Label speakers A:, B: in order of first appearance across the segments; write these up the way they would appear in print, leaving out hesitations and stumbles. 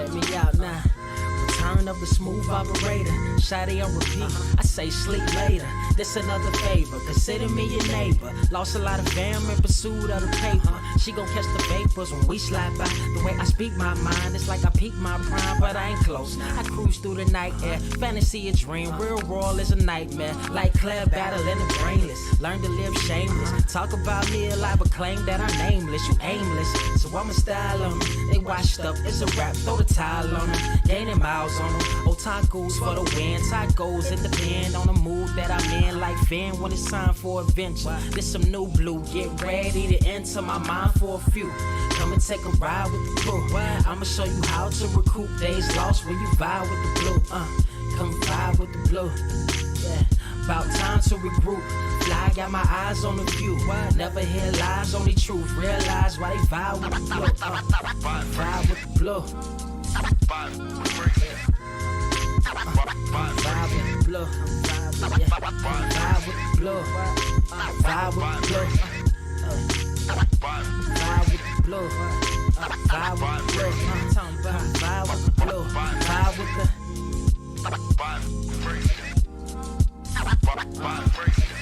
A: Check me out now. Return of the smooth operator. Shotty on repeat. I say sleep later. This another favor. Consider me your neighbor. Lost a lot of fam in pursuit of the paper. She gon' catch the vapors when we slide by. The way I speak my mind, it's like I peak my prime, but I ain't close. I cruise through the night air. Fantasy a dream. Real world is a nightmare. Like Claire battling the brainless. Learn to live shameless. Talk about me alive, but claim that I'm nameless. You aimless. So I'ma style on them. They washed up. It's a rap. Throw the towel on them. Gaining miles on them. Otakus for the win. Tacos, it depend on the mood that I'm in. Like Finn when it's time for adventure. This some new blue. Get ready to enter my mind for a few. Come and take a ride with the crew. I'ma show you how to recoup days lost when you vibe with the blue. Come vibe with the blue. Yeah. About time to regroup. Fly, got my eyes on the view. Never hear lies, only truth. Realize why they vibe with the blue. Vibe with the blue. Vibe with the blue. Vibe with the blue. Vibe with the blue. Vibe with the blue. Vibe with the blue. Vibe with the blue. Vibe with the blue. Vibe with the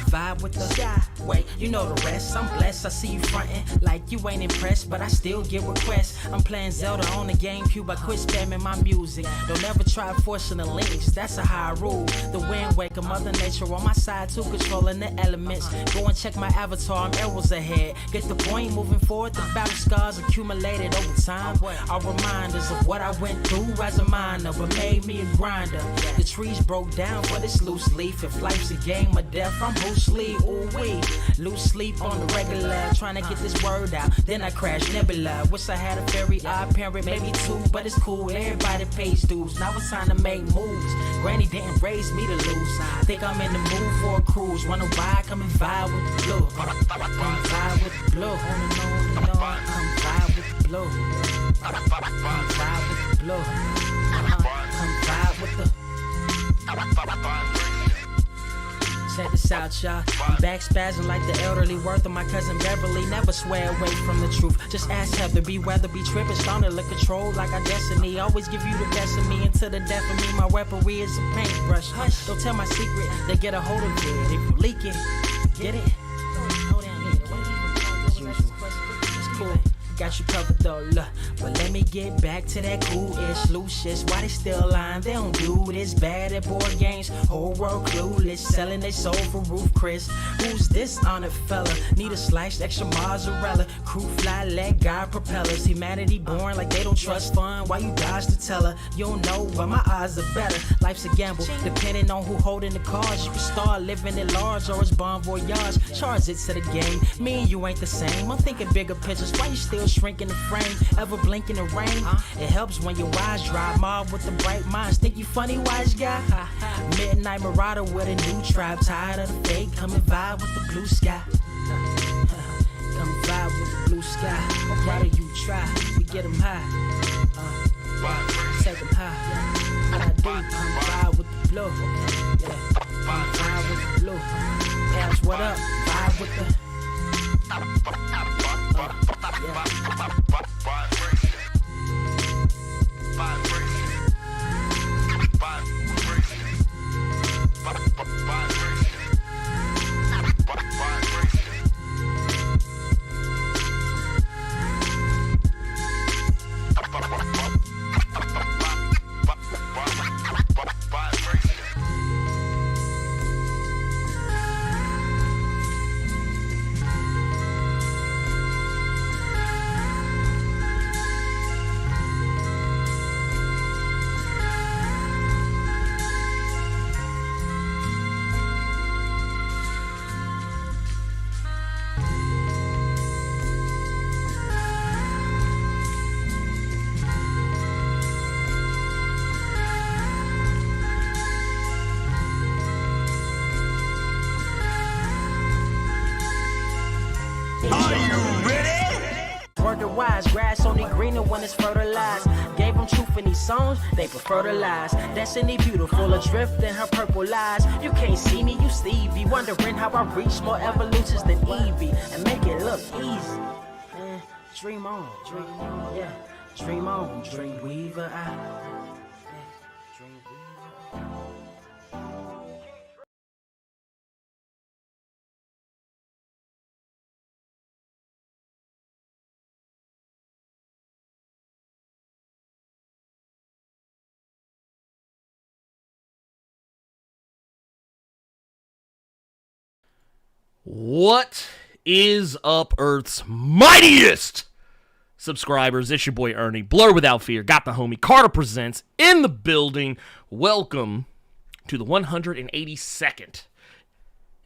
A: vibe with the sky. Wait, you know the rest. I'm blessed. I see you frontin' like you ain't impressed, but I still get requests. I'm playing Zelda on the GameCube. I quit spamming my music. Don't ever try forcing the links. That's a high rule. The wind waker, Mother Nature on my side too, controlling the elements. Go and check my avatar. I'm arrows ahead. Get the point moving forward. The battle scars accumulated over time are reminders of what I went through as a minor, but made me a grinder. The trees broke down for this loose leaf. If life's a game of death, I'm Bruce Lee. Ooh wee. Lose sleep on the regular, trying to get this word out. Then I crash nebula. Wish I had a very odd parent, maybe two, but it's cool. Everybody pays dues. Now it's time to make moves. Granny didn't raise me to lose. Think I'm in the mood for a cruise. Wonder why? Come and vibe with the blue. Come vibe with the blue. Come vibe with the blue. Come vibe with the blue. Come vibe with the. Check this out, y'all. I'm back spazzing like the elderly worth of my cousin Beverly. Never swear away from the truth. Just ask Heather, be weather, be tripping, starting to control like our destiny. Always give you the best of me until the death of me. My weaponry is a paintbrush. Hush, don't tell my secret. They get a hold of it. If you leak it, get it. As usual, it's cool. Got you covered though, look. But let me get back to that cool-ish, loose-ish. Why they still lying? They don't do this. Bad at board games, whole world clueless. Selling they soul for Roof Chris. Who's this honored fella? Need a sliced extra mozzarella. Crew fly, leg guy propellers. Humanity born like they don't trust fun. Why you dodge to tell her? You don't know, but my odds are better. Life's a gamble, depending on who holding the cards. You can start living at large or it's bon voyage. Charge it to the game. Me and you ain't the same. I'm thinking bigger pictures. Why you still shrinking the frame? Ever blink in the rain? It helps when your eyes dry. Mob with the bright minds. Think you funny, wise guy? Midnight Marauder with a new tribe. Tired of the fake. Come and vibe with the blue sky. Come vibe with the blue sky. Why do you try? We get them high. Take them high. What I do? Come vibe with the blue. Yeah. Come vibe with the blue. That's what up. Vibe with the. Wise grass only greener when it's fertilized. Gave them truth in these songs, they prefer to lies. Destiny beautiful, adrift in her purple eyes. You can't see me, you Stevie. Wondering how I reach more evolutions than Evie and make it look easy. Dream on, yeah. Dream on, dream weaver, Dream weaver.
B: What is up, Earth's mightiest subscribers? It's your boy Ernie, Blerd Without Fear, got the homie Carter Presents in the building. Welcome to the 182nd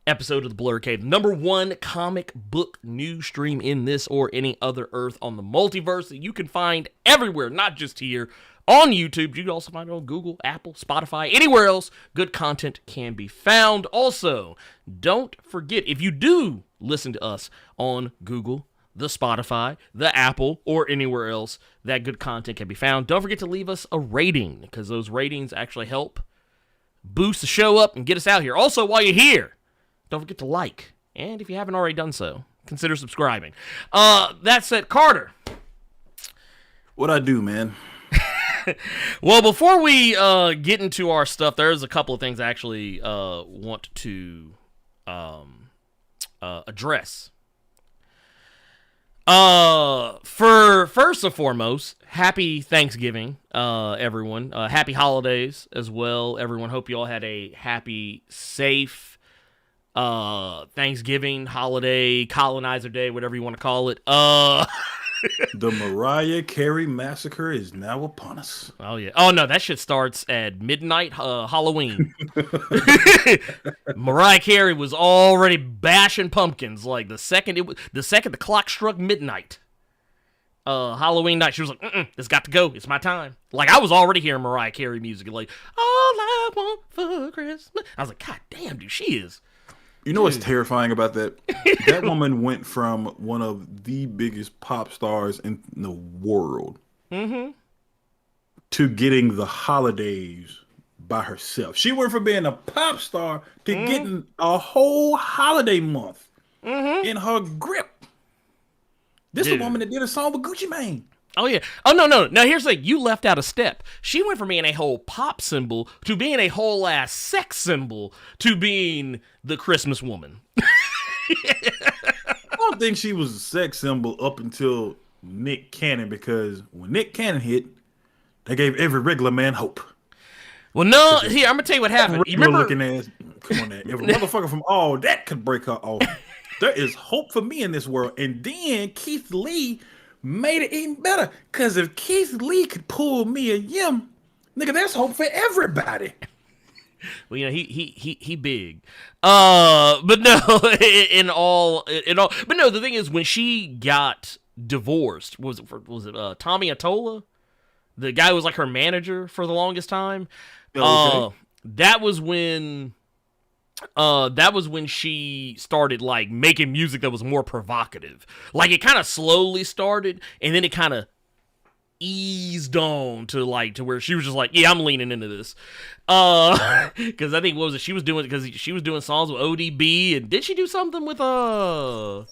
B: episode of the Blerd Cave, number one comic book news stream in this or any other Earth on the multiverse that you can find everywhere, not just here on YouTube. You can also find it on Google, Apple, Spotify, anywhere else good content can be found. Also, don't forget, if you do listen to us on Google, the Spotify, the Apple, or anywhere else that good content can be found, don't forget to leave us a rating, because those ratings actually help boost the show up and get us out here. Also, while you're here, don't forget to like, and if you haven't already done so, consider subscribing. That said, Carter.
C: What'd I do, man?
B: Well, before we get into our stuff, there's a couple of things I actually want to address. For first and foremost, happy Thanksgiving, everyone. Happy holidays as well, everyone. Hope you all had a happy, safe Thanksgiving, holiday, colonizer day, whatever you want to call it.
C: The Mariah Carey massacre is now upon us.
B: Oh yeah. Oh no, that shit starts at midnight Halloween. Mariah Carey was already bashing pumpkins like the second the clock struck midnight. Halloween night, she was like, "It's got to go. It's my time." Like I was already hearing Mariah Carey music, like "All I Want for Christmas." I was like, "God damn, dude, she is."
C: You know what's terrifying about that? That woman went from one of the biggest pop stars in the world to getting the holidays by herself. She went from being a pop star to getting a whole holiday month in her grip. This is a woman that did a song with Gucci Mane.
B: Oh, yeah. Oh, no. Now, here's the thing. You left out a step. She went from being a whole pop symbol to being a whole-ass sex symbol to being the Christmas woman.
C: I don't think she was a sex symbol up until Nick Cannon, because when Nick Cannon hit, they gave every regular man hope.
B: Well, no. Here, I'm going to tell you what happened. You remember?
C: Looking ass, come on, if a motherfucker from all that could break her off, there is hope for me in this world. And then Keith Lee made it even better, because if Keith Lee could pull me a yim, nigga, there's hope for everybody.
B: Well, you know, he big. But no, but no, the thing is, when she got divorced, was it Tommy Atola? The guy who was like her manager for the longest time. Okay. That was when she started like making music that was more provocative. Like it kind of slowly started, and then it kind of eased on to where she was just like, yeah, I'm leaning into this. Because I think what was it? She was doing songs with ODB, and did she do something with Did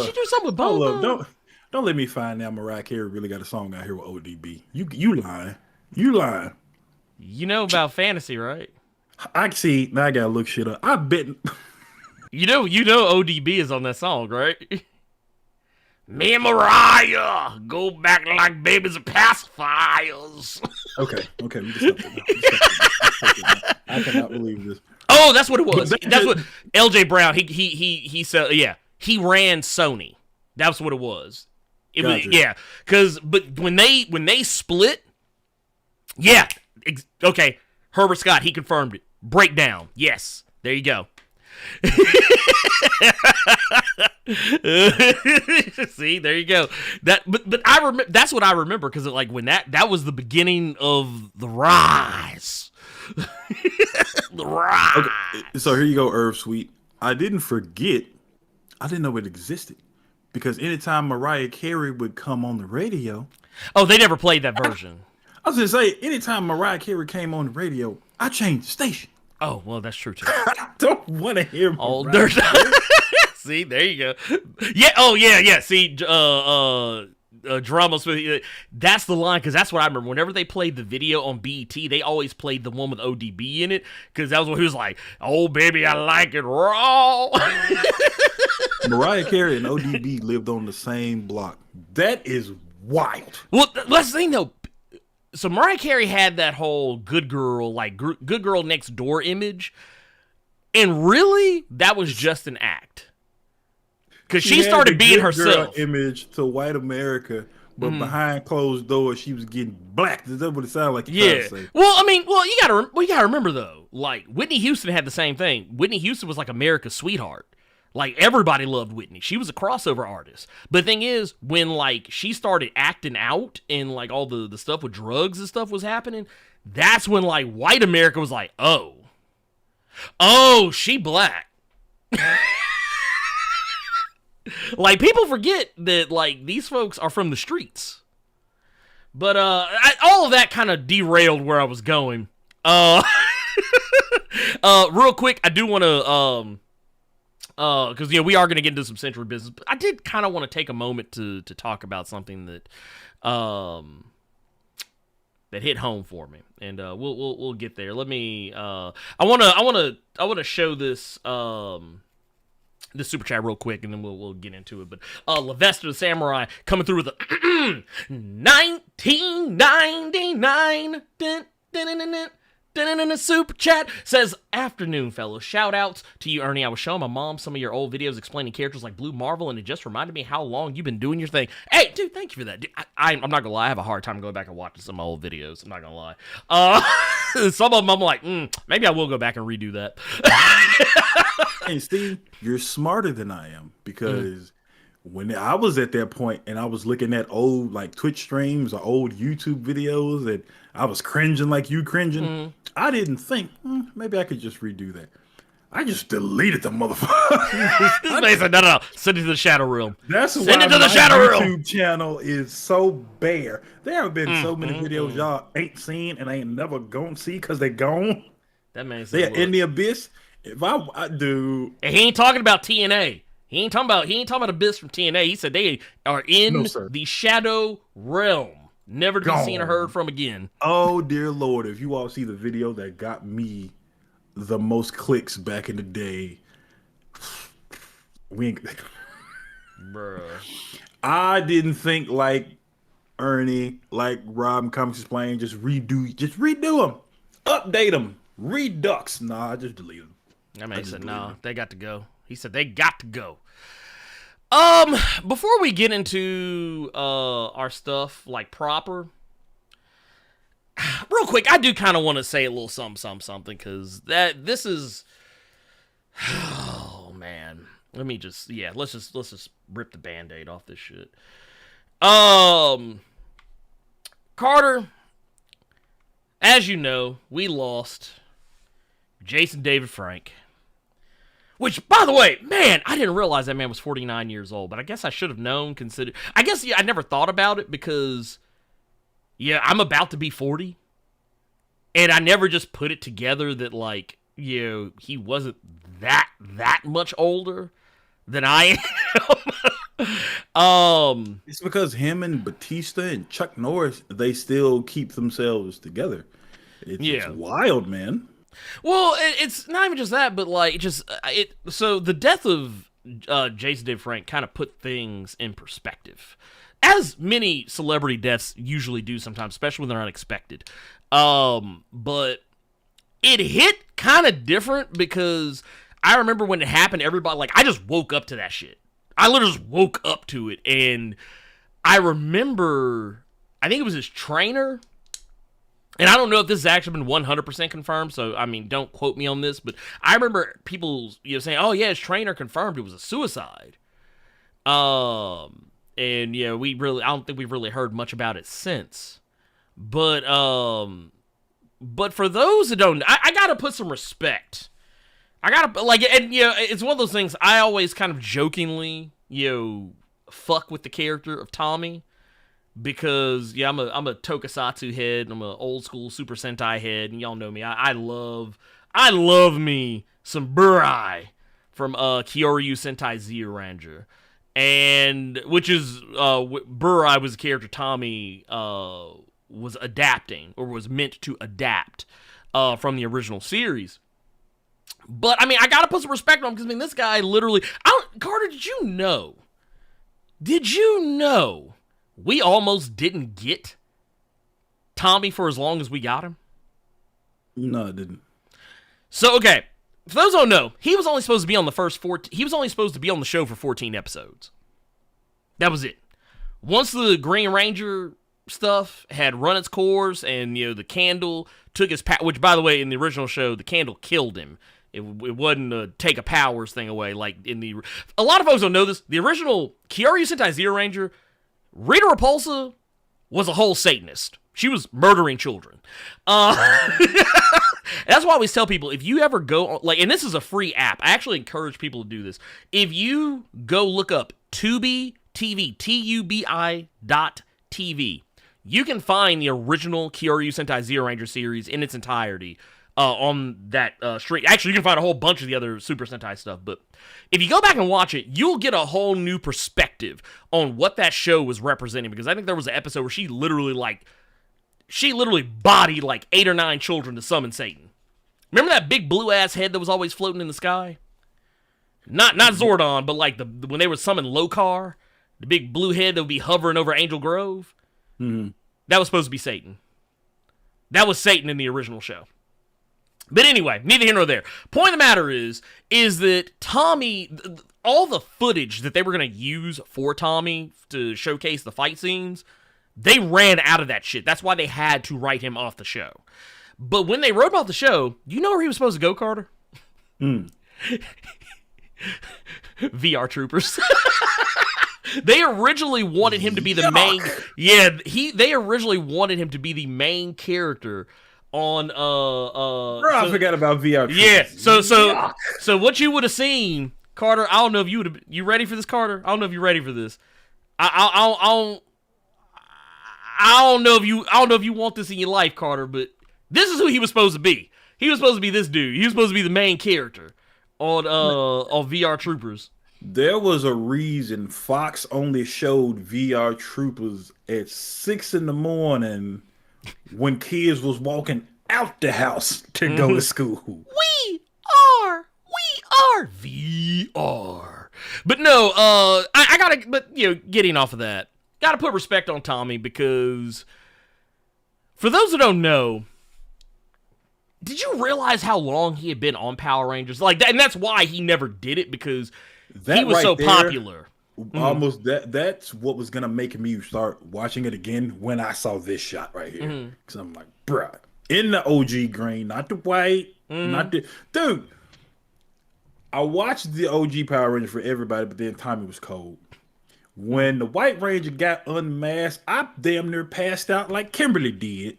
B: she do something with both?
C: Don't let me find out Mariah Carey really got a song out here with ODB. You lying. You lying.
B: You know about fantasy, right?
C: I see. Now I gotta look shit up. I bet.
B: You know ODB is on that song, right? Me and Mariah go back like babies and pacifiers.
C: Okay. We can stop it now. I cannot believe this.
B: Oh, that's what it was. That's what LJ Brown. He said. Yeah, he ran Sony. That's what it was. But when they split, yeah. Okay, Herbert Scott, he confirmed it. Breakdown. Yes. There you go. See, there you go. But I remember, that's what I remember, because like when that was the beginning of the rise. The rise.
C: Okay, so here you go, Irv Sweet. I didn't forget. I didn't know it existed, because anytime Mariah Carey would come on the radio.
B: Oh, they never played that version.
C: I was gonna say, anytime Mariah Carey came on the radio, I changed the station.
B: Oh, well, that's true too.
C: I don't want to hear
B: all dirt. See, there you go. Yeah. Oh, yeah. See, dramas with that's the line, because that's what I remember. Whenever they played the video on BET, they always played the one with ODB in it, because that was when he was like, "Oh baby, I like it raw."
C: Mariah Carey and ODB lived on the same block. That is wild.
B: Well, that's the thing though. So Mariah Carey had that whole good girl, like good girl next door image, and really that was just an act. Because she started being herself.
C: Image to white America, but behind closed doors, she was getting black. Is that what it sounded like?
B: Yeah. Well, I mean, you gotta remember though. Like Whitney Houston had the same thing. Whitney Houston was like America's sweetheart. Like everybody loved Whitney. She was a crossover artist. But the thing is, when like she started acting out and like all the stuff with drugs and stuff was happening, that's when like white America was like, oh, she black. Like, people forget that, like, these folks are from the streets. But, all of that kind of derailed where I was going. Real quick, I do want to, because, we are going to get into some Sentry business, but I did kind of want to take a moment to talk about something that, that hit home for me. And, we'll get there. Let me, I want to show this, this super chat real quick, and then we'll get into it. But Levester the Samurai coming through with a 1999 super chat says, "Afternoon, fellas. Shout outs to you, Ernie. I was showing my mom some of your old videos explaining characters like Blue Marvel, and it just reminded me how long you've been doing your thing." Hey, dude, thank you for that. Dude, I'm not gonna lie, I have a hard time going back and watching some of my old videos. I'm not gonna lie. Some of them I'm like, maybe I will go back and redo that.
C: And Steve, you're smarter than I am, because when I was at that point and I was looking at old like Twitch streams or old YouTube videos and I was cringing like you cringing, I didn't think maybe I could just redo that. I just deleted the motherfucker.
B: This man said, no, send it to the Shadow Realm.
C: That's
B: send
C: why
B: it to the
C: my
B: Shadow
C: YouTube
B: Realm.
C: channel is so bare. There have been so many videos y'all ain't seen and ain't never gonna see because they gone.
B: That man said,
C: they're in the abyss. If I do,
B: and he ain't talking about TNA. He ain't talking about Abyss from TNA. He said they are in the Shadow Realm, never to be seen or heard from again.
C: Oh dear Lord! If you all see the video that got me the most clicks back in the day, we ain't.
B: Bruh.
C: I didn't think like Ernie, like Rob Comics Explained, just redo them, update them, redux. Nah, I just delete them.
B: That man said, "No, they got to go." He said they got to go. Before we get into our stuff like proper, real quick, I do kind of want to say a little something, because this is, oh man, let's just rip the Band-Aid off this shit. Carter, as you know, we lost Jason David Frank. Which, by the way, man, I didn't realize that man was 49 years old, but I guess I should have known, I never thought about it because, I'm about to be 40, and I never just put it together that, like, he wasn't that much older than I am.
C: It's because him and Batista and Chuck Norris, they still keep themselves together. It's wild, man.
B: Well, it's not even just that, but like so the death of Jason David Frank kind of put things in perspective, as many celebrity deaths usually do sometimes, especially when they're unexpected. But it hit kind of different because I remember when it happened, everybody, like, I just woke up to that shit. I literally just woke up to it, and I remember, I think it was his trainer. And I don't know if this has actually been 100% confirmed, so, I mean, don't quote me on this, but I remember people, saying, oh, yeah, his trainer confirmed it was a suicide. And, I don't think we've really heard much about it since. But for those that don't, I gotta put some respect. It's one of those things, I always kind of jokingly, fuck with the character of Tommy. Because I'm a Tokusatsu head, I'm an old school Super Sentai head, and y'all know me. I love me some Burai from Kyoryu Sentai Z Ranger. and which is Burr-Eye was a character Tommy was adapting or was meant to adapt from the original series. But I mean, I gotta put some respect on him because I mean, this guy literally. Carter, did you know? Did you know we almost didn't get Tommy for as long as we got him?
C: No, I didn't.
B: So okay, for those who don't know, he was only supposed to be on the first 14. He was only supposed to be on the show for 14 episodes. That was it. Once the Green Ranger stuff had run its course, and the candle took his which by the way, in the original show, the candle killed him. It wasn't a take a powers thing away like in the. A lot of folks don't know this. The original Kyoryu Sentai Zero Ranger, Rita Repulsa was a whole Satanist. She was murdering children. That's why I always tell people, if you ever go, and this is a free app. I actually encourage people to do this. If you go look up Tubi TV, TUBI.TV, you can find the original Kyoryu Sentai Zero Ranger series in its entirety on that stream. Actually, you can find a whole bunch of the other Super Sentai stuff, but if you go back and watch it, you'll get a whole new perspective on what that show was representing, because I think there was an episode where she literally bodied like 8 or 9 children to summon Satan. Remember that big blue ass head that was always floating in the sky? Not Zordon, but like when they would summon Lokar, the big blue head that would be hovering over Angel Grove.
C: Mm-hmm.
B: That was supposed to be Satan. That was Satan in the original show. But anyway, neither here nor there. Point of the matter is that Tommy, all the footage that they were going to use for Tommy to showcase the fight scenes, they ran out of that shit. That's why they had to write him off the show. But when they wrote him off the show, you know where he was supposed to go, Carter? VR Troopers. They originally wanted him to be the main. Yeah, they originally wanted him to be the main character on.
C: Bro, I forgot about VR.
B: Yeah, so what you would have seen, Carter. I don't know if you would have. You ready for this, Carter? I don't know if you're ready for this. I don't know if you want this in your life, Carter. But this is who he was supposed to be. He was supposed to be this dude. He was supposed to be the main character on VR Troopers.
C: There was a reason Fox only showed VR Troopers at 6 a.m. when kids was walking out the house to go to school. We are VR. But no, I gotta. But getting off of that, gotta put respect on Tommy, because for those who don't know, did you realize how long he had been on Power Rangers? Like that, and that's why he never did it, because he was so popular. Almost that's what was gonna make me start watching it again when I saw this shot right here. Because I'm like, bruh, in the OG green, not the white, not the dude. I watched the OG Power Ranger for everybody, but then Tommy was cold. When the White Ranger got unmasked, I damn near passed out like Kimberly did.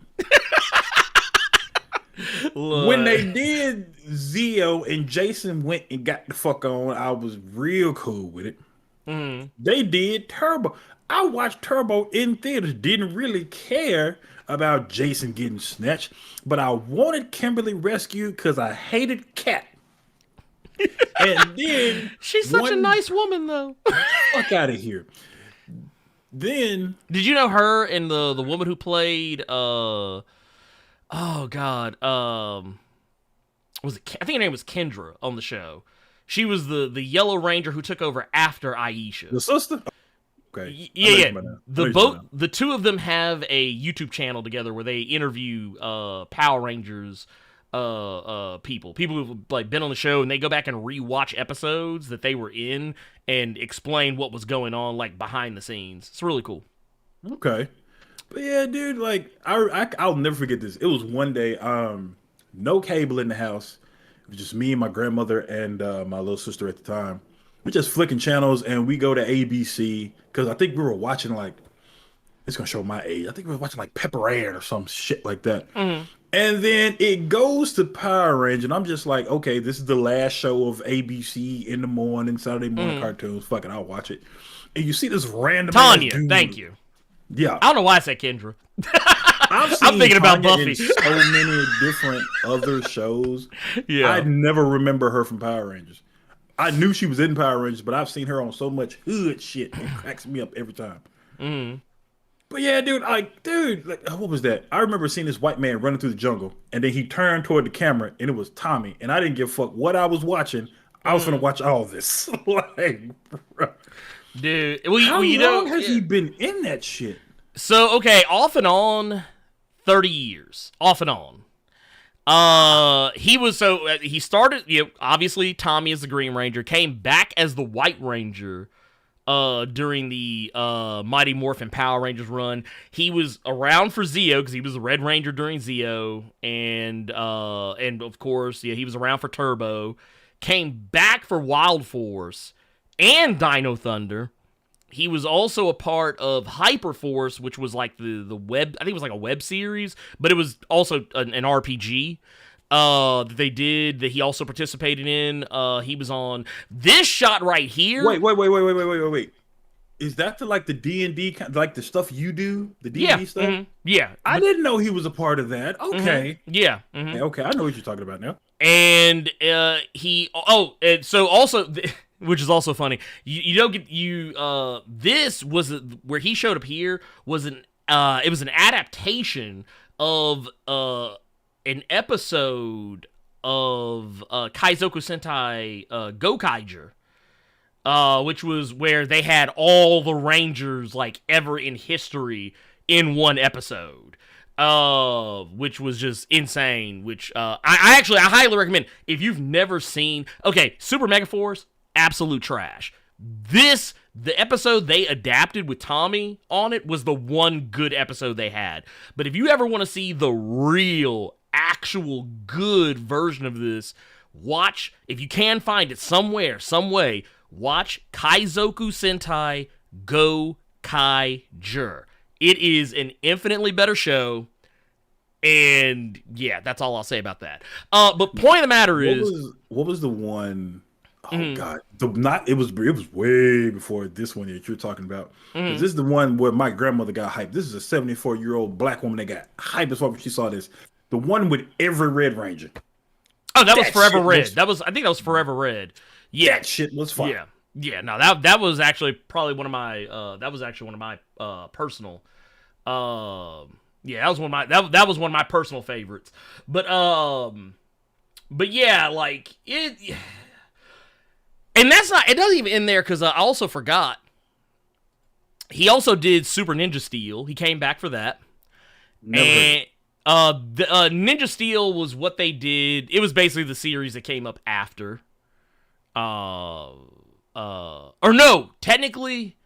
C: When they did Zeo and Jason went and got the fuck on, I was real cool with it. They did Turbo. I watched Turbo in theaters. Didn't really care about Jason getting snatched, but I wanted Kimberly rescued because I hated Kat. And then
B: she's such a nice woman, though.
C: Fuck out of here. Then
B: did you know her and the woman who played oh god was it? I think her name was Kendra on the show. She was the Yellow Ranger who took over after Aisha.
C: The sister? Okay.
B: Yeah. The two of them have a YouTube channel together where they interview Power Rangers people who've like been on the show, and they go back and rewatch episodes that they were in and explain what was going on like behind the scenes. It's really cool.
C: Okay. But yeah, dude, like I'll never forget this. It was one day, no cable in the house. It was just me and my grandmother and my little sister at the time. We're just flicking channels, and we go to ABC because I think we were watching like, it's gonna show my age. I think we were watching like Pepper Ann or some shit like that. And then it goes to Power Ranger, and I'm just like, okay, this is the last show of ABC in the morning, Saturday morning cartoons. Fuck it, I'll watch it. And you see this random
B: Tanya,
C: dude.
B: thank you.
C: Yeah.
B: I don't know why I said Kendra.
C: I'm
B: thinking about Buffy.
C: In so many different other shows.
B: Yeah.
C: I never remember her from Power Rangers. I knew she was in Power Rangers, but I've seen her on so much hood shit. It cracks me up every time.
B: Mm.
C: But yeah, dude, what was that? I remember seeing this white man running through the jungle, and then he turned toward the camera, and it was Tommy, and I didn't give a fuck what I was watching. I was gonna watch all this. Like, bro.
B: Dude,
C: How long has he been in that shit?
B: So, okay, off and on, 30 years. Off and on. He started, obviously Tommy as the Green Ranger, came back as the White Ranger during the Mighty Morphin Power Rangers run. He was around for Zeo because he was the Red Ranger during Zeo, and of course, he was around for Turbo. Came back for Wild Force and Dino Thunder. He was also a part of Hyperforce, which was like the web. I think it was like a web series, but it was also an RPG that they did that he also participated in. He was on this shot right here.
C: Wait. Is that the D&D, like the stuff you do? The D&D stuff?
B: Mm-hmm. Yeah.
C: I didn't know he was a part of that. Okay.
B: Mm-hmm. Yeah. Mm-hmm.
C: Okay, I know what you're talking about now.
B: And so also, which is also funny, this was where he showed up here was it was an adaptation of an episode of Kaizoku Sentai Gokaiger, which was where they had all the Rangers like ever in history in one episode. Which was just insane, which I highly recommend if you've never seen. Okay, Super Mega Force, absolute trash. The episode they adapted with Tommy on it was the one good episode they had. But if you ever want to see the real, actual good version of this, watch, if you can find it somewhere, some way, watch Kaizoku Sentai Gokaiger. It is an infinitely better show, and yeah, that's all I'll say about that. But point of the matter is,
C: what was the one? Oh God, it was way before this one that you're talking about. This is the one where my grandmother got hyped. This is a 74-year-old black woman that got hyped as well when she saw this. The one with every Red Ranger.
B: Oh, that was Forever Red. I think that was Forever Red. Yeah,
C: that shit was fun.
B: Yeah. No, that was actually probably one of my personal. That was one of my personal favorites. But yeah, like it. And it doesn't even end there because I also forgot. He also did Super Ninja Steel. He came back for that. The Ninja Steel was what they did. It was basically the series that came up after. Or no, technically,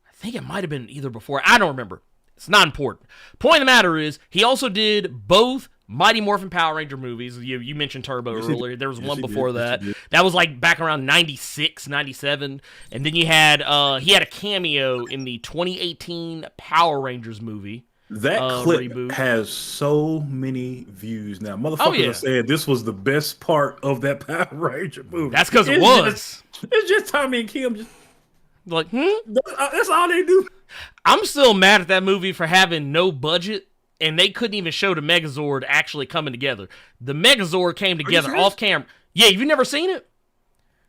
B: I think it might have been either before. I don't remember. It's not important. Point of the matter is, he also did both Mighty Morphin Power Ranger movies. You mentioned Turbo earlier. There was one before that. That was like back around 96, 97. And then he had a cameo in the 2018 Power Rangers movie.
C: That clip reboot has so many views now. Motherfuckers are saying this was the best part of that Power Ranger movie.
B: That's because it was.
C: It's just Tommy and Kim just
B: like,
C: that's all they do.
B: I'm still mad at that movie for having no budget, and they couldn't even show the Megazord actually coming together. The Megazord came together off camera. Yeah, you've never seen it?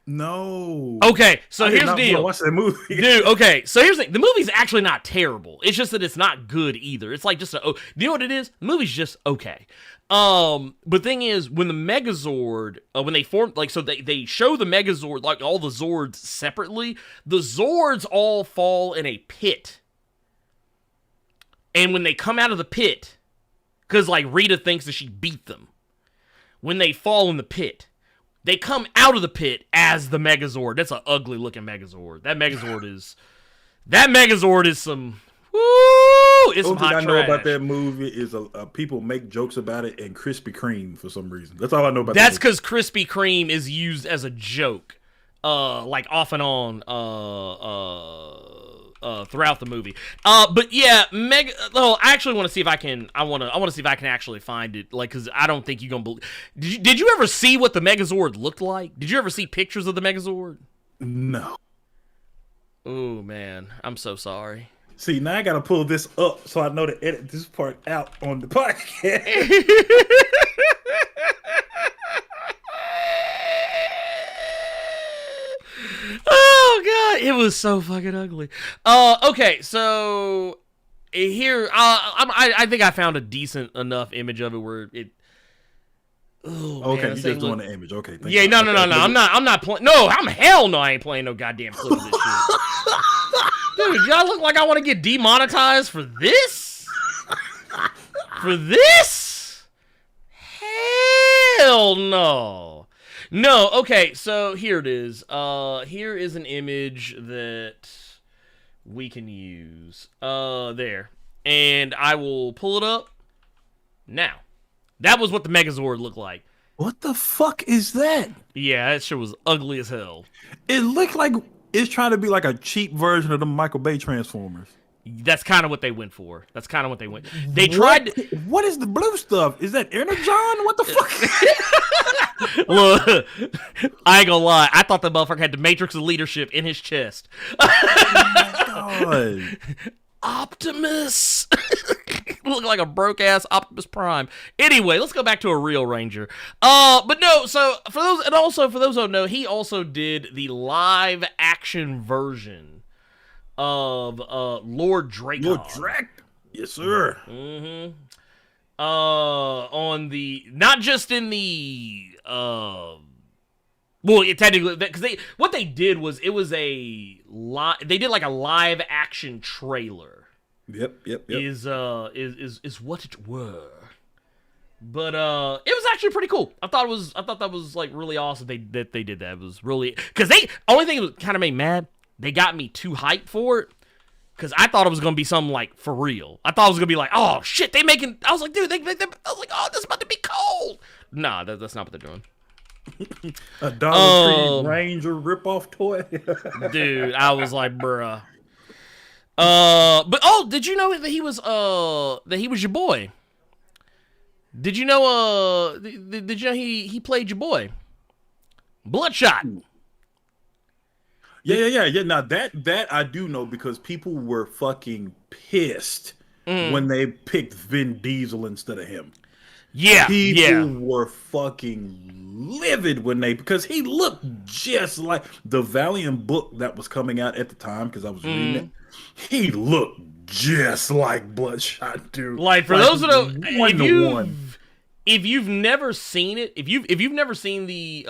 C: No.
B: Okay, so here's the deal.
C: Watch that movie.
B: Dude, okay, so here's the thing. The movie's actually not terrible. It's just that it's not good either. It's like just you know what it is? The movie's just okay. But thing is, when the Megazord, when they form, like, so they show the Megazord, like all the Zords separately, the Zords all fall in a pit. And when they come out of the pit, because like Rita thinks that she beat them, when they fall in the pit, they come out of the pit as the Megazord. That's an ugly looking Megazord. That Megazord is some. Woo! It's some hot trash.
C: All I know about that movie is people make jokes about it and Krispy Kreme for some reason. That's all I know about.
B: That's because Krispy Kreme is used as a joke, like off and on, throughout the movie. But yeah, I actually want to see if I can. I want to see if I can actually find it. Like, because I don't think you're gonna believe. Did you ever see what the Megazord looked like? Did you ever see pictures of the Megazord?
C: No.
B: Oh man, I'm so sorry.
C: See, now I gotta pull this up so I know to edit this part out on the podcast.
B: It was so fucking ugly. Okay, so here, I think I found a decent enough image of it where it. Oh,
C: okay,
B: man,
C: you just doing the image. Okay.
B: Yeah, no. I'm not playing. No, hell no. I ain't playing no goddamn clip of this shit. Dude, y'all look like I want to get demonetized for this? For this? Hell no. No, okay, so here it is. Here is an image that we can use. There. And I will pull it up now. That was what the Megazord looked like.
C: What the fuck is that?
B: Yeah, that shit was ugly as hell.
C: It looked like it's trying to be like a cheap version of the Michael Bay Transformers.
B: That's kind of what they went for. They tried to...
C: What is the blue stuff? Is that Energon? What the fuck?
B: Look, I ain't gonna lie. I thought the motherfucker had the Matrix of Leadership in his chest.
C: Oh my god.
B: Optimus. Look like a broke ass Optimus Prime. Anyway, let's go back to a real Ranger. But no, so for those who don't know, he also did the live action version of Lord Dracon.
C: Lord Drac? Yes, sir.
B: Mm-hmm. On the not just in the well, technically, because what they did was it was they did like a live action trailer.
C: Yep.
B: Is what it were. But it was actually pretty cool. I thought that was like really awesome. They did that. It was really because only thing that kind of made me mad. They got me too hyped for it. Because I thought it was going to be something like for real. I thought it was going to be like, oh shit, they making. I was like, dude, I was like, oh, this is about to be cold. Nah, that's not what they're doing.
C: A Dollar Tree Ranger ripoff toy.
B: Dude, I was like, bruh. But did you know that he was your boy? Did you know did you know he played your boy? Bloodshot.
C: Yeah. Now that I do know because people were fucking pissed when they picked Vin Diesel instead of him.
B: Yeah,
C: people were fucking livid because he looked just like the Valiant book that was coming out at the time because I was reading it. He looked just like Bloodshot, dude.
B: Like for those of the if you've never seen it, if you've never seen the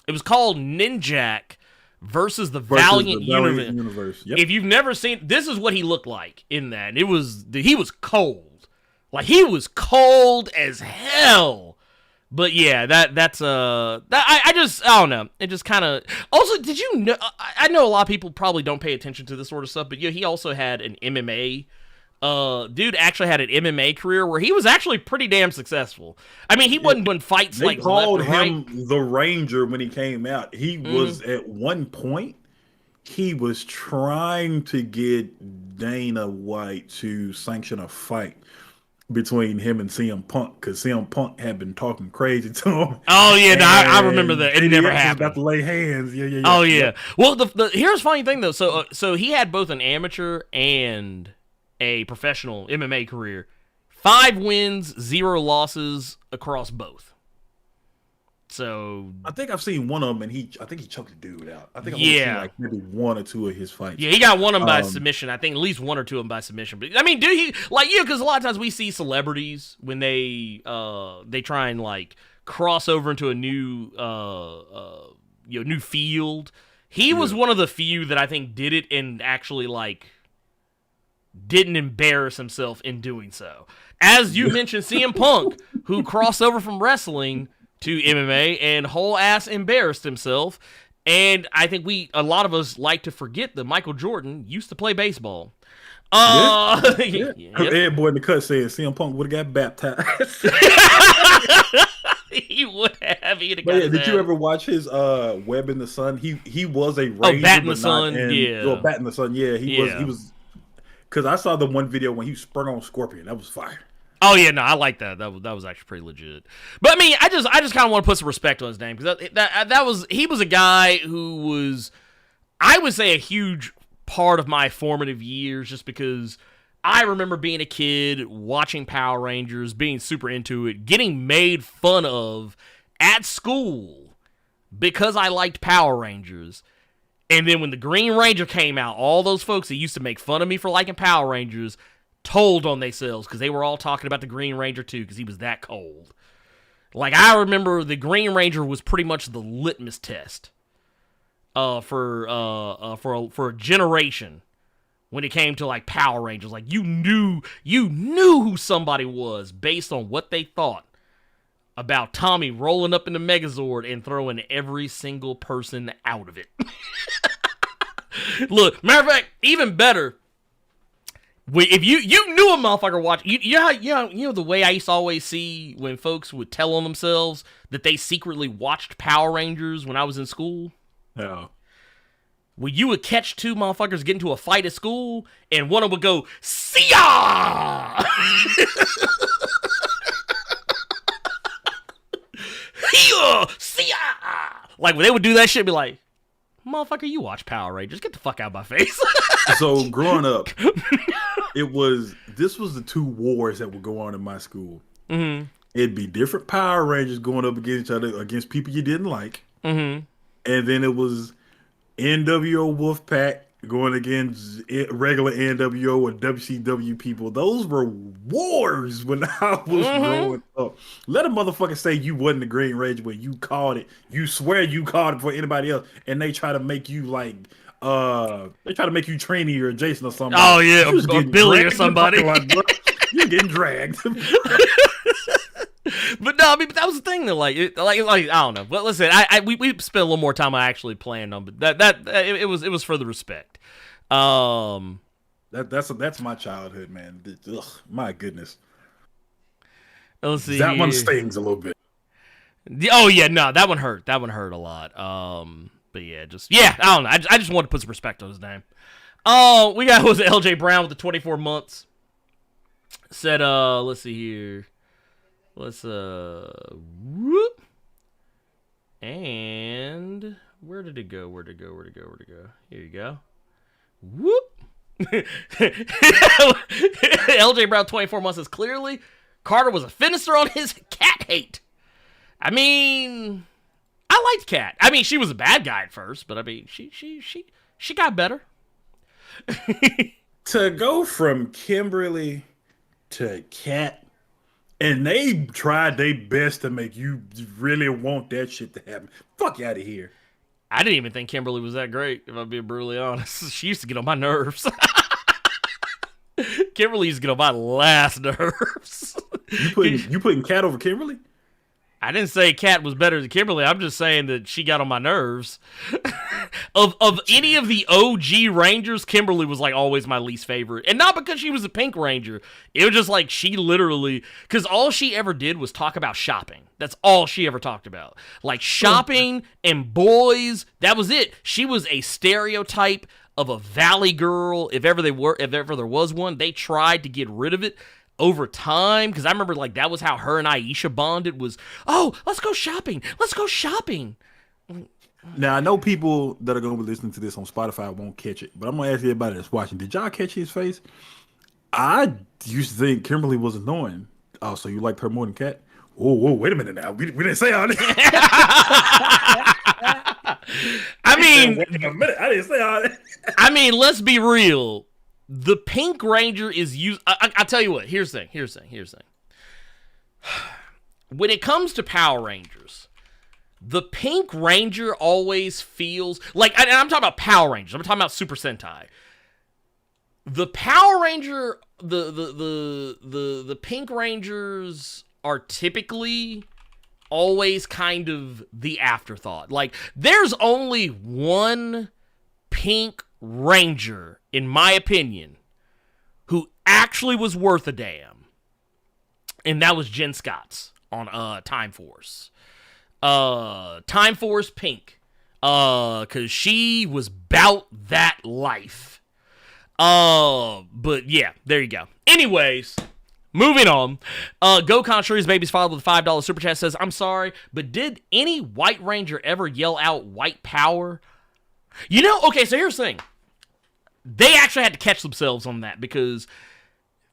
B: it was called Ninjak versus the Valiant Universe. Yep. If you've never seen, this is what he looked like in that. He was cold. Like he was cold as hell. But yeah, I don't know. It just kind of. Also, did you know? I know a lot of people probably don't pay attention to this sort of stuff, but yeah, he also had an MMA. Dude actually had an MMA career where he was actually pretty damn successful. I mean, he wasn't doing fights
C: they
B: like
C: called
B: left and
C: him
B: right.
C: the Ranger when he came out. He was at one point. He was trying to get Dana White to sanction a fight between him and CM Punk because CM Punk had been talking crazy to him.
B: Oh yeah, no, I remember that. It never happened.
C: About to lay hands. Yeah.
B: Oh yeah. Well, here's the funny thing though. So he had both an amateur and a professional MMA career. 5 wins, 0 losses across both. So
C: I think I've seen one of them, and I think he choked the dude out. I think I've only seen like maybe 1 or 2 of his fights.
B: Yeah, he got one of them by submission. I think at least 1 or 2 of them by submission. But I mean, dude, he because a lot of times we see celebrities when they try and like cross over into a new new field. He was one of the few that I think did it and actually like didn't embarrass himself in doing so. As you mentioned, CM Punk, who crossed over from wrestling to MMA and whole ass embarrassed himself. And I think a lot of us like to forget that Michael Jordan used to play baseball.
C: Boy in the cut said CM Punk would have got baptized.
B: He would have.
C: Did you ever watch his Web in the Sun? He was a Ranger.
B: Bat in the Sun.
C: Bat in the Sun. Yeah, he was. Because I saw the one video when he sprung on Scorpion. That was fire.
B: Oh yeah, no, I like that. That was actually pretty legit. But I mean, I just kind of want to put some respect on his name because he was a guy who was, I would say, a huge part of my formative years, just because I remember being a kid watching Power Rangers, being super into it, getting made fun of at school because I liked Power Rangers. And then when the Green Ranger came out, all those folks that used to make fun of me for liking Power Rangers told on themselves because they were all talking about the Green Ranger too because he was that cold. Like, I remember the Green Ranger was pretty much the litmus test for a generation when it came to, like, Power Rangers. Like, you knew who somebody was based on what they thought about Tommy rolling up in the Megazord and throwing every single person out of it. Look, matter of fact, even better, if you knew a motherfucker watch, you know the way I used to always see when folks would tell on themselves that they secretly watched Power Rangers when I was in school?
C: Yeah.
B: Well, you would catch two motherfuckers get into a fight at school, and one of them would go, "See ya!" See ya! Like, when they would do that shit, be like, "Motherfucker, you watch Power Rangers. Get the fuck out of my face."
C: So growing up, this was the two wars that would go on in my school.
B: Mm-hmm.
C: It'd be different Power Rangers going up against each other, against people you didn't like.
B: Mm-hmm.
C: And then it was NWO Wolfpack going against regular NWO or WCW people. Those were wars when I was growing up. Let a motherfucker say you wasn't the Green Ranger when you called it. You swear you called it for anybody else, and they try to make you like they try to make you Trini or Jason or something.
B: Oh yeah, or Billy or somebody.
C: You're getting dragged.
B: But no, I mean, but that was the thing though. Like I don't know. But listen, we spent a little more time actually playing them, but it was for the respect.
C: That's my childhood, man. Ugh, my goodness.
B: Let's see.
C: That one stings a little bit.
B: Oh yeah, no, that one hurt. That one hurt a lot. But yeah, I don't know. I just wanted to put some respect on his name. We got was LJ Brown with the 24 months. Said let's see here. Let's whoop. And where did it go? Here you go. Whoop. LJ Brown 24 months says clearly Carter was a finisher on his cat hate. I mean, I liked Cat. I mean, she was a bad guy at first, but I mean, she got better.
C: To go from Kimberly to Cat, and they tried their best to make you really want that shit to happen. Fuck you out of here.
B: I didn't even think Kimberly was that great, if I'm being brutally honest. She used to get on my nerves. Kimberly used to get on my last nerves.
C: You putting Cat over Kimberly?
B: I didn't say Cat was better than Kimberly. I'm just saying that she got on my nerves. Of any of the OG Rangers, Kimberly was like always my least favorite. And not because she was a Pink Ranger. It was just like she literally, because all she ever did was talk about shopping. That's all she ever talked about. Like shopping and boys, that was it. She was a stereotype of a valley girl. If ever there was one, they tried to get rid of it over time, because I remember like that was how her and Aisha bonded was, oh, let's go shopping.
C: Now I know people that are going to be listening to this on Spotify won't catch it, but I'm going to ask everybody that's watching, did y'all catch his face? I used to think Kimberly was annoying. Oh, so you liked her more than Kat? Whoa, wait a minute now. We didn't say all this.
B: I mean,
C: wait a minute. I didn't say all that.
B: I mean, let's be real. The Pink Ranger is used. I'll tell you what. Here's the thing. When it comes to Power Rangers, the Pink Ranger always feels like, and I'm talking about Power Rangers. I'm talking about Super Sentai. The Power Ranger, the Pink Rangers are typically always kind of the afterthought. Like, there's only one Pink Ranger, in my opinion, who actually was worth a damn, and that was Jen Scott's on Time Force. Time Force Pink, because she was bout that life. But yeah, there you go. Anyways, moving on. Go Contrary's Baby's father with a $5 super chat says, I'm sorry, but did any White Ranger ever yell out white power? You know, okay, so here's the thing. They actually had to catch themselves on that, because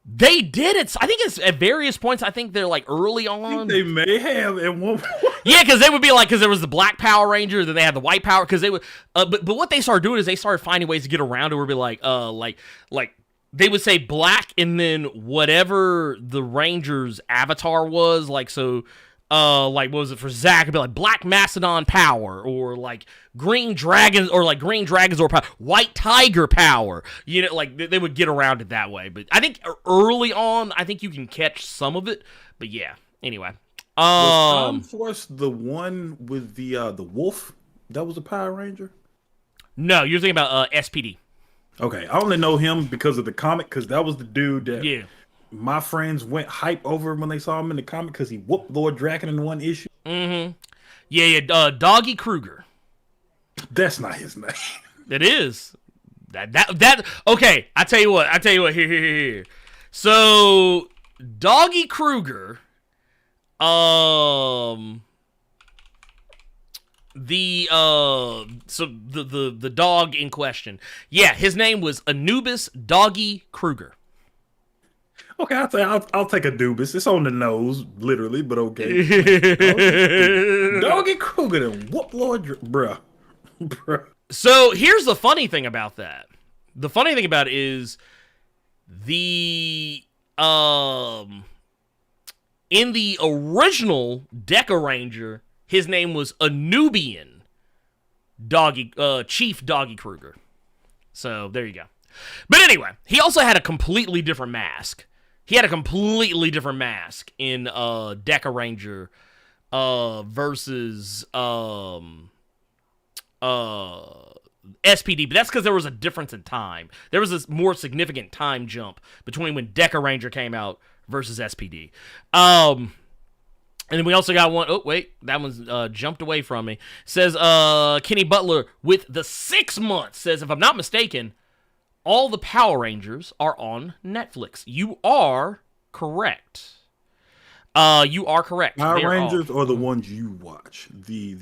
B: They did it. I think it's at various points. I think they're like early
C: I
B: on.
C: think they may have at one point.
B: Yeah, because they would be like, because there was the black Power Ranger, then they had the white Power. Because they would, but what they started doing is they started finding ways to get around it. Where it'd be like they would say black, and then whatever the Ranger's avatar was, like so. Like what was it for Zach? It'd be like Black Mastodon Power, or like Green Dragons, or like Green Dragons or power, White Tiger Power. You know, like they would get around it that way. But I think early on, I think you can catch some of it. But yeah, anyway.
C: Was Time Force the one with the wolf that was a Power Ranger?
B: No, you're thinking about SPD.
C: Okay, I only know him because of the comic, because that was the dude that.
B: Yeah.
C: My friends went hype over when they saw him in the comic because he whooped Lord Draken in one issue.
B: Mm-hmm. Yeah. Doggy Kruger.
C: That's not his name.
B: It is. That. Okay. I tell you what. Here. So Doggy Kruger. The dog in question. Yeah, his name was Anubis Doggy Kruger.
C: Okay, I'll take a Dubis. It's on the nose, literally, but okay. Doggy Kruger and whoop Lord, bruh.
B: So here's the funny thing about that. The funny thing about it is the in the original Deca Ranger, his name was Anubian Chief Doggy Kruger. So there you go. But anyway, he also had a completely different mask. He had a completely different mask in Deca Ranger versus SPD, but that's because there was a difference in time. There was this more significant time jump between when Deca Ranger came out versus SPD. And then we also got one. Oh, wait. That one's jumped away from me. Says Kenny Butler with the 6 months. Says, if I'm not mistaken, all the Power Rangers are on Netflix. You are correct. You are correct.
C: Power Rangers or the ones you watch?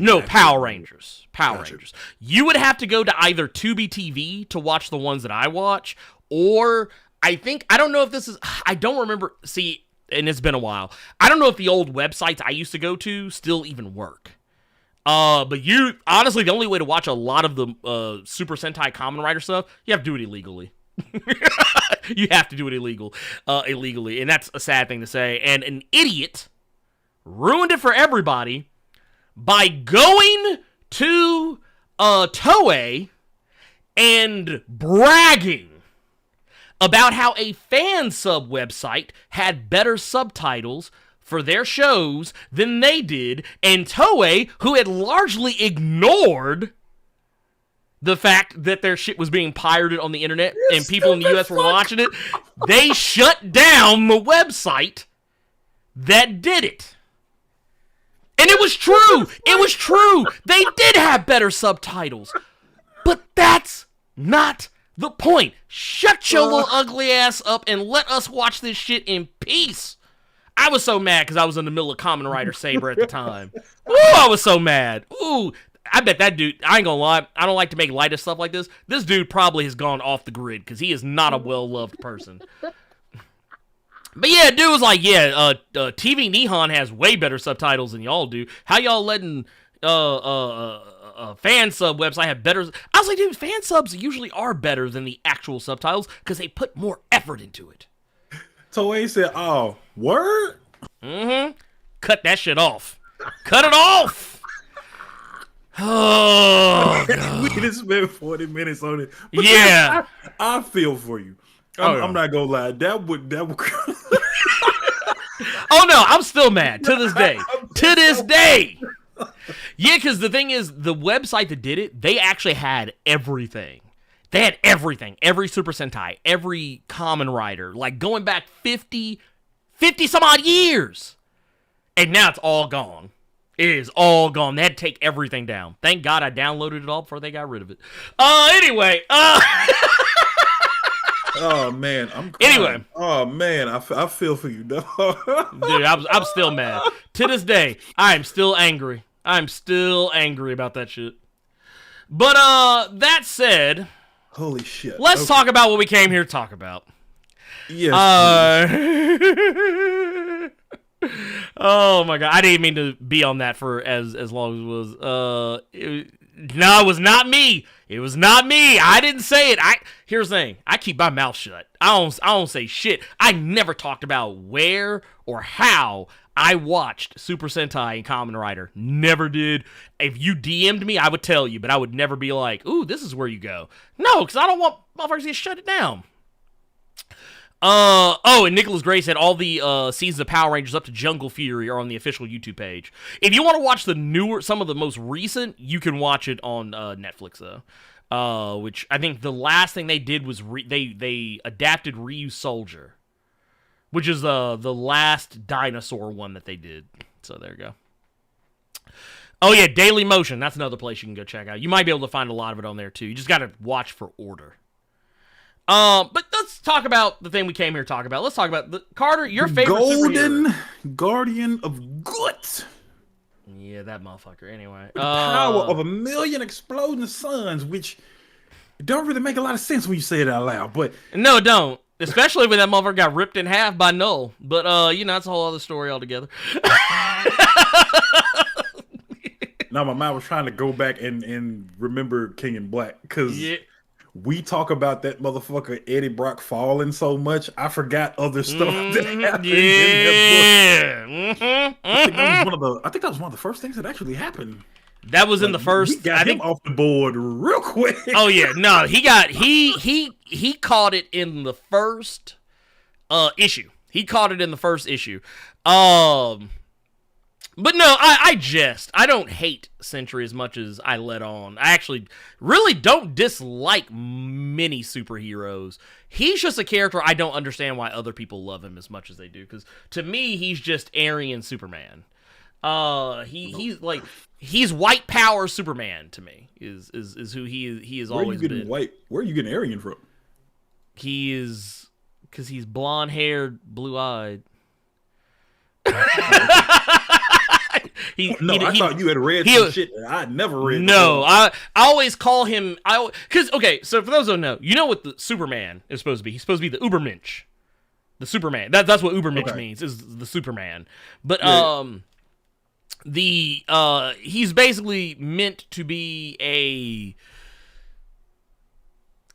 B: No, Power Rangers. Power Rangers. You would have to go to either Tubi TV to watch the ones that I watch, or I don't know if this is, I don't remember, see, and it's been a while. I don't know if the old websites I used to go to still even work. But honestly, the only way to watch a lot of the Super Sentai Kamen Rider stuff, you have to do it illegally. You have to do it illegally, and that's a sad thing to say. And an idiot ruined it for everybody by going to Toei and bragging about how a fan sub website had better subtitles for their shows than they did, and Toei, who had largely ignored the fact that their shit was being pirated on the internet and people in the US were watching it, they shut down the website that did it. And it was true. It was true. They did have better subtitles. But that's not the point. Shut your little ugly ass up and let us watch this shit in peace. I was so mad because I was in the middle of Kamen Rider Saber at the time. Ooh, I was so mad. Ooh, I bet that dude, I ain't gonna lie, I don't like to make light of stuff like this. This dude probably has gone off the grid because he is not a well-loved person. But yeah, dude was like, yeah, TV Nihon has way better subtitles than y'all do. How y'all letting fan sub website have better? I was like, dude, fan subs usually are better than the actual subtitles because they put more effort into it.
C: Toei said, oh, word?
B: Mm-hmm. Cut that shit off. Cut it off! Oh, God.
C: We just spent 40 minutes on it. But
B: yeah.
C: I feel for you. I'm not gonna lie. That would
B: Oh no, I'm still mad to this day. To this day. Yeah, because the thing is, the website that did it, they actually had everything. They had everything. Every Super Sentai, every Kamen Rider, like going back 50 some odd years. And now it's all gone. It is all gone. They had to take everything down. Thank God I downloaded it all before they got rid of it. Anyway.
C: Oh man, I'm crying.
B: Anyway.
C: Oh man, I feel for you, dog.
B: Dude, I'm still mad. To this day, I'm still angry. I'm still angry about that shit. But that said,
C: holy shit.
B: Let's talk about what we came here to talk about.
C: Yes.
B: Oh my god, I didn't mean to be on that for as long as it was. No, it was not me. It was not me. I didn't say it. Here's the thing. I keep my mouth shut. I don't say shit. I never talked about where or how I watched Super Sentai and Kamen Rider. Never did. If you DM'd me, I would tell you, but I would never be like, "Ooh, this is where you go." No, because I don't want motherfuckers to shut it down. And Nicholas Gray said all the seasons of Power Rangers up to Jungle Fury are on the official YouTube page. If you want to watch some of the most recent, you can watch it on Netflix though. Which I think the last thing they did was they adapted Ryu Soldier, which is the last dinosaur one that they did. So there you go. Oh yeah, Daily Motion. That's another place you can go check out. You might be able to find a lot of it on there too. You just got to watch for order. But let's talk about the thing we came here to talk about. Let's talk about Carter, your favorite
C: Golden
B: superhero.
C: Guardian of Good.
B: Yeah, that motherfucker. Anyway,
C: With the power of a million exploding suns, which don't really make a lot of sense when you say it out loud. But
B: no, it don't. Especially when that motherfucker got ripped in half by Null. But that's a whole other story altogether.
C: now my mind was trying to go back and remember King in Black because. Yeah. We talk about that motherfucker Eddie Brock falling so much, I forgot other stuff that happened in that book. I think that was one of the first things that actually happened.
B: That was in the first.
C: We got him off the board real quick.
B: Oh yeah, no, he caught it in the first issue. He caught it in the first issue. But no, I jest. I don't hate Sentry as much as I let on. I actually really don't dislike many superheroes. He's just a character I don't understand why other people love him as much as they do. Because to me, he's just Aryan Superman. He's white power Superman to me. Is who he is always been.
C: Where are you getting Aryan from?
B: He is because he's blonde haired, blue eyed.
C: I thought you had read some shit that I never read.
B: No, I always call him. Okay, so for those who don't know, you know what the Superman is supposed to be? He's supposed to be the Ubermensch, the Superman. That's what Ubermensch means, is the Superman. But he's basically meant to be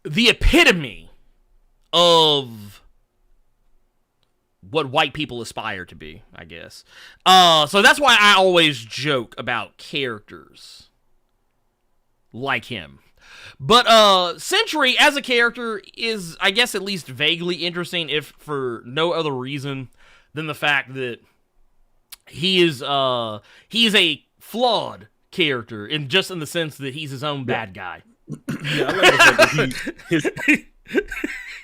B: the epitome of what white people aspire to be, I guess. So that's why I always joke about characters like him. But Sentry as a character is, I guess, at least vaguely interesting, if for no other reason than the fact that he is a flawed character, in the sense that he's his own bad guy.
C: Yeah,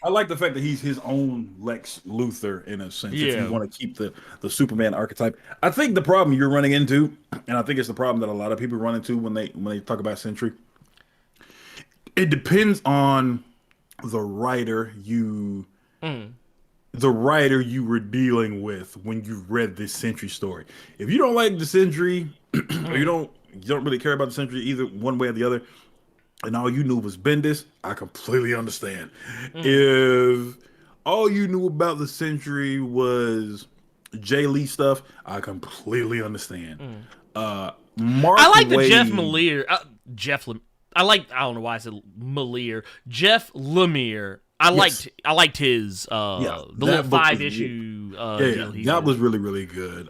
C: I like the fact that he's his own Lex Luthor in a sense.
B: Yeah.
C: If you want to keep the Superman archetype, I think the problem you're running into, and I think it's the problem that a lot of people run into when they talk about Sentry, it depends on the writer you were dealing with when you read this Sentry story. If you don't like the Sentry, or you don't really care about the Sentry either one way or the other, and all you knew was Bendis, I completely understand. If all you knew about the Sentry was Jay Lee stuff, I completely understand.
B: I like the Jeff Lemire. I don't know why I said Malier. Jeff Lemire. I liked his the little 5-issue deal.
C: That was really, really good.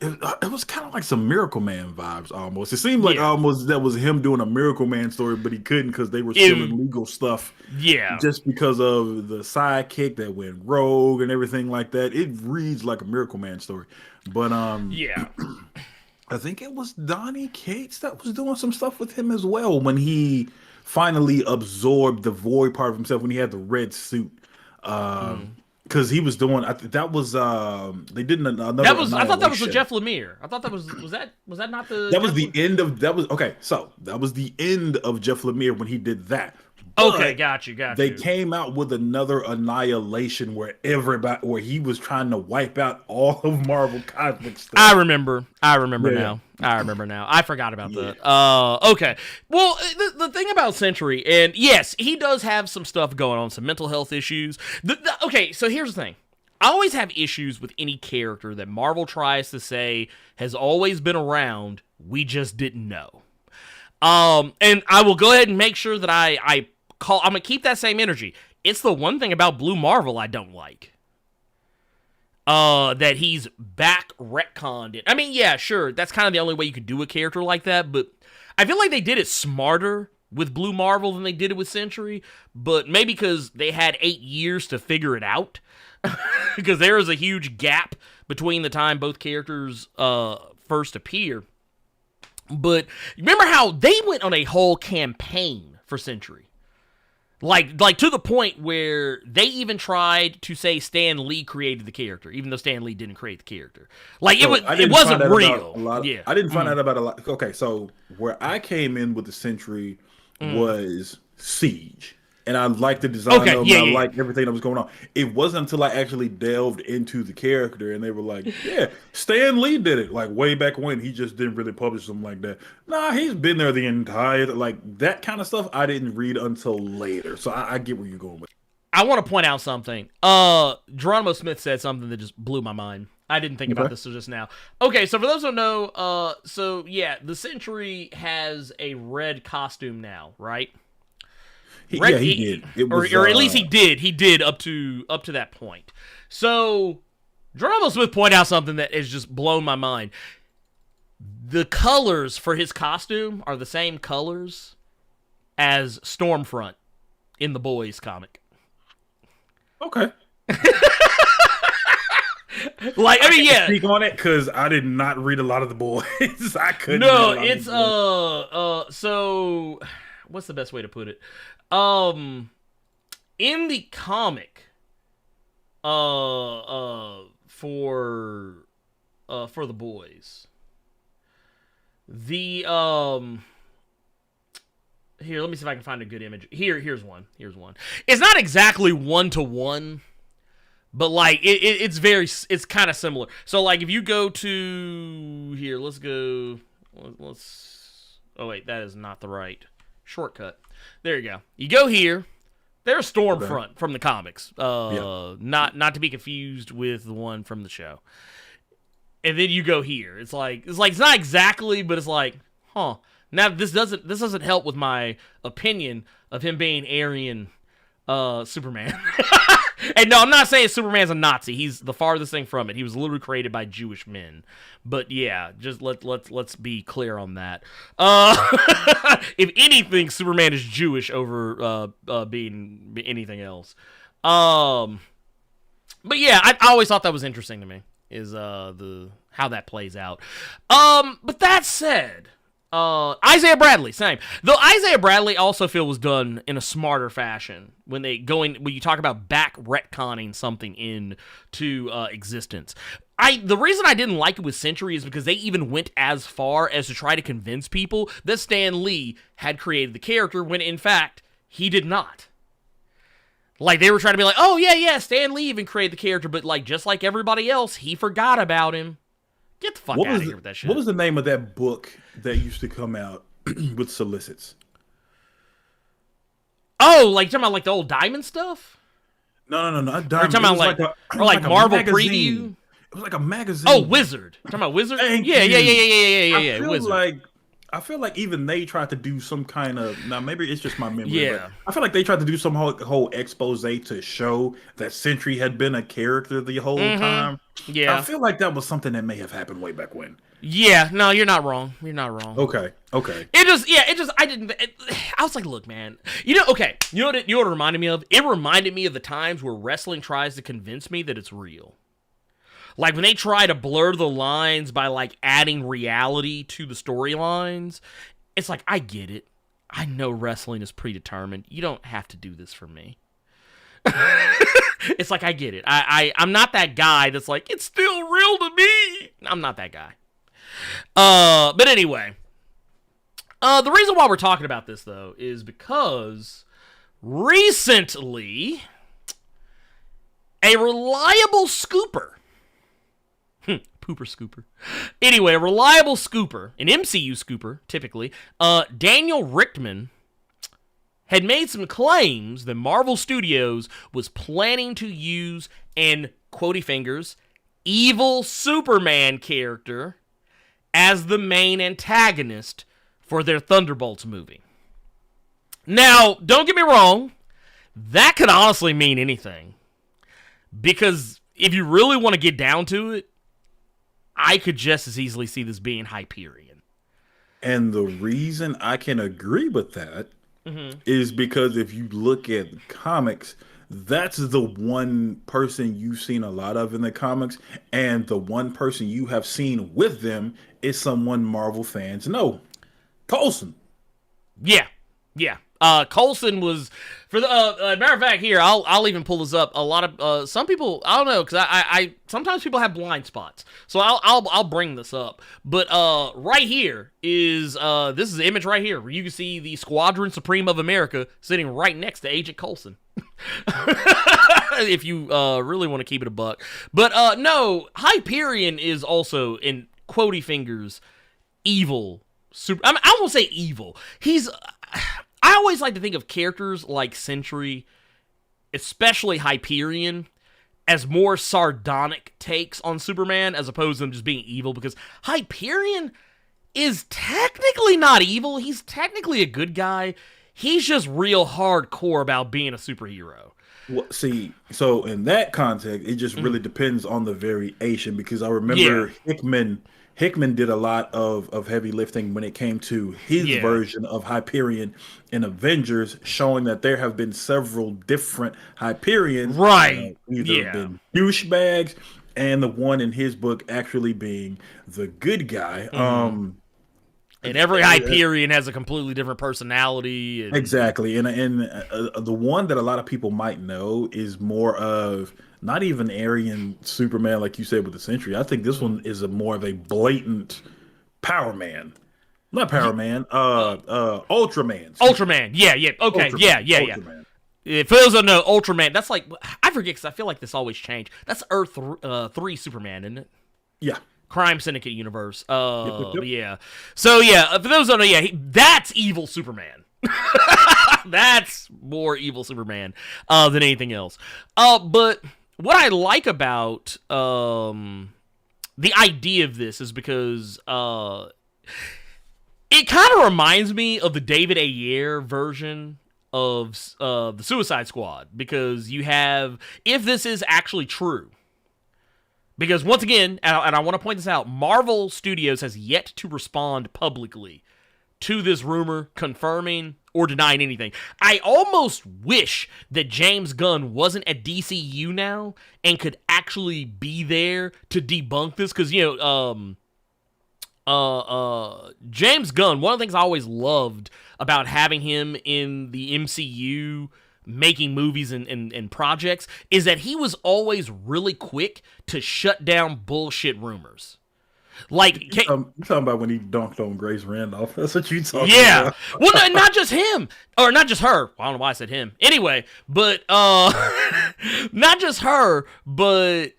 C: It was kind of like some Miracle Man vibes almost. It seemed like almost that was him doing a Miracle Man story, but he couldn't because they were still in legal stuff.
B: Yeah.
C: Just because of the sidekick that went rogue and everything like that. It reads like a Miracle Man story. But
B: yeah.
C: I think it was Donnie Cates that was doing some stuff with him as well when he finally absorbed the void part of himself when he had the red suit. Because he was doing, that was they didn't another.
B: That was, I thought that was the Jeff Lemire. I thought that was that not the.
C: That was the end of that was okay. So that was the end of Jeff Lemire when he did that.
B: Okay, got you.
C: They came out with another Annihilation where he was trying to wipe out all of Marvel cosmic stuff.
B: I remember
C: Yeah.
B: now. I remember now. I forgot about that. Okay. Well, the thing about Sentry, and yes, he does have some stuff going on, some mental health issues. Okay, so here's the thing. I always have issues with any character that Marvel tries to say has always been around, we just didn't know. And I will go ahead and make sure that I'm gonna keep that same energy. It's the one thing about Blue Marvel I don't like. That he's back retconned it. I mean, yeah, sure, that's kind of the only way you could do a character like that, but I feel like they did it smarter with Blue Marvel than they did it with Sentry, but maybe because they had 8 years to figure it out, because there is a huge gap between the time both characters first appear. But remember how they went on a whole campaign for Sentry? Like to the point where they even tried to say Stan Lee created the character, even though Stan Lee didn't create the character. Like, it wasn't real.
C: I didn't find out about a lot. Okay, so where I came in with the Sentry was Siege. And I liked the design of him. I liked everything that was going on. It wasn't until I actually delved into the character and they were like, yeah, Stan Lee did it. Like, way back when, he just didn't really publish something like that. Nah, he's been there the entire, like, that kind of stuff I didn't read until later. So I get where you're going with it.
B: I want to point out something. Geronimo Smith said something that just blew my mind. I didn't think about this till just now. Okay, so for those who don't know, the Sentry has a red costume now, right?
C: He did. It was,
B: or at least he did. He did up to that point. So, Geronimo Smith pointed out something that has just blown my mind. The colors for his costume are the same colors as Stormfront in the Boys comic.
C: Okay.
B: Like, I mean, yeah.
C: Speak on it because I did not read a lot of the Boys. I couldn't.
B: No, it's so what's the best way to put it? In the comic, for the Boys, the here, let me see if I can find a good image. Here's one. It's not exactly 1-to-1, but like it's kind of similar. So like if you go to here, let's oh wait, that is not the right shortcut. There you go. You go here. There's Stormfront from the comics. Not to be confused with the one from the show. And then you go here. It's not exactly, but it's like, huh. Now this doesn't help with my opinion of him being Aryan Superman. And no, I'm not saying Superman's a Nazi. He's the farthest thing from it. He was literally created by Jewish men. But yeah, just let's be clear on that. If anything, Superman is Jewish over being anything else. But yeah, I always thought that was interesting to me, is how that plays out. But that said, Isaiah Bradley, same. Though Isaiah Bradley also feel was done in a smarter fashion when you talk about back retconning something into existence. The reason I didn't like it with Sentry is because they even went as far as to try to convince people that Stan Lee had created the character when in fact he did not. Like, they were trying to be like, oh yeah, Stan Lee even created the character, but like just like everybody else, he forgot about him. Get the fuck out of here with that shit.
C: What was the name of that book that used to come out with solicits?
B: Oh, like talking about like the old Diamond stuff?
C: No. Not
B: Or
C: Diamond.
B: talking about like Marvel Preview?
C: It was like a magazine.
B: Oh, Wizard. Talking about Wizard? Yeah. Wizard.
C: I feel like even they tried to do some kind of, now maybe it's just my memory.
B: Yeah.
C: But I feel like they tried to do some whole expose to show that Sentry had been a character the whole time.
B: Yeah.
C: I feel like that was something that may have happened way back when.
B: Yeah, no, you're not wrong.
C: Okay.
B: I was like, look, man, you know what it reminded me of? It reminded me of the times where wrestling tries to convince me that it's real. Like, when they try to blur the lines by, like, adding reality to the storylines, it's like, I get it. I know wrestling is predetermined. You don't have to do this for me. It's like, I get it. I'm not that guy that's like, it's still real to me. I'm not that guy. But anyway, the reason why we're talking about this, though, is because recently, a reliable scooper, pooper scooper. Anyway, a reliable scooper, an MCU scooper, typically, Daniel Richtman, had made some claims that Marvel Studios was planning to use an, quotey fingers, evil Superman character as the main antagonist for their Thunderbolts movie. Now, don't get me wrong, that could honestly mean anything. Because if you really want to get down to it, I could just as easily see this being Hyperion.
C: And the reason I can agree with that is because if you look at the comics, that's the one person you've seen a lot of in the comics, and the one person you have seen with them is someone Marvel fans know. Coulson.
B: Yeah. Coulson was, for the matter of fact, here I'll even pull this up. A lot of some people, I don't know, because I sometimes people have blind spots, so I'll bring this up. But right here is this is an image right here where you can see the Squadron Supreme of America sitting right next to Agent Coulson. If you really want to keep it a buck, but no, Hyperion is also in quotey fingers evil. I won't say evil. I always like to think of characters like Sentry, especially Hyperion, as more sardonic takes on Superman as opposed to them just being evil, because Hyperion is technically not evil. He's technically a good guy. He's just real hardcore about being a superhero.
C: Well, see, so in that context, it just really depends on the variation, because I remember Hickman did a lot of heavy lifting when it came to his version of Hyperion in Avengers, showing that there have been several different Hyperions.
B: Right.
C: Either been douchebags, and the one in his book actually being the good guy.
B: And every Hyperion has a completely different personality.
C: Exactly. And the one that a lot of people might know is more of not even Aryan Superman, like you said with the Sentry. I think this one is more of a blatant Power Man. Not Power Man, Ultraman.
B: Ultraman. Yeah. Okay. Ultraman. Yeah.
C: Ultraman.
B: If those don't know, Ultraman, that's like, I forget because I feel like this always changed. That's Earth 3 Superman, isn't it?
C: Yeah.
B: Crime Syndicate universe.
C: Yep.
B: Yeah. So, yeah, for those who don't know, that's evil Superman. That's more evil Superman than anything else. But what I like about the idea of this is because it kind of reminds me of the David Ayer version of the Suicide Squad, because you have, if this is actually true, because once again, and I want to point this out, Marvel Studios has yet to respond publicly to this rumor, confirming or denying anything. I almost wish that James Gunn wasn't at DCU now and could actually be there to debunk this, because, you know, James Gunn, one of the things I always loved about having him in the MCU making movies and projects is that he was always really quick to shut down bullshit rumors. Like,
C: you're talking about when he dunked on Grace Randolph. That's what you talking about.
B: Well, no, not just him, or not just her. Well, I don't know why I said him. Anyway, but not just her, but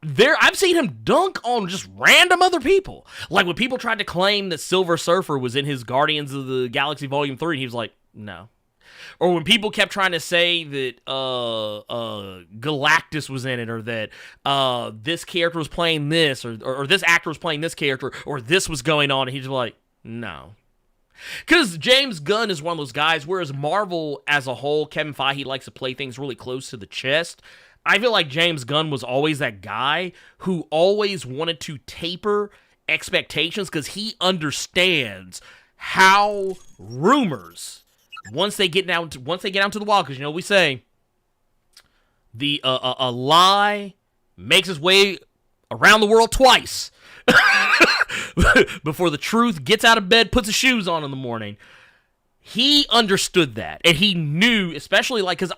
B: I've seen him dunk on just random other people. Like when people tried to claim that Silver Surfer was in his Guardians of the Galaxy Volume 3, and he was like, no. Or when people kept trying to say that Galactus was in it, or that this character was playing this, or this actor was playing this character, or this was going on, and he's like, no. Because James Gunn is one of those guys, whereas Marvel as a whole, Kevin Feige likes to play things really close to the chest. I feel like James Gunn was always that guy who always wanted to taper expectations, because he understands how rumors, once they get down to the wild, because, you know, we say the a lie makes its way around the world twice before the truth gets out of bed, puts his shoes on in the morning. he understood that, and he knew, especially like, because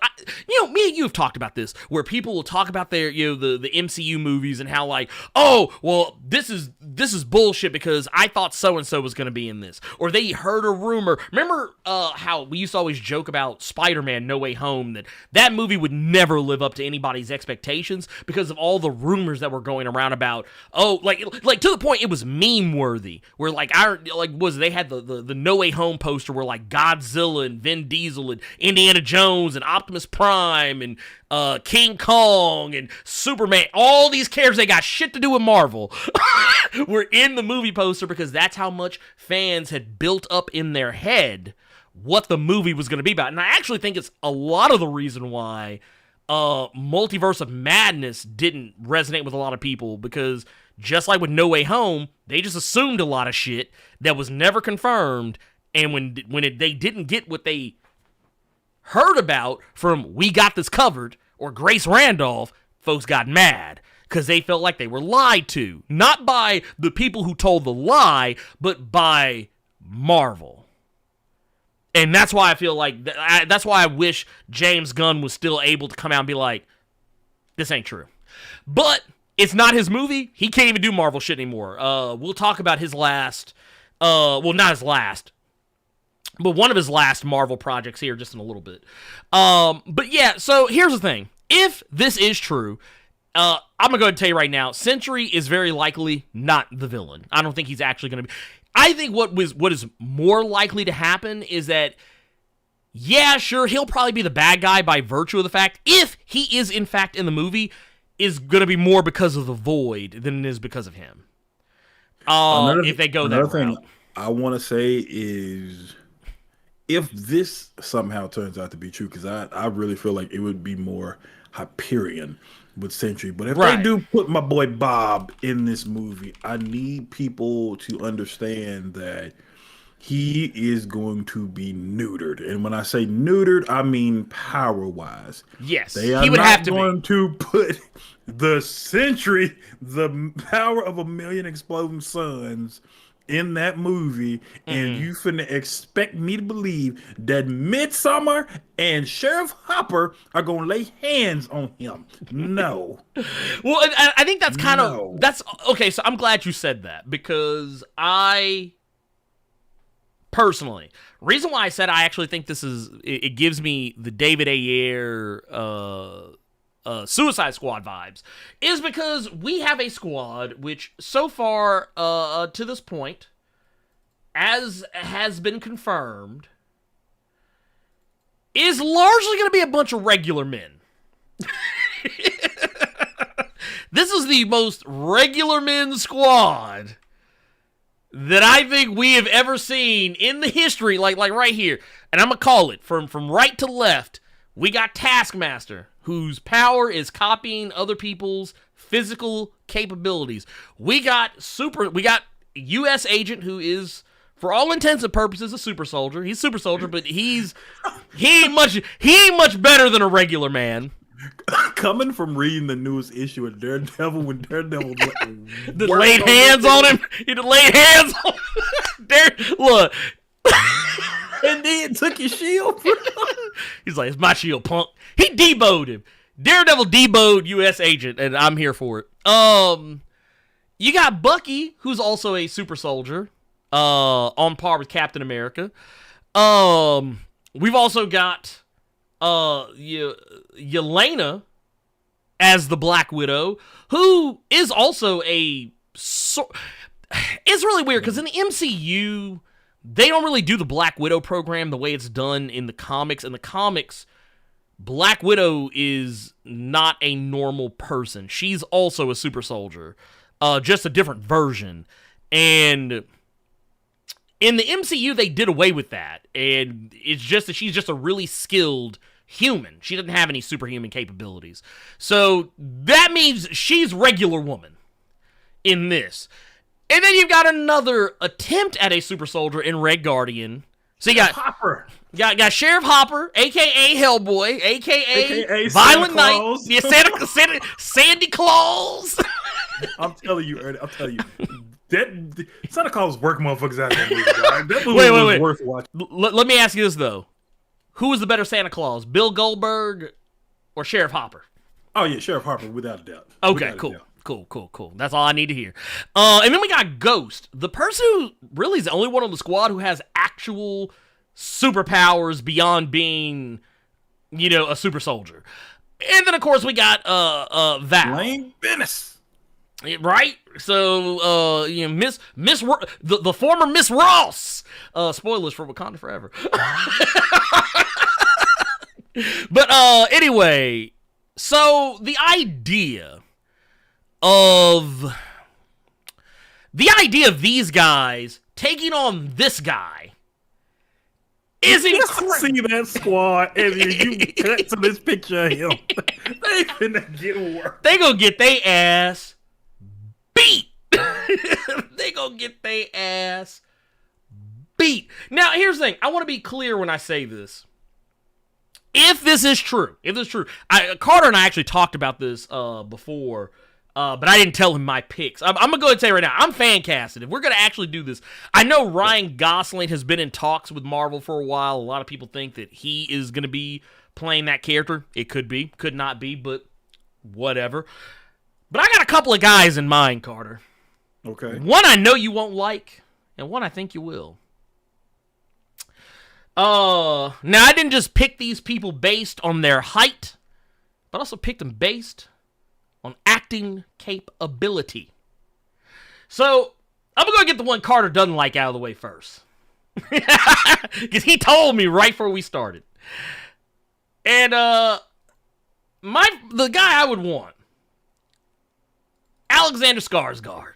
B: me and you have talked about this, where people will talk about their, the MCU movies and how like, oh, well, this is bullshit because I thought so and so was going to be in this, or they heard a rumor. Remember how we used to always joke about Spider-Man: No Way Home, that movie would never live up to anybody's expectations because of all the rumors that were going around about, like to the point it was meme worthy, where like they had the No Way Home poster where like Godzilla and Vin Diesel and Indiana Jones and Optimus Prime and King Kong and Superman, all these characters that got shit to do with Marvel were in the movie poster because that's how much fans had built up in their head what the movie was going to be about. And I actually think it's a lot of the reason why Multiverse of Madness didn't resonate with a lot of people, because just like with No Way Home, they just assumed a lot of shit that was never confirmed. And when they didn't get what they heard about from We Got This Covered or Grace Randolph, folks got mad because they felt like they were lied to. Not by the people who told the lie, but by Marvel. And that's why I feel like, that's why I wish James Gunn was still able to come out and be like, this ain't true. But it's not his movie. He can't even do Marvel shit anymore. We'll talk about his last, not his last, but one of his last Marvel projects here just in a little bit. But yeah, so here's the thing. If this is true, I'm going to go ahead and tell you right now, Sentry is very likely not the villain. I don't think he's actually going to be. I think what is more likely to happen is that, yeah, sure, he'll probably be the bad guy by virtue of the fact, if he is in fact in the movie, is going to be more because of the Void than it is because of him. If they go that route. Another thing
C: I want to say is, if this somehow turns out to be true, because I really feel like it would be more Hyperion with Sentry. But if they do put my boy Bob in this movie, I need people to understand that he is going to be neutered. And when I say neutered, I mean power-wise.
B: Yes,
C: they are not going to put the Sentry, the power of 1,000,000 exploding suns, in that movie, and you finna expect me to believe that Midsummer and Sheriff Hopper are gonna lay hands on him. No.
B: Well, I think that's kind of, that's, okay, so I'm glad you said that, because I, personally, reason why I said I actually think this is, it gives me the David Ayer, Suicide Squad vibes, is because we have a squad which so far to this point, as has been confirmed, is largely going to be a bunch of regular men. This is the most regular men squad that I think we have ever seen in the history, like right here. And I'm going to call it from right to left. We got Taskmaster, whose power is copying other people's physical capabilities. We got U.S. Agent, who is, for all intents and purposes, a super soldier. He's super soldier, but he ain't much better than a regular man.
C: Coming from reading the newest issue of Daredevil, when Daredevil
B: laid hands on him, he laid hands on him. Look.
C: And then took his shield.
B: He's like, it's my shield, punk. He deboed him. Daredevil deboed U.S. Agent, and I'm here for it. You got Bucky, who's also a super soldier, on par with Captain America. We've also got Yelena as the Black Widow, who is also it's really weird, because in the MCU, they don't really do the Black Widow program the way it's done in the comics. In the comics, Black Widow is not a normal person. She's also a super soldier, just a different version. And in the MCU, they did away with that. And it's just that she's just a really skilled human. She doesn't have any superhuman capabilities. So that means she's regular woman in this. And then you've got another attempt at a super soldier in Red Guardian. So you got
C: Hopper.
B: Got Sheriff Hopper, a.k.a. Hellboy, a.k.a. Violent Knight. Yeah, Sandy Claus.
C: I'm telling you, Ernie, That Santa Claus work motherfuckers out of that movie. Dog. That movie
B: Wait.
C: was worth watching.
B: Let me ask you this though: who was the better Santa Claus, Bill Goldberg or Sheriff Hopper?
C: Oh yeah, Sheriff Harper, without a doubt.
B: Okay,
C: Without a
B: cool.
C: doubt.
B: Cool. That's all I need to hear. And then we got Ghost, the person who really is the only one on the squad who has actual superpowers beyond being, a super soldier. And then of course we got Val.
C: Lane Bennis.
B: Right? So the former Miss Ross. Spoilers for Wakanda Forever. But anyway, so the idea of these guys taking on this guy is incredible.
C: See that squad and you cut to this picture of him. They finna get work.
B: They gonna get their ass beat. They gonna get their ass beat. Now, here's the thing. I want to be clear when I say this. If this is true, Carter and I actually talked about this before, but I didn't tell him my picks. I'm going to go ahead and say right now, I'm fan casted. If we're going to actually do this, I know Ryan Gosling has been in talks with Marvel for a while. A lot of people think that he is going to be playing that character. It could be, could not be, but whatever. But I got a couple of guys in mind, Carter.
C: Okay.
B: One I know you won't like, and one I think you will. Now I didn't just pick these people based on their height, but also picked them based on acting capability. So I'm gonna get the one Carter doesn't like out of the way first, because he told me right before we started. And the guy I would want, Alexander Skarsgård,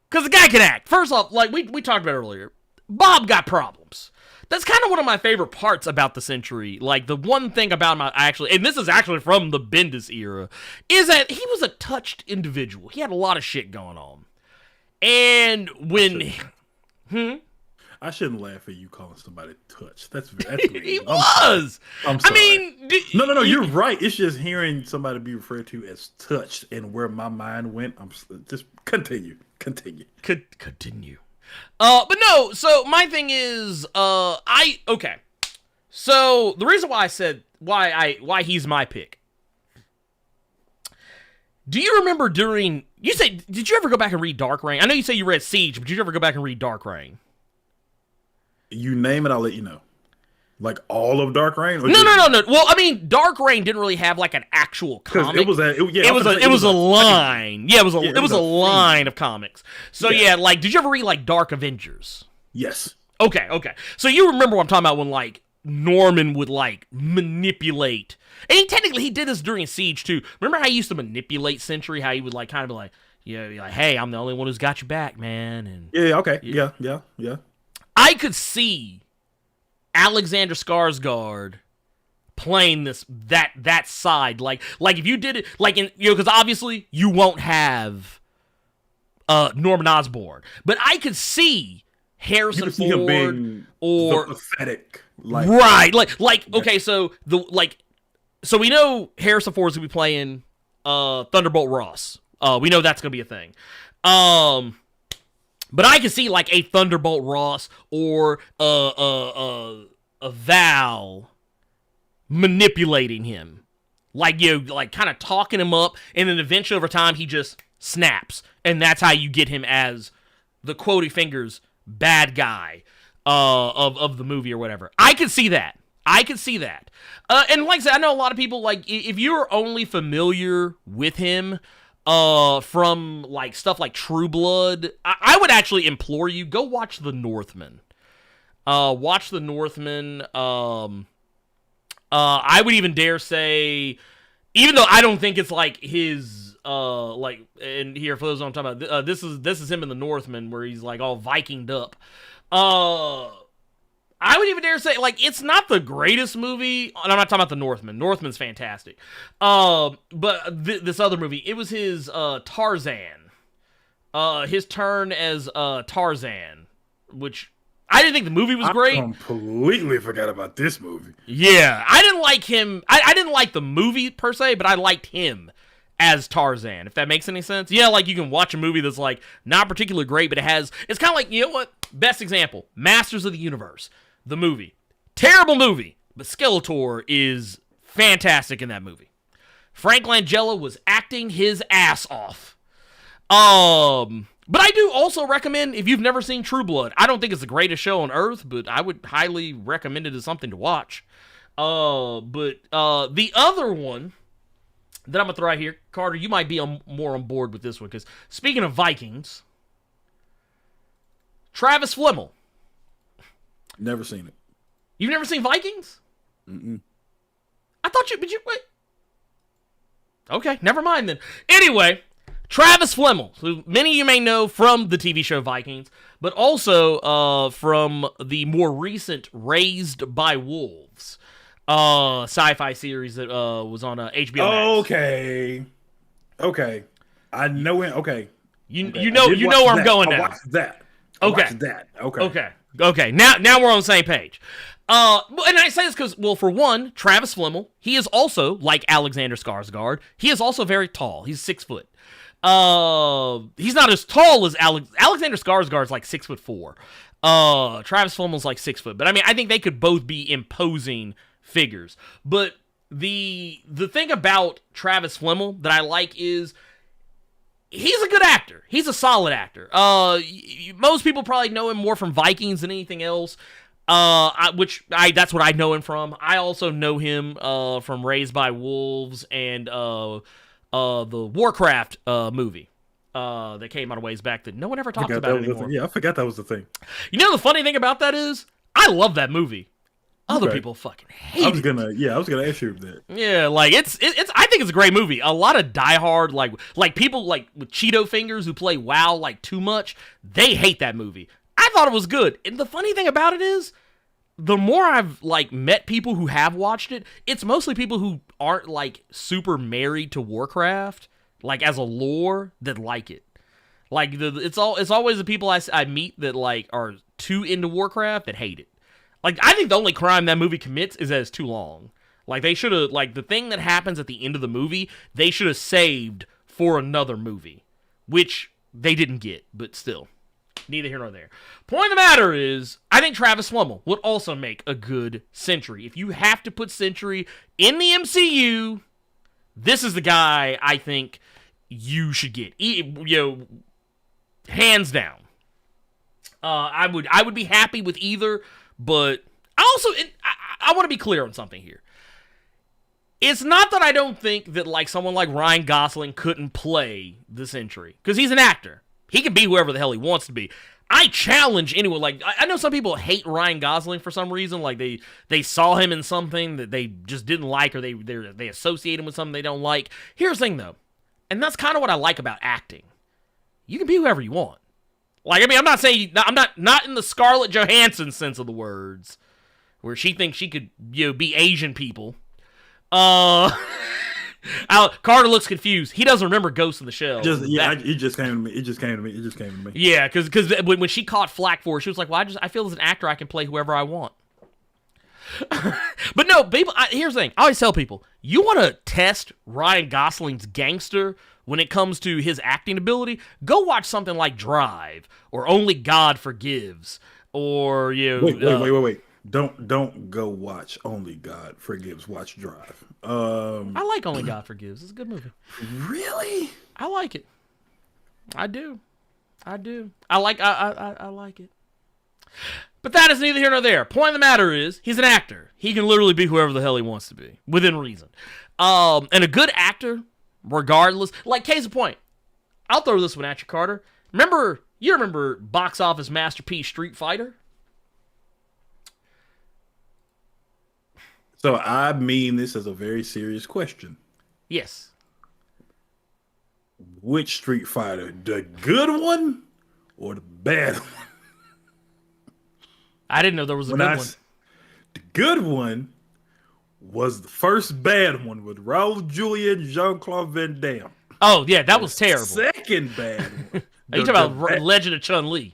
B: because the guy can act. First off, like we talked about earlier, Bob got problems. That's kind of one of my favorite parts about the Sentry. Like, the one thing about him, and this is actually from the Bendis era, is that he was a touched individual. He had a lot of shit going on. And when...
C: I shouldn't laugh at you calling somebody touched. That's weird.
B: He was!
C: I'm sorry.
B: I mean...
C: No, you're right. It's just hearing somebody be referred to as touched and where my mind went. Just continue.
B: Continue. But no, so my thing is, okay. So the reason why I said why he's my pick. Do you remember did you ever go back and read Dark Reign? I know you say you read Siege, but did you ever go back and read Dark Reign?
C: You name it, I'll let you know. Like all of Dark Reign?
B: No. Well, I mean, Dark Reign didn't really have like an actual comic.
C: It was a
B: line. Yeah, it was a line of comics. So yeah, like, did you ever read like Dark Avengers?
C: Yes.
B: Okay. So you remember what I'm talking about when like Norman would like manipulate, and he did this during Siege too. Remember how he used to manipulate Sentry? How he would like kind of be like, hey, I'm the only one who's got your back, man. And
C: okay, yeah.
B: I could see Alexander Skarsgård playing that side, like if you did it, like in because obviously you won't have Norman Osborn, but I could see Harrison Ford or
C: pathetic,
B: right, okay, so so we know Harrison Ford's gonna be playing Thunderbolt Ross. We know that's gonna be a thing. But I can see like a Thunderbolt Ross or a Val manipulating him, like kind of talking him up, and then eventually over time he just snaps, and that's how you get him as the quotey fingers bad guy of the movie or whatever. I could see that. And like I said, I know a lot of people, like, if you're only familiar with him from like stuff like True Blood, I would actually implore you, go watch The Northman. Watch The Northman. I would even dare say, even though I don't think it's like his and here for those I'm talking about, this is him in The Northman where he's like all Vikinged up. I would even dare say, like, it's not the greatest movie, and I'm not talking about The Northman. Northman's fantastic. But this other movie, it was his Tarzan. His turn as Tarzan, which I didn't think the movie was great.
C: I completely forgot about this movie.
B: Yeah, I didn't like him. I didn't like the movie per se, but I liked him as Tarzan, if that makes any sense. Yeah, like you can watch a movie that's like not particularly great, but it's kind of like, you know what? Best example, Masters of the Universe, the movie. Terrible movie, but Skeletor is fantastic in that movie. Frank Langella was acting his ass off. But I do also recommend, if you've never seen True Blood, I don't think it's the greatest show on earth, but I would highly recommend it as something to watch. But the other one that I'm going to throw out here, Carter, you might be more on board with this one, because speaking of Vikings, Travis Flimmel.
C: Never seen it.
B: You've never seen Vikings?
C: Mm-mm.
B: I thought wait. Okay, never mind then. Anyway, Travis Flimmel, who many of you may know from the TV show Vikings, but also from the more recent Raised by Wolves sci-fi series that was on HBO Max.
C: Okay. I know him. Okay.
B: You know where I'm going now.
C: I watched that.
B: Okay. Now we're on the same page. And I say this because, well, for one, Travis Flimmel, he is also, like Alexander Skarsgård, he is also very tall. He's 6 foot. He's not as tall as Alexander Skarsgård's like 6'4". Travis Flimmel's like 6 foot. But I mean, I think they could both be imposing figures. But the thing about Travis Flimmel that I like is he's a good actor. He's a solid actor. Most people probably know him more from Vikings than anything else. That's what I know him from. I also know him from Raised by Wolves and the Warcraft movie that came out a ways back that no one ever talks about anymore.
C: Yeah, I forgot that was the thing.
B: You know the funny thing about that is I love that movie. Other people fucking hate it.
C: I was gonna ask you that.
B: Yeah, like it's I think it's a great movie. A lot of diehard like people like with Cheeto fingers who play WoW like too much, they hate that movie. I thought it was good. And the funny thing about it is, the more I've like met people who have watched it, it's mostly people who aren't like super married to Warcraft, like as a lore, that like it. Like it's always the people I meet that like are too into Warcraft that hate it. Like I think the only crime that movie commits is that it's too long. Like they should have the thing that happens at the end of the movie, they should have saved for another movie, which they didn't get, but still. Neither here nor there. Point of the matter is, I think Travis Flimmel would also make a good Sentry. If you have to put Sentry in the MCU, this is the guy I think you should get. Hands down. I would be happy with either, but I want to be clear on something here. It's not that I don't think that like someone like Ryan Gosling couldn't play the Sentry, because he's an actor. He can be whoever the hell he wants to be. I challenge anyone. Like I know some people hate Ryan Gosling for some reason. Like they saw him in something that they just didn't like, or they associate him with something they don't like. Here's the thing though, and that's kind of what I like about acting. You can be whoever you want. Like I mean, I'm not saying I'm not in the Scarlett Johansson sense of the words, where she thinks she could be Asian people. Carter looks confused. He doesn't remember Ghost in the Shell.
C: It just came to me.
B: Yeah, because when she caught flack for it, she was like, "Well, I feel as an actor I can play whoever I want." But no, people. Here's the thing. I always tell people, you want to test Ryan Gosling's gangster when it comes to his acting ability. Go watch something like Drive or Only God Forgives, or
C: Wait. Don't go watch Only God Forgives. Watch Drive.
B: I like Only God Forgives. It's a good movie.
C: Really?
B: I like it. I do. I like it. But that is neither here nor there. Point of the matter is, he's an actor. He can literally be whoever the hell he wants to be, within reason. And a good actor, regardless, like case in point, I'll throw this one at you, Carter. You remember box office masterpiece Street Fighter?
C: So I mean this as a very serious question.
B: Yes.
C: Which Street Fighter? The good one or the bad one?
B: I didn't know there was a good one.
C: The good one was the first bad one with Raul Julia and Jean-Claude Van Damme.
B: Oh, yeah, that was terrible.
C: Second bad one.
B: Are you talking about Legend of Chun-Li?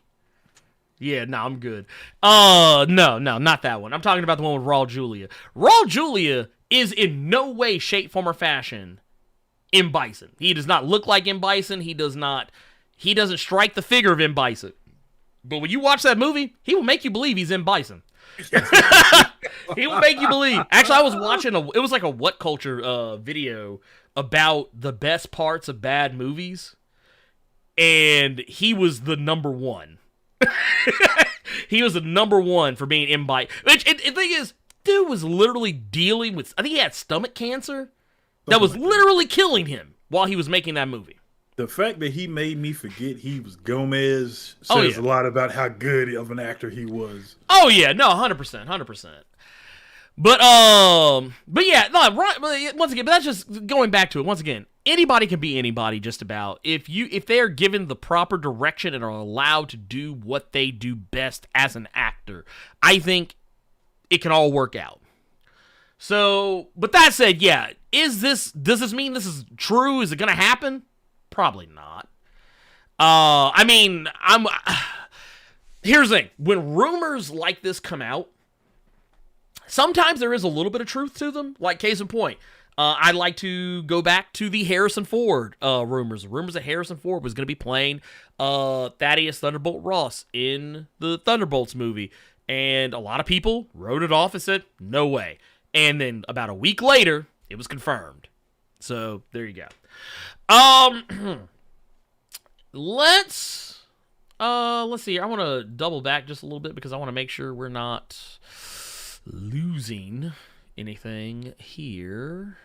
B: Yeah, no, I'm good. No, not that one. I'm talking about the one with Raul Julia. Raul Julia is in no way, shape, form, or fashion M. Bison. He does not look like M. Bison. He doesn't strike the figure of M. Bison. But when you watch that movie, he will make you believe he's M. Bison. He will make you believe. Actually, I was watching it was like a What Culture video about the best parts of bad movies, and he was the number one. He was the number one for being M. Bison. Which, the thing is, dude was literally dealing with, I think he had stomach cancer that was literally killing him while he was making that movie.
C: The fact that he made me forget he was Gomez says a lot about how good of an actor he was.
B: Oh yeah, no, 100%. But yeah, no, right. Once again, but that's just going back to it. Once again, anybody can be anybody, just about. If they are given the proper direction and are allowed to do what they do best as an actor, I think it can all work out. So, but that said, yeah, does this mean this is true? Is it gonna happen? Probably not. I mean, here's the thing. When rumors like this come out, sometimes there is a little bit of truth to them. Like, case in point, I'd like to go back to the Harrison Ford rumors. The rumors that Harrison Ford was going to be playing Thaddeus Thunderbolt Ross in the Thunderbolts movie. And a lot of people wrote it off and said, no way. And then about a week later, it was confirmed. So, there you go. Let's see. I want to double back just a little bit because I want to make sure we're not losing anything here.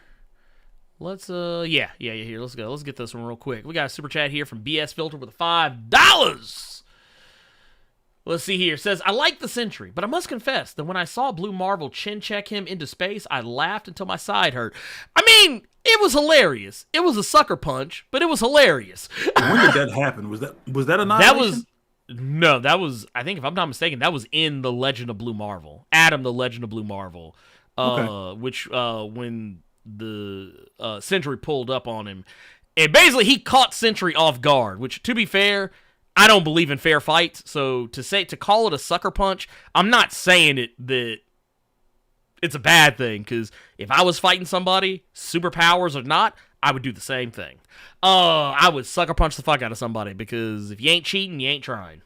B: Let's here. Let's go. Let's get this one real quick. We got a super chat here from BS Filter with $5. Let's see here. It says, I like the Sentry, but I must confess that when I saw Blue Marvel chin check him into space, I laughed until my side hurt. I mean, it was hilarious. It was a sucker punch, but it was hilarious.
C: When did that happen? Was that Annihilation?
B: That was, I think if I'm not mistaken, that was in The Legend of Blue Marvel. Adam, The Legend of Blue Marvel. Which, when the Sentry pulled up on him, and basically he caught Sentry off guard, which, to be fair, I don't believe in fair fights, so to call it a sucker punch, I'm not saying that it's a bad thing, because if I was fighting somebody, superpowers or not, I would do the same thing. I would sucker punch the fuck out of somebody, because if you ain't cheating, you ain't trying.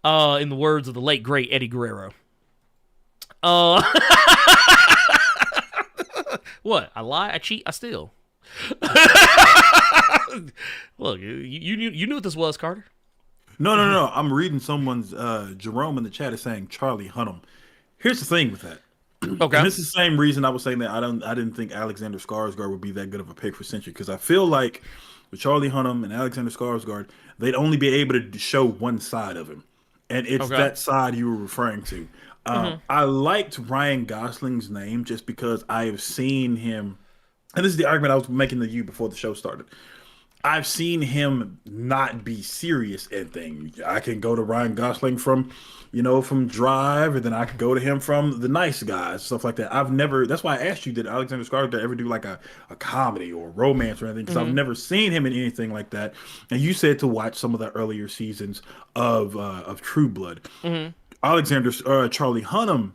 B: In the words of the late, great Eddie Guerrero. What? I lie? I cheat? I steal? Look, you knew what this was, Carter.
C: No. I'm reading someone's Jerome in the chat is saying Charlie Hunnam. Here's the thing with that.
B: Okay.
C: And this is the same reason I was saying that I didn't think Alexander Skarsgård would be that good of a pick for Sentry, because I feel like with Charlie Hunnam and Alexander Skarsgård, they'd only be able to show one side of him, and it's that side you were referring to. I liked Ryan Gosling's name just because I have seen him, and this is the argument I was making to you before the show started. I've seen him not be serious in things. I can go to Ryan Gosling from Drive, and then I could go to him from The Nice Guys, stuff like that. That's why I asked you, did Alexander Skarsgård ever do like a comedy or romance or anything? Because I've never seen him in anything like that. And you said to watch some of the earlier seasons of True Blood. Charlie Hunnam,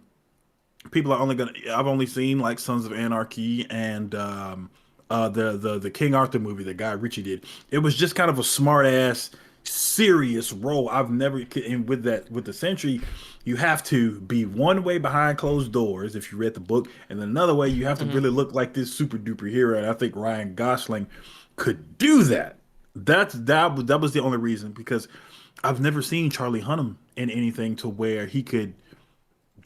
C: I've only seen like Sons of Anarchy and the King Arthur movie that Guy Ritchie did. It was just kind of a smart ass, serious role. And with the Sentry, you have to be one way behind closed doors if you read the book, and then another way you have to really look like this super duper hero. And I think Ryan Gosling could do that. That was the only reason, because I've never seen Charlie Hunnam in anything to where he could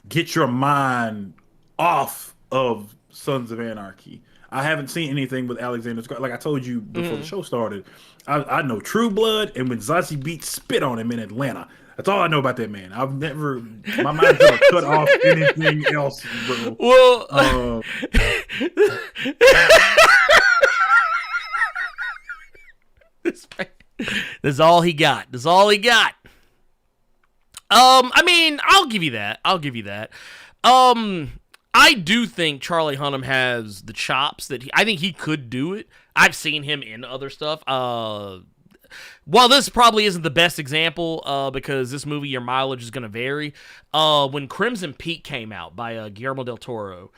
C: get your mind off of Sons of Anarchy. I haven't seen anything with Alexander Skarsgård. Like I told you before the show started, I know True Blood and when Zazie Beetz spit on him in Atlanta. That's all I know about that man. My mind's gonna cut off anything else, bro.
B: Well, that's all he got. That's all he got. I mean, I'll give you that. I do think Charlie Hunnam has the chops I think he could do it. I've seen him in other stuff. While this probably isn't the best example, because this movie, your mileage is going to vary. When Crimson Peak came out by Guillermo del Toro,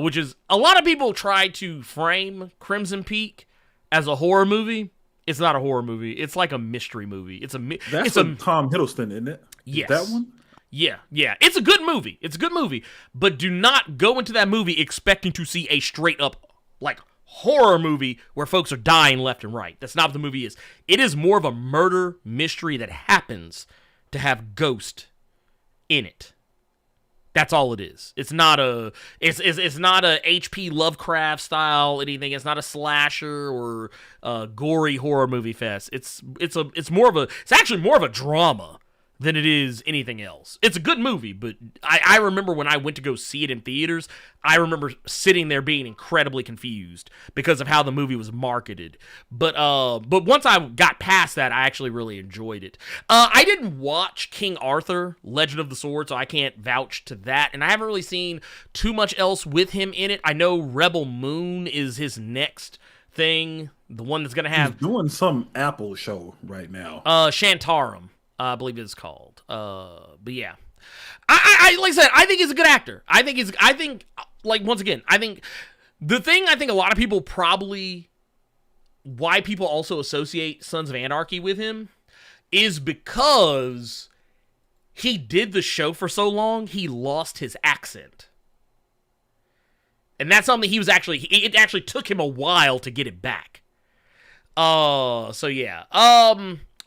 B: which is, a lot of people try to frame Crimson Peak as a horror movie, it's not a horror movie. It's like a mystery movie.
C: That's Tom Hiddleston, isn't it?
B: Yes.
C: That one?
B: Yeah. It's a good movie. But do not go into that movie expecting to see a straight up, like, horror movie where folks are dying left and right. That's not what the movie is. It is more of a murder mystery that happens to have ghost in it. That's all it is. It's not a H.P. Lovecraft style anything. It's not a slasher or a gory horror movie fest. It's actually more of a drama than it is anything else. It's a good movie, but I remember when I went to go see it in theaters, I remember sitting there being incredibly confused because of how the movie was marketed. But once I got past that, I actually really enjoyed it. I didn't watch King Arthur, Legend of the Sword, so I can't vouch to that, and I haven't really seen too much else with him in it. I know Rebel Moon is his next thing, the one that's going to have...
C: He's doing some Apple show right now.
B: Shantaram. I believe it's called. But yeah, I like I said, I think he's a good actor. I think once again, I think the thing I think a lot of people probably why people also associate Sons of Anarchy with him is because he did the show for so long, he lost his accent. And that's something it actually took him a while to get it back. So yeah.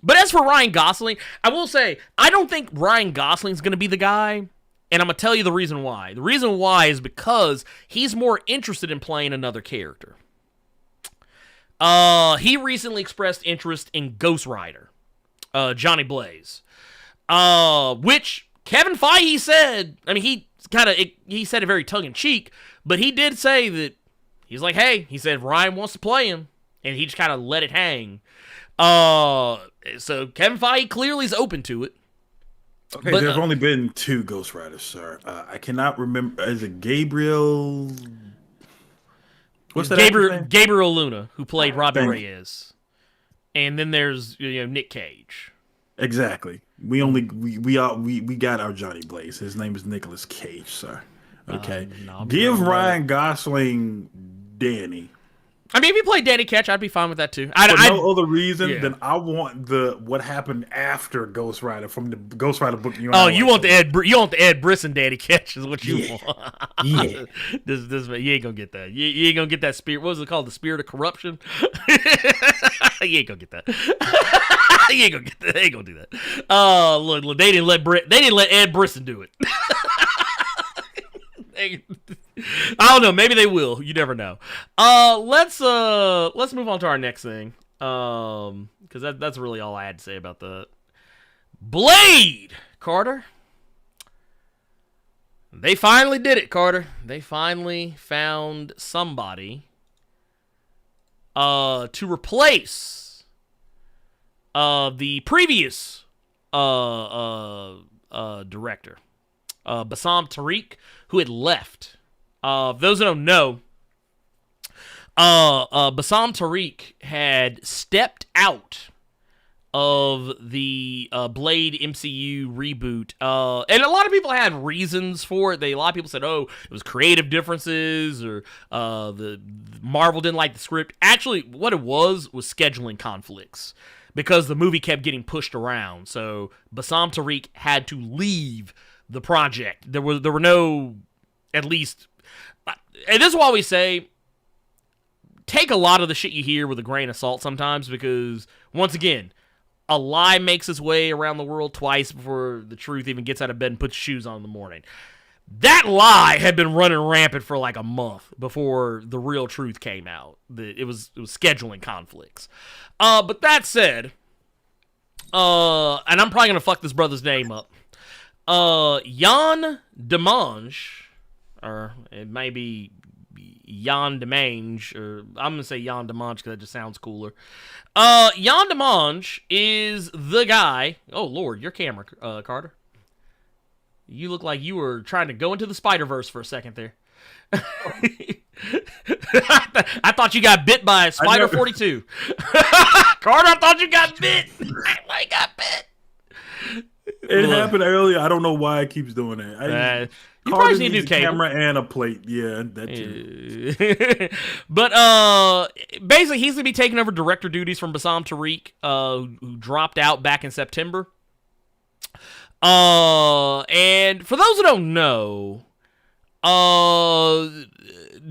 B: But as for Ryan Gosling, I will say, I don't think Ryan Gosling's going to be the guy, and I'm going to tell you the reason why. The reason why is because he's more interested in playing another character. He recently expressed interest in Ghost Rider, Johnny Blaze, which Kevin Feige said, I mean, he said it very tongue-in-cheek, but he did say that, he's like, hey, he said Ryan wants to play him, and he just kind of let it hang. So Kevin Feige clearly is open to it.
C: Okay, but, there's only been 2 Ghost Riders, sir. I cannot remember. Is it Gabriel? What's that?
B: Gabriel Luna, who played Robbie Reyes, and then there's Nick Cage.
C: Exactly. We got our Johnny Blaze. His name is Nicolas Cage, sir. Okay. Give Ryan Gosling Danny.
B: I mean, if he played Danny Ketch, I'd be fine with that too.
C: For no other reason than I want what happened after Ghost Rider from the Ghost Rider book.
B: You want the Ed Brisson Danny Ketch is what you want.
C: Yeah.
B: You ain't gonna get that. You ain't gonna get that spirit. What was it called? The spirit of corruption. You ain't gonna get that. You ain't gonna get that. They ain't gonna do that. Look, they didn't let Ed Brisson do it. I don't know. Maybe they will. You never know. Let's move on to our next thing. Because that's really all I had to say about the Blade, Carter. They finally did it, Carter. They finally found somebody to replace the previous director, Bassam Tariq, who had left. Those that don't know, Bassam Tariq had stepped out of the Blade MCU reboot, and a lot of people had reasons for it. A lot of people said, "Oh, it was creative differences," or the Marvel didn't like the script. Actually, what it was scheduling conflicts because the movie kept getting pushed around. So Bassam Tariq had to leave the project. There were no, at least, and this is why we say, take a lot of the shit you hear with a grain of salt sometimes, because once again, a lie makes its way around the world twice before the truth even gets out of bed and puts shoes on in the morning. That lie had been running rampant for like a month before the real truth came out. It was scheduling conflicts. But that said, and I'm probably gonna fuck this brother's name up. Jan Demange, or it may be Jan Demange, or I'm gonna say Jan Demange because that just sounds cooler. Jan Demange is the guy. Oh Lord, your camera, Carter. You look like you were trying to go into the Spider-Verse for a second there. I thought you got bit by Spider 42. Carter, I thought you got bit. I got bit.
C: It happened earlier. I don't know why it keeps doing that.
B: You probably need a new cable.
C: Camera and a plate. Yeah, that too.
B: But basically, he's gonna be taking over director duties from Bassam Tariq, who dropped out back in September. And for those who don't know,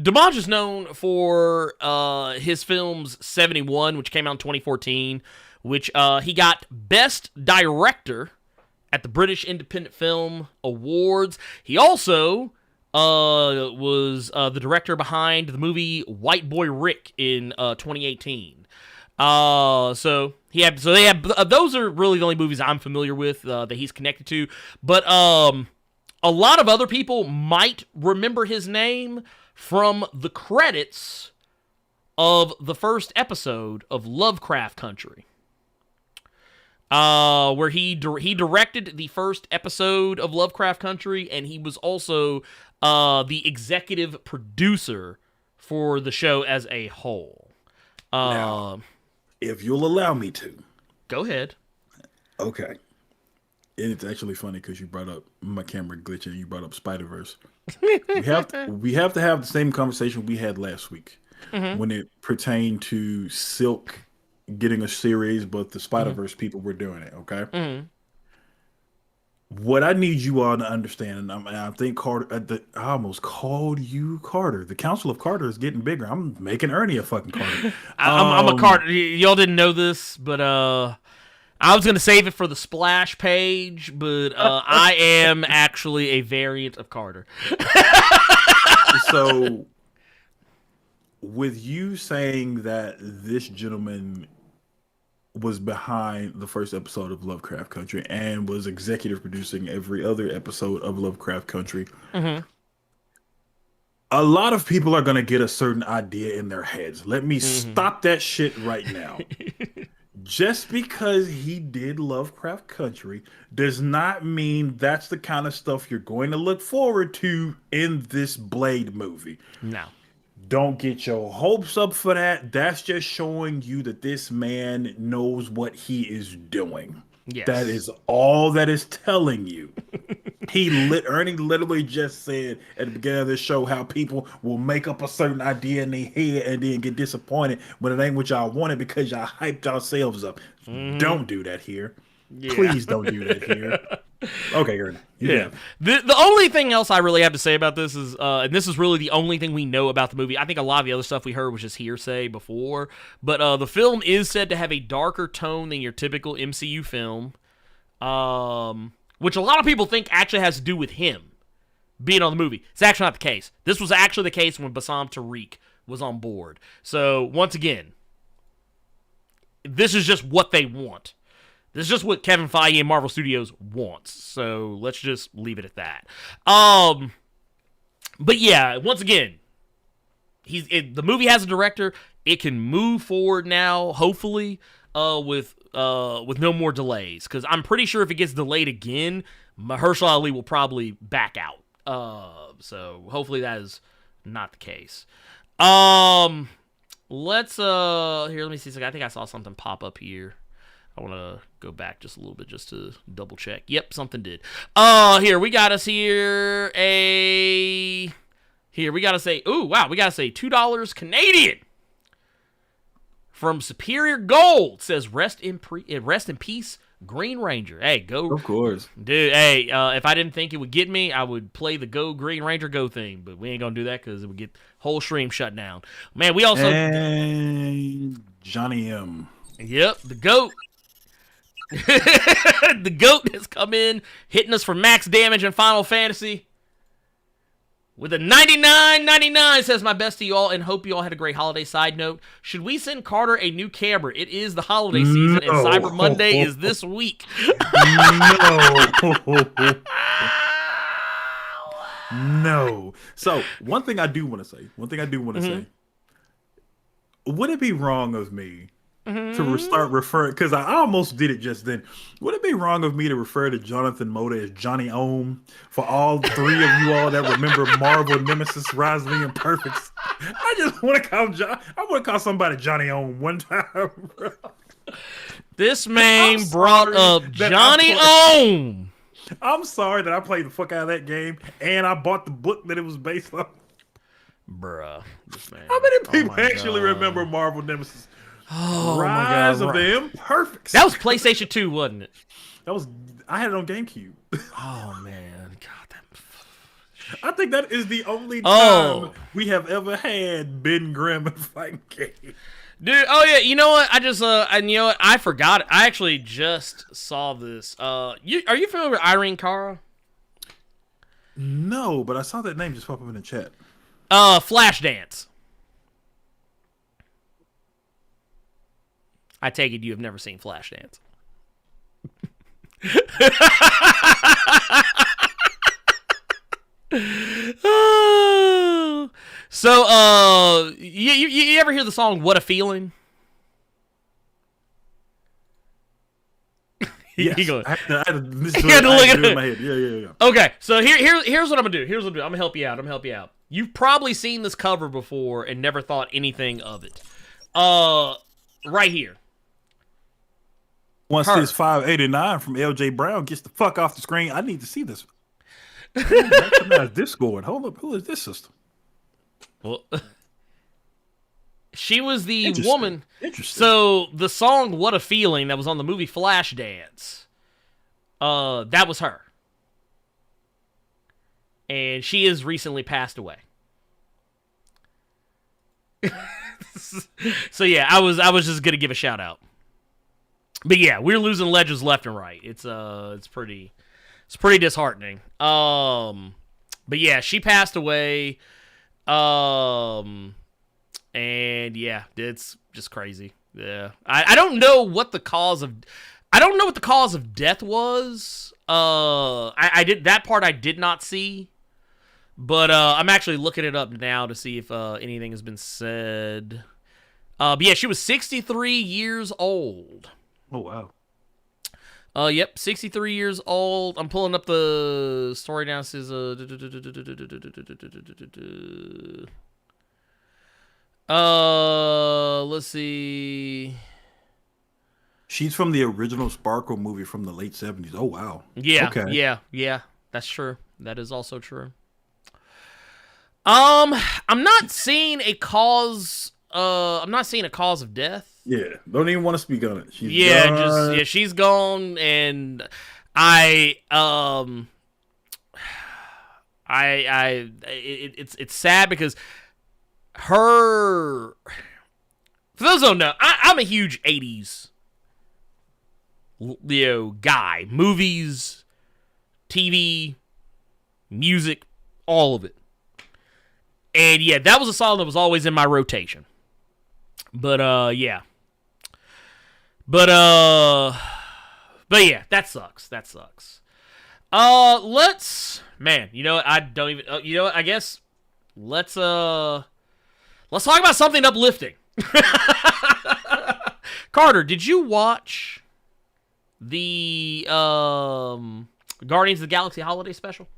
B: Dimanche is known for his films 71, which came out in 2014, which he got Best Director at the British Independent Film Awards. He also was the director behind the movie White Boy Rick in 2018. So those are really the only movies I'm familiar with that he's connected to. But a lot of other people might remember his name from the credits of the first episode of Lovecraft Country, where he directed the first episode of Lovecraft Country, and he was also the executive producer for the show as a whole.
C: Now, if you'll allow me to.
B: Go ahead.
C: Okay. It's actually funny because you brought up my camera glitching. You brought up Spider-Verse. we have to have the same conversation we had last week when it pertained to Silk getting a series, but the Spider-Verse people were doing it. Okay. What I need you all to understand, and I think Carter, I almost called you Carter. The Council of Carter is getting bigger. I'm making Ernie a fucking Carter.
B: I'm a Carter. Y'all didn't know this, but I was going to save it for the splash page, but I am actually a variant of Carter.
C: So, with you saying that this gentleman was behind the first episode of Lovecraft Country and was executive producing every other episode of Lovecraft Country, a lot of people are going to get a certain idea in their heads. Let me stop that shit right now. Just because he did Lovecraft Country does not mean that's the kind of stuff you're going to look forward to in this Blade movie.
B: No.
C: Don't get your hopes up for that. That's just showing you that this man knows what he is doing.
B: Yes.
C: That is all that is telling you. Ernie literally just said at the beginning of this show how people will make up a certain idea in their head and then get disappointed when it ain't what y'all wanted because y'all hyped yourselves up. Don't do that here. Yeah. Please don't do that here. Okay, Ernie.
B: Yeah. The only thing else I really have to say about this is, and this is really the only thing we know about the movie. I think a lot of the other stuff we heard was just hearsay before, but the film is said to have a darker tone than your typical MCU film, which a lot of people think actually has to do with him being on the movie. It's actually not the case. This was actually the case when Bassam Tariq was on board. So, once again, this is just what they want. This is just what Kevin Feige and Marvel Studios wants. So let's just leave it at that. But yeah, once again, the movie has a director. It can move forward now, hopefully, with no more delays. Because I'm pretty sure if it gets delayed again, Mahershala Ali will probably back out. So hopefully that is not the case. Let me see. I think I saw something pop up here. I want to go back just a little bit just to double check. Yep, something did. Here, we got us here we got to say, we got to say $2 Canadian from Superior Gold. Says, rest in peace, Green Ranger. Hey, go.
C: Of course.
B: Dude, hey, if I didn't think it would get me, I would play the Go Green Ranger Go thing, but we ain't going to do that because it would get whole stream shut down. Man, we also...
C: And Johnny M.
B: Yep, the GOAT. The GOAT has come in, hitting us for max damage in Final Fantasy with a 99.99. Says, my best to you all and hope you all had a great holiday. Side note, should we send Carter a new camera? It is the holiday season and Cyber Monday is this week.
C: No. So one thing I do want to say, would it be wrong of me to start referring, because I almost did it just then. Would it be wrong of me to refer to Jonathan Moda as Johnny Ohm for all three of you all that remember Marvel Nemesis Rise of the Imperfects? I just want to call somebody Johnny Ohm one time, bro.
B: This man brought up Johnny Ohm.
C: I'm sorry that I played the fuck out of that game, and I bought the book that it was based on.
B: Bruh. This man.
C: How many people
B: my
C: actually
B: God.
C: remember Marvel Nemesis?
B: Oh,
C: Rise
B: my God.
C: of the Imperfects.
B: That was PlayStation 2, wasn't it?
C: I had it on GameCube.
B: Oh, man. God, that...
C: I think that is the only
B: Oh.
C: time we have ever had Ben Grimm in fighting game.
B: Dude, oh yeah, you know what? I just and you know what? I forgot it. I actually just saw this. Are you familiar with Irene Cara?
C: No, but I saw that name just pop up in the chat.
B: Flashdance. I take it you have never seen Flashdance. So, you ever hear the song "What a Feeling"?
C: Yes,
B: He
C: I had to listen to
B: You had to
C: it. I
B: look
C: had
B: at
C: to do
B: it.
C: in my head. Yeah.
B: Okay, so here's what I'm gonna do. I'm gonna help you out. You've probably seen this cover before and never thought anything of it. Right here.
C: Once
B: Her.
C: this 589 from LJ Brown gets the fuck off the screen, I need to see this. I don't recognize this going. Hold up, who is this sister?
B: Well, she was the
C: Interesting.
B: woman.
C: Interesting.
B: So the song "What a Feeling" that was on the movie Flashdance, that was her, and she has recently passed away. So yeah, I was just gonna give a shout out, but yeah, we're losing legends left and right. It's pretty disheartening. But yeah, she passed away. And yeah, it's just crazy. Yeah, I don't know what the cause of death was. I did that part I did not see, but I'm actually looking it up now to see if anything has been said. But yeah, she was 63 years old.
C: Oh wow.
B: Yep, 63 years old. I'm pulling up the story now. It says, let's see.
C: She's from the original Sparkle movie from the late 70s. Oh wow.
B: Yeah,
C: Okay.
B: yeah, that's true. That is also true. I'm not seeing a cause. I'm not seeing a cause of death.
C: Yeah. Don't even want to speak on it. She's
B: Yeah,
C: gone.
B: she's gone, and it's sad because her. For those who don't know, I'm a huge '80s guy. Movies, TV, music, all of it. And yeah, that was a song that was always in my rotation. But yeah. But yeah, that sucks. Man, you know what? I don't even you know what? I guess let's talk about something uplifting. Carter, did you watch the Guardians of the Galaxy holiday special?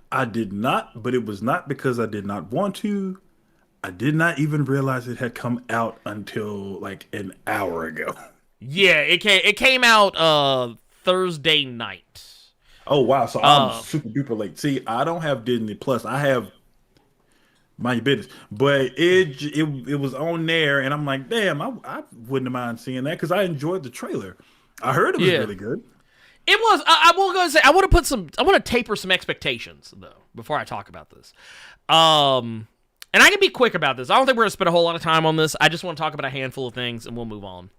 C: I did not, but it was not because I did not want to. I did not even realize it had come out until like an hour ago.
B: Yeah, it came out Thursday night.
C: Oh wow, so I'm super duper late. See, I don't have Disney Plus. I have mind your business, but it was on there, and I'm like, damn, I wouldn't mind seeing that because I enjoyed the trailer. I heard it was really good.
B: It was. I will go say I want to taper some expectations though before I talk about this. And I can be quick about this. I don't think we're gonna spend a whole lot of time on this. I just want to talk about a handful of things, and we'll move on.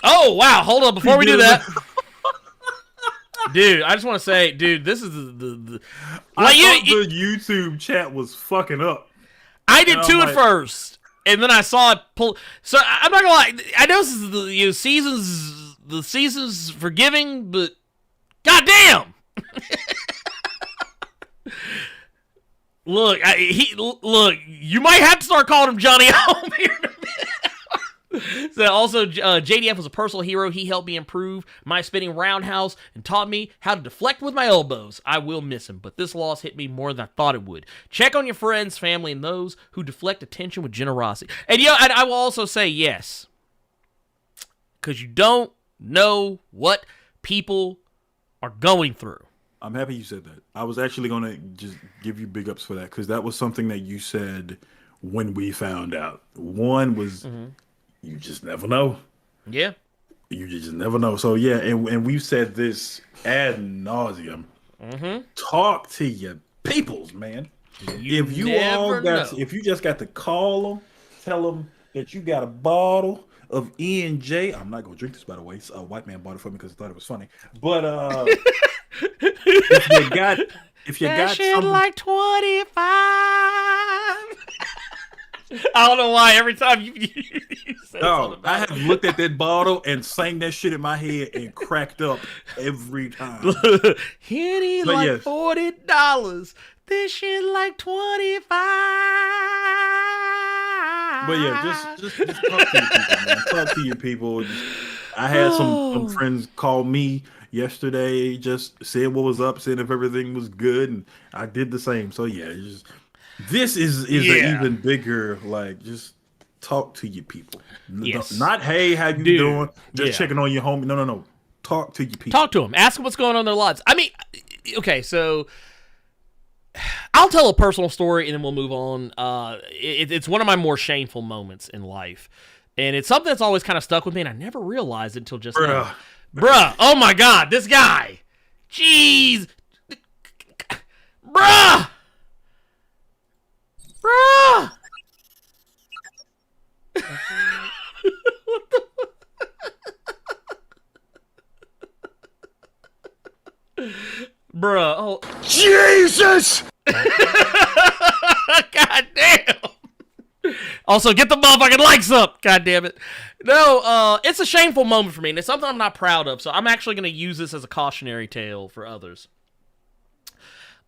B: Oh wow! Hold on, before we do that. Dude, I just want to say, dude, this is the
C: I thought the YouTube chat was fucking up.
B: I did too at
C: like,
B: first, and then I saw it pull. So I'm not gonna lie. I know this is the season's forgiving, but goddamn. Look, you might have to start calling him Johnny Home here in a minute. So also, JDF was a personal hero. He helped me improve my spinning roundhouse and taught me how to deflect with my elbows. I will miss him, but this loss hit me more than I thought it would. Check on your friends, family, and those who deflect attention with generosity. And I will also say yes, because you don't know what people are going through.
C: I'm happy you said that. I was actually going to just give you big ups for that because that was something that you said when we found out. One was you just never know.
B: Yeah.
C: You just never know. So yeah, and we've said this ad nauseum. Talk to your peoples, man. If you just got to call them, tell them that you got a bottle of E&J. I'm not gonna drink this, by the way. A white man bought it for me because I thought it was funny. But if you got
B: shit
C: something
B: like 25. I don't know why every time you say something
C: I
B: about
C: have looked at that bottle and sang that shit in my head and cracked up every time.
B: Henny
C: But
B: like
C: yes.
B: $40. This shit like 25.
C: But yeah, just talk to your people, man. Talk to your people. I had some friends call me yesterday, just said what was up, said if everything was good, and I did the same. So yeah, this is an even bigger, like, just talk to your people.
B: Yes.
C: Not, hey, how you doing? Just checking on your homie. No. Talk to your people.
B: Talk to them. Ask them what's going on in their lives. I mean, okay, so I'll tell a personal story and then we'll move on. It's one of my more shameful moments in life. And it's something that's always kind of stuck with me, and I never realized it until just now. Bruh, oh my God, this guy. Jeez. Bruh. What the Bruh, oh. Jesus! God damn. Also, get the motherfucking likes up. God damn it. No, it's a shameful moment for me, and it's something I'm not proud of, so I'm actually going to use this as a cautionary tale for others.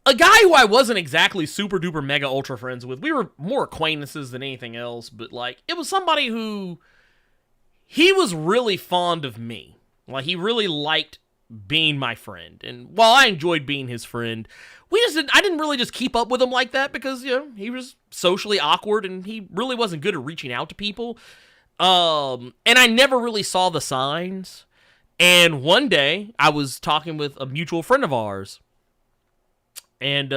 B: A guy who I wasn't exactly super duper mega ultra friends with, we were more acquaintances than anything else, but like, it was somebody who, he was really fond of me. Like, he really liked being my friend, and while I enjoyed being his friend, I didn't really just keep up with him like that because, you know, he was socially awkward and he really wasn't good at reaching out to people. And I never really saw the signs. And one day I was talking with a mutual friend of ours, and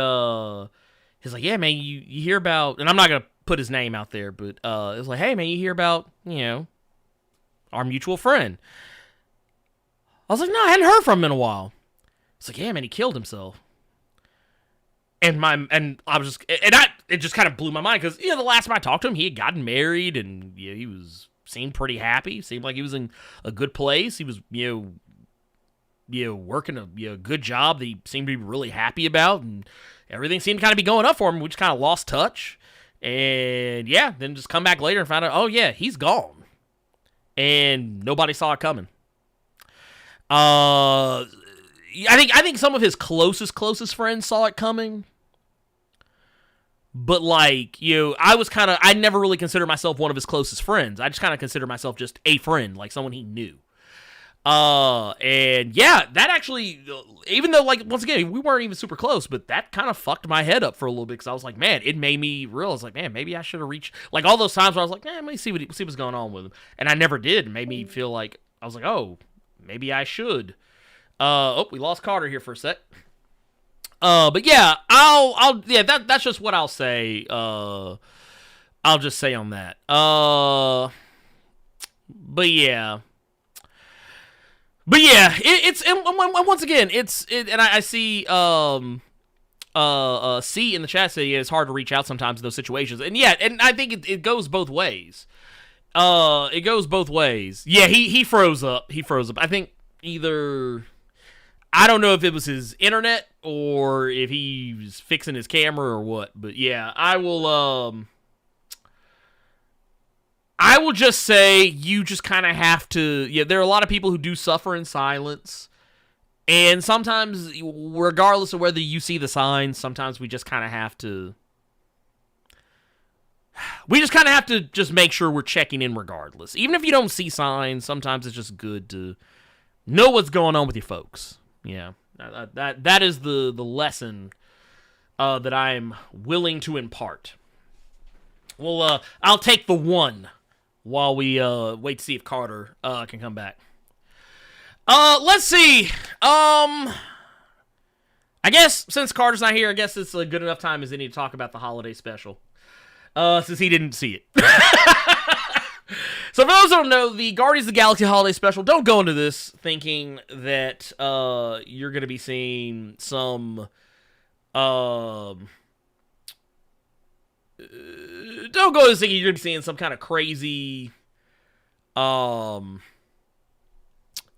B: he's like, yeah, man, you hear about, and I'm not going to put his name out there, but it was like, hey, man, you hear about, you know, our mutual friend? I was like, no, I hadn't heard from him in a while. It's like, yeah, man, he killed himself. And I was just, it just kind of blew my mind because, you know, the last time I talked to him, he had gotten married and, you know, seemed pretty happy. Seemed like he was in a good place. He was, you know, working a good job that he seemed to be really happy about, and everything seemed to kind of be going up for him. We just kind of lost touch, and yeah, then just come back later and find out, oh yeah, he's gone, and nobody saw it coming. I think some of his closest friends saw it coming. But, like, you know, I never really considered myself one of his closest friends. I just kind of consider myself just a friend, like someone he knew. And yeah, that actually, even though, like, once again, we weren't even super close, but that kind of fucked my head up for a little bit because I was like, man, it made me realize, like, man, maybe I should have reached, like, all those times where I was like, man, let me see what's going on with him. And I never did. It made me feel like, I was like, oh, maybe I should. We lost Carter here for a sec. But yeah, that's just what I'll say. I'll just say on that. But yeah, it's and once again, and I see C in the chat saying it's hard to reach out sometimes in those situations, and yeah, and I think it goes both ways. It goes both ways. Yeah, he froze up. I think either, I don't know if it was his internet or if he was fixing his camera or what, but yeah, I will just say you just kind of have to, yeah, there are a lot of people who do suffer in silence, and sometimes, regardless of whether you see the signs, sometimes we just kind of have to just make sure we're checking in regardless. Even if you don't see signs, sometimes it's just good to know what's going on with your folks. Yeah, that is the lesson that I'm willing to impart. Well, I'll take the one while we wait to see if Carter can come back. Let's see. I guess since Carter's not here, I guess it's a good enough time as any to talk about the holiday special. Since he didn't see it. So for those who don't know, the Guardians of the Galaxy holiday special, don't go into this thinking that you're going to be seeing some don't go into this thinking you're going to be seeing some kind of crazy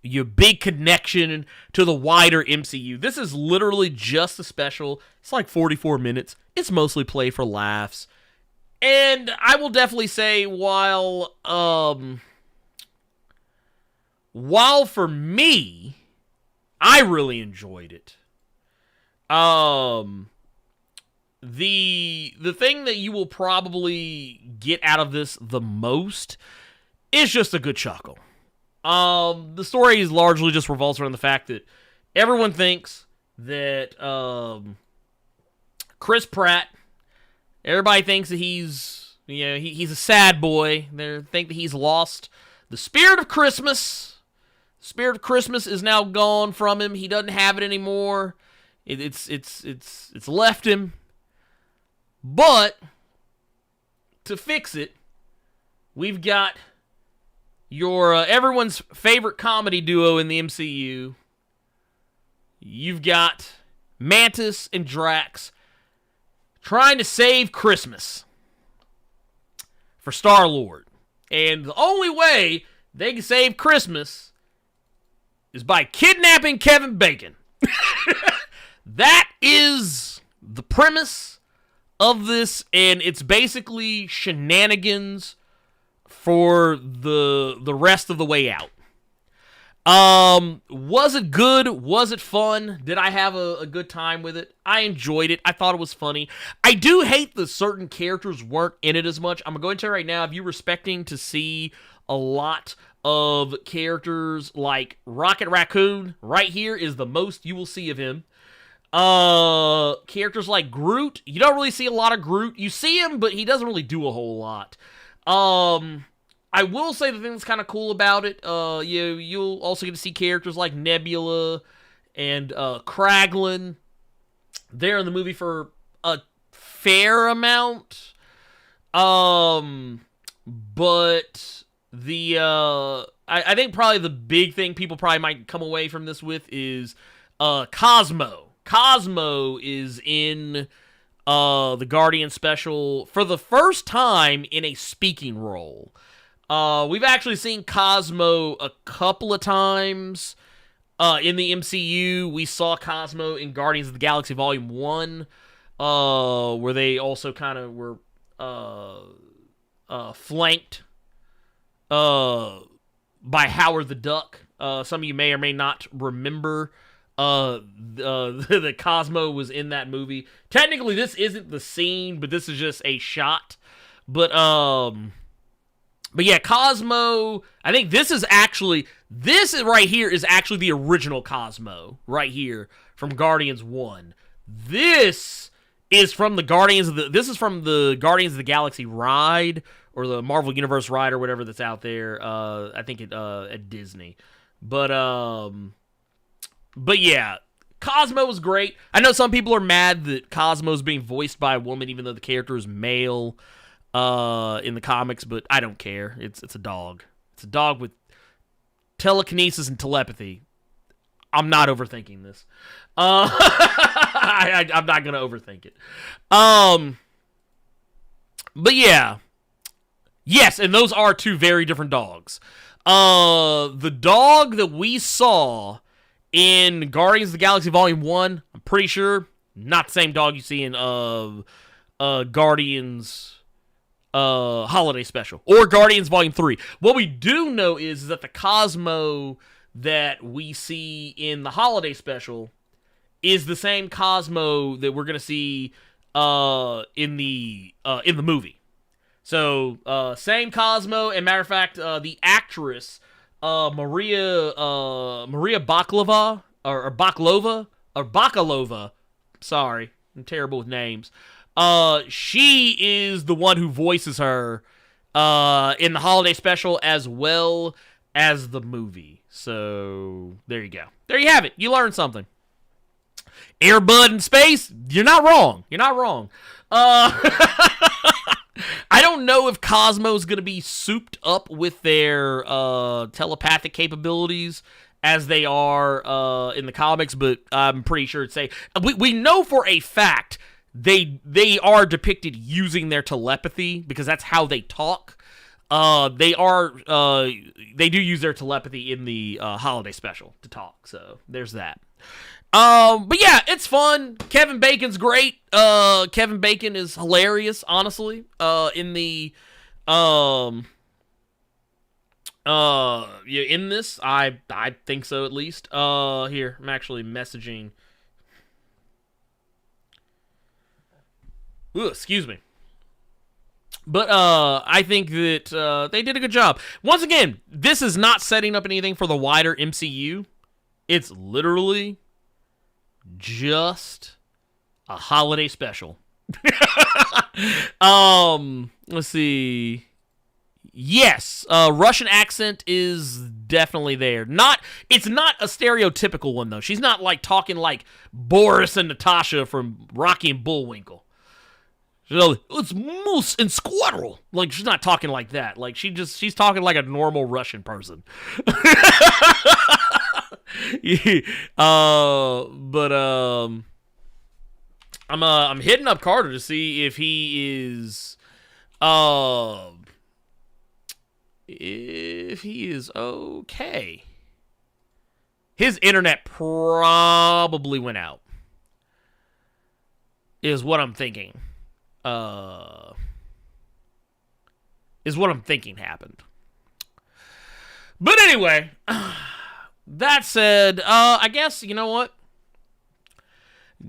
B: your big connection to the wider MCU. This is literally just a special. It's like 44 minutes. It's mostly play for laughs. And I will definitely say, while for me, I really enjoyed it. The thing that you will probably get out of this the most is just a good chuckle. The story is largely just revolves around the fact that everyone thinks that Chris Pratt. Everybody thinks that he's a sad boy. They think that he's lost the spirit of Christmas. The spirit of Christmas is now gone from him. He doesn't have it anymore. It's left him. But to fix it, we've got your everyone's favorite comedy duo in the MCU. You've got Mantis and Drax trying to save Christmas for Star-Lord. And the only way they can save Christmas is by kidnapping Kevin Bacon. That is the premise of this, and it's basically shenanigans for the rest of the way out. Was it good? Was it fun? Did I have a good time with it? I enjoyed it. I thought it was funny. I do hate that certain characters weren't in it as much. I'm going to tell you right now, if you're expecting to see a lot of characters like Rocket Raccoon, right here is the most you will see of him. Characters like Groot, you don't really see a lot of Groot. You see him, but he doesn't really do a whole lot. I will say the thing that's kind of cool about it, you'll also get to see characters like Nebula and Kraglin. They're in the movie for a fair amount. But I think probably the big thing people probably might come away from this with is Cosmo. Cosmo is in the Guardian special for the first time in a speaking role. We've actually seen Cosmo a couple of times in the MCU. We saw Cosmo in Guardians of the Galaxy Volume 1, where they also kind of were flanked by Howard the Duck. Some of you may or may not remember the Cosmo was in that movie. Technically, this isn't the scene, but this is just a shot. But yeah, Cosmo, I think this right here is actually the original Cosmo, right here, from Guardians 1. This is from the Guardians of the Galaxy ride, or the Marvel Universe ride, or whatever that's out there, I think at Disney. But yeah, Cosmo was great. I know some people are mad that Cosmo's being voiced by a woman, even though the character is male in the comics, but I don't care. It's a dog. It's a dog with telekinesis and telepathy. I'm not overthinking this. I'm not going to overthink it. But yeah. Yes, and those are two very different dogs. The dog that we saw in Guardians of the Galaxy Volume 1, I'm pretty sure, not the same dog you see in Guardians Holiday Special, or Guardians Volume 3. What we do know is that the Cosmo that we see in the Holiday Special is the same Cosmo that we're going to see in the movie. So, same Cosmo, and matter of fact, the actress, Maria Bakalova, sorry, I'm terrible with names. She is the one who voices her in the Holiday Special, as well as the movie. So there you go. There you have it. You learned something. Air Bud in space. You're not wrong. You're not wrong. I don't know if Cosmo's going to be souped up with their telepathic capabilities as they are in the comics, but I'm pretty sure it's safe. We know for a fact they are depicted using their telepathy because that's how they talk. They do use their telepathy in the holiday special to talk, so there's that. But yeah, it's fun. Kevin Bacon's great. Kevin Bacon is hilarious, honestly. In this, I think so at least. Here, I'm actually messaging. Ooh, excuse me. But I think that they did a good job. Once again, this is not setting up anything for the wider MCU. It's literally just a holiday special. Let's see. Yes, Russian accent is definitely there. It's not a stereotypical one though. She's not like talking like Boris and Natasha from Rocky and Bullwinkle. She's like, it's moose and squirrel. Like she's not talking like that. Like she's talking like a normal Russian person. I'm hitting up Carter to see if he is okay. His internet probably went out. Is what I'm thinking. Is what I'm thinking happened. But anyway, that said, I guess, you know what?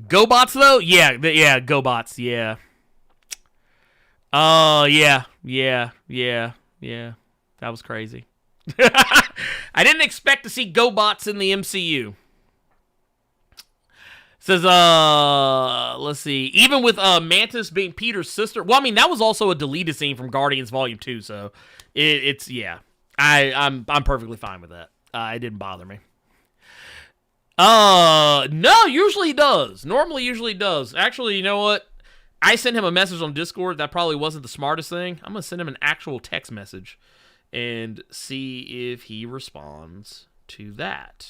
B: GoBots, though? Yeah, GoBots, yeah. Yeah. That was crazy. I didn't expect to see GoBots in the MCU. Says, let's see. Even with Mantis being Peter's sister. Well, I mean, that was also a deleted scene from Guardians Volume 2, so it's yeah. I'm perfectly fine with that. It didn't bother me. No, usually he does. Usually does. Actually, you know what? I sent him a message on Discord. That probably wasn't the smartest thing. I'm going to send him an actual text message and see if he responds to that.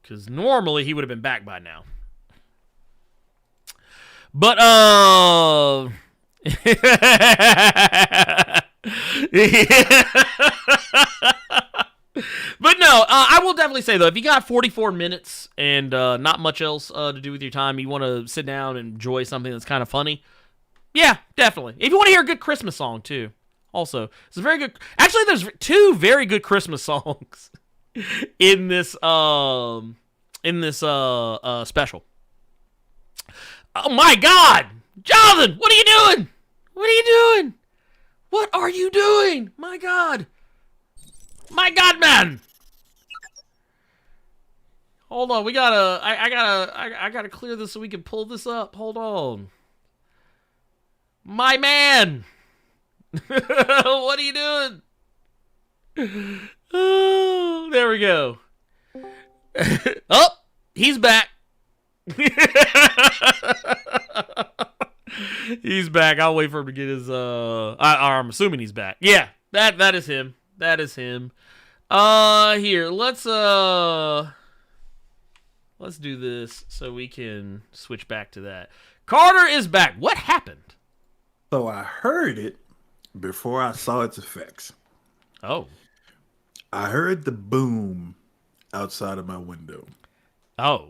B: Because normally he would have been back by now. But, But no, I will definitely say, though, if you got 44 minutes and not much else to do with your time, you want to sit down and enjoy something that's kind of funny, yeah, definitely. If you want to hear a good Christmas song, too, also. It's a very good... Actually, there's two very good Christmas songs in this special. Oh, my God! Jonathan, what are you doing? What are you doing? What are you doing? My God. My God, man! Hold on, we gotta... I gotta clear this so we can pull this up. Hold on. My man! What are you doing? Oh, there we go. Oh, he's back. He's back. I'll wait for him to get his... I'm assuming he's back. Yeah, that is him. That is him. Here, let's do this so we can switch back to that. Carter is back. What happened?
C: So I heard it before I saw its effects.
B: Oh.
C: I heard the boom outside of my window.
B: Oh.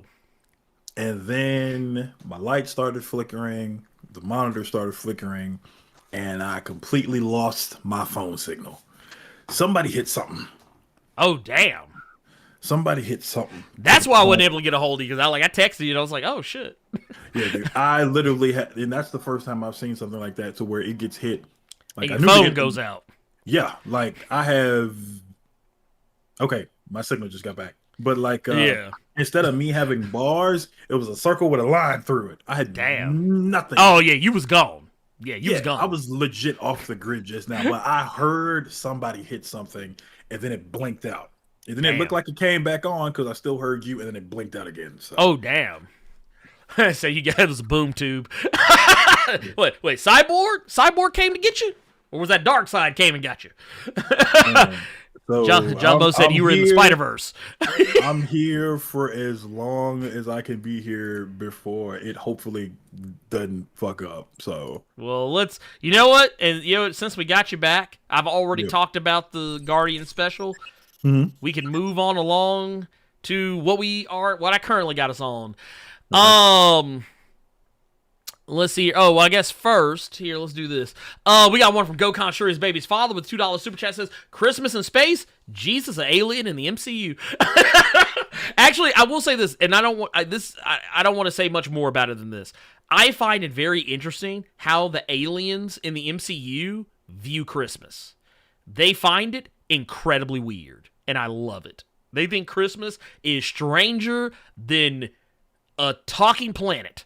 C: And then my light started flickering, the monitor started flickering, and I completely lost my phone signal. Somebody hit something.
B: Oh, damn.
C: Somebody hit something.
B: That's why I wasn't able to get a hold of you, because I texted you and I was like, oh, shit.
C: Yeah, dude, I literally had, and that's the first time I've seen something like that to where it gets hit. Like,
B: your phone goes out.
C: Yeah, like I have. Okay, my signal just got back. But like, instead of me having bars, it was a circle with a line through it. I had nothing.
B: Oh, yeah, you was gone. Yeah, you was gone.
C: I was legit off the grid just now, but I heard somebody hit something and then it blinked out. And then it looked like it came back on because I still heard you, and then it blinked out again. So.
B: Oh, damn. So you got it was a boom tube. Wait, Cyborg came to get you? Or was that Dark Side came and got you?
C: So
B: Jumbo said you were in the Spider-Verse.
C: I'm here for as long as I can be here before it hopefully doesn't fuck up. So,
B: well, you know what? And since we got you back, I've already talked about the Guardian special.
C: Mm-hmm.
B: We can move on along to what I currently got us on.
C: Okay.
B: Let's see. Oh, well, I guess first, here, let's do this. We got one from Gokhan Sure His Baby's Father with $2 super chat says, Christmas in space? Jesus, an alien in the MCU. Actually, I will say this, and I don't want to say much more about it than this. I find it very interesting how the aliens in the MCU view Christmas. They find it incredibly weird, and I love it. They think Christmas is stranger than a talking planet.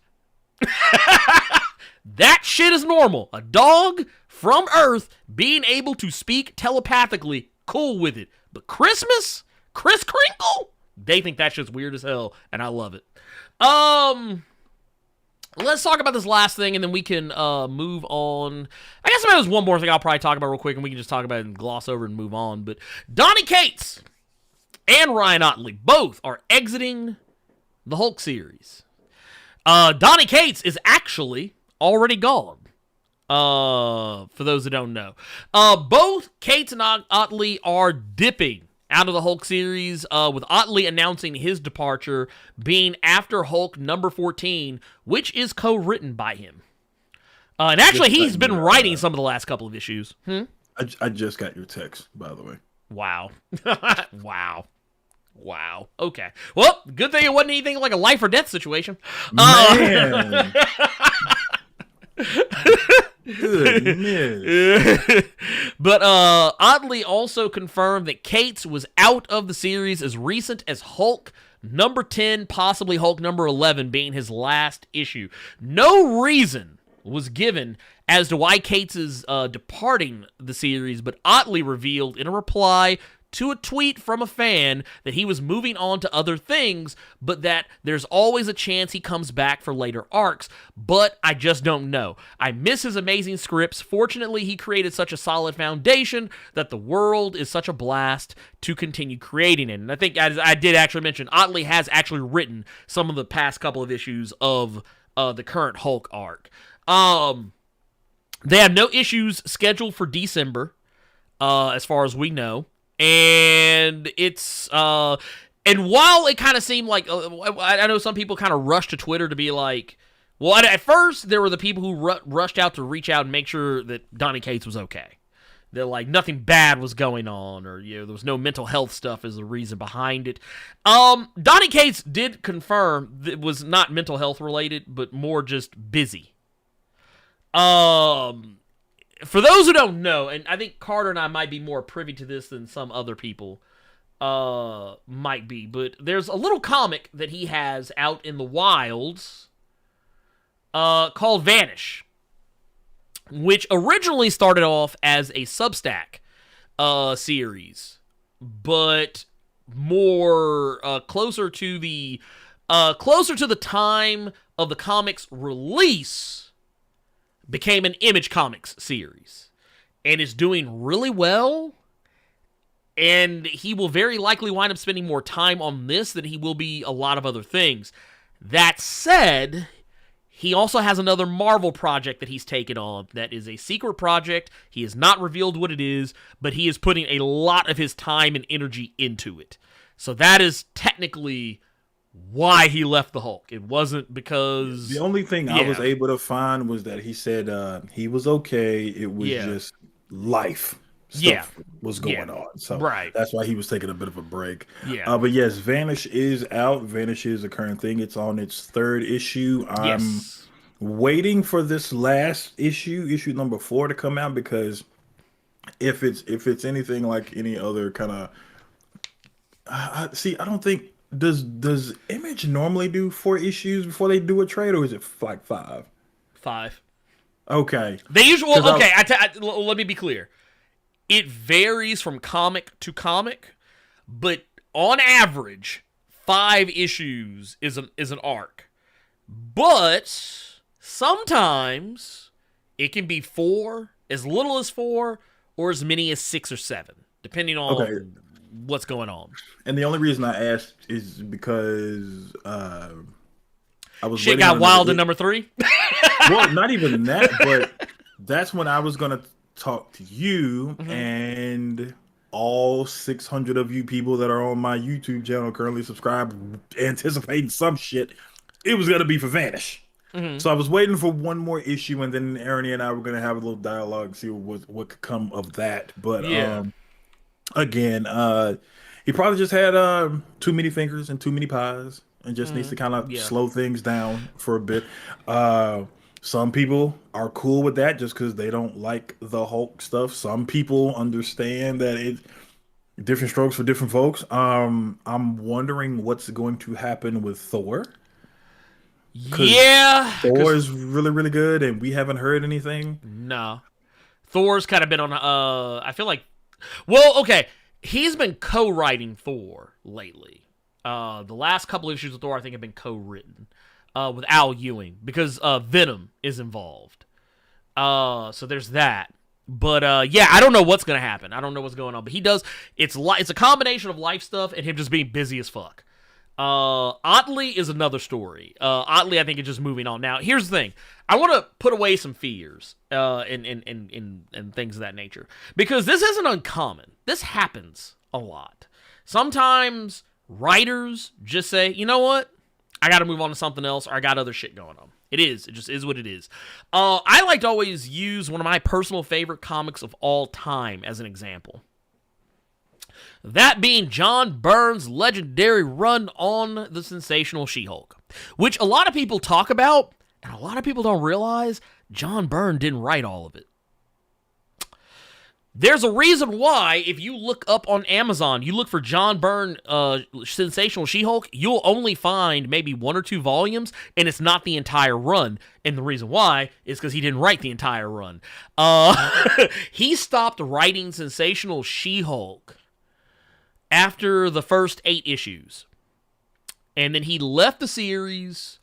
B: That shit is normal. A dog from Earth being able to speak telepathically, cool with it. But Christmas? Kris Kringle? They think that shit's weird as hell, and I love it. Let's talk about this last thing, and then we can move on. I guess there's one more thing I'll probably talk about real quick, and we can just talk about it and gloss over and move on. But Donnie Cates and Ryan Ottley both are exiting the Hulk series. Donnie Cates is actually already gone. For those that don't know. Both Cates and Ottley are dipping out of the Hulk series, with Ottley announcing his departure being after Hulk number 14, which is co-written by him. And actually, he's been writing some of the last couple of issues.
C: I just got your text, by the way.
B: Wow. Wow. Okay. Well, good thing it wasn't anything like a life or death situation.
C: Man. Goodness.
B: But Ottley also confirmed that Cates was out of the series as recent as Hulk number 10, possibly Hulk number 11 being his last issue. No reason was given as to why Cates is departing the series, but Ottley revealed in a reply to a tweet from a fan that he was moving on to other things, but that there's always a chance he comes back for later arcs, but I just don't know. I miss his amazing scripts. Fortunately, he created such a solid foundation that the world is such a blast to continue creating it. And I think, as I did actually mention, Ottley has actually written some of the past couple of issues of the current Hulk arc. They have no issues scheduled for December, as far as we know. And it's, and while it kind of seemed like, I know some people kind of rushed to Twitter to be like, well, at first there were the people who rushed out to reach out and make sure that Donnie Cates was okay. They're like, nothing bad was going on, or, there was no mental health stuff as the reason behind it. Donnie Cates did confirm that it was not mental health related, but more just busy. For those who don't know, and I think Carter and I might be more privy to this than some other people might be, but there's a little comic that he has out in the wilds called Vanish, which originally started off as a Substack series, but more closer to the time of the comic's release, became an Image Comics series, and is doing really well, and he will very likely wind up spending more time on this than he will be a lot of other things. That said, he also has another Marvel project that he's taken on that is a secret project. He has not revealed what it is, but he is putting a lot of his time and energy into it. So that is technically why he left the Hulk. It wasn't because...
C: The only thing I was able to find was that he said he was okay. It was just life stuff was going on. So that's why he was taking a bit of a break. But yes, Vanish is out. Vanish is a current thing. It's on its 3rd issue. I'm waiting for this last issue number 4 to come out, because if it's anything like any other kind of... I don't think... Does Image normally do 4 issues before they do a trade, or is it like 5?
B: 5.
C: Okay.
B: They usually,
C: 'Cause
B: okay, let me be clear. It varies from comic to comic, but on average, 5 issues is an arc. But sometimes it can be 4, as little as 4, or as many as 6 or 7, depending on what's going on.
C: And the only reason I asked is because I was
B: Shit
C: waiting
B: got
C: on
B: wild in number 3.
C: Well, not even that, but that's when I was gonna talk to you and all 600 of you people that are on my YouTube channel currently subscribed, anticipating some shit. It was gonna be for Vanish. So I was waiting for one more issue, and then Ernie and I were gonna have a little dialogue, see what could come of that. But again, he probably just had too many fingers and too many pies, and just needs to kind of slow things down for a bit. Some people are cool with that just because they don't like the Hulk stuff. Some people understand that it different strokes for different folks. I'm wondering what's going to happen with Thor.
B: Yeah,
C: Thor is really, really good, and we haven't heard anything.
B: No, Thor's kind of been on. I feel like, well, okay, he's been co-writing Thor lately. The last couple issues of Thor, I think, have been co-written with Al Ewing because Venom is involved. So there's that. But yeah, I don't know what's gonna happen. I don't know what's going on. But he does. It's a combination of life stuff and him just being busy as fuck. Otley is another story. Otley, I think, is just moving on. Now, here's the thing. I want to put away some fears and things of that nature. Because this isn't uncommon. This happens a lot. Sometimes writers just say, you know what? I got to move on to something else, or I got other shit going on. It just is what it is. I like to always use one of my personal favorite comics of all time as an example. That being John Byrne's legendary run on the sensational She-Hulk, which a lot of people talk about, and a lot of people don't realize John Byrne didn't write all of it. There's a reason why, if you look up on Amazon, you look for John Byrne Sensational She-Hulk, you'll only find maybe 1 or 2 volumes, and it's not the entire run. And the reason why is because he didn't write the entire run. He stopped writing Sensational She-Hulk after the first 8 issues. And then he left the series,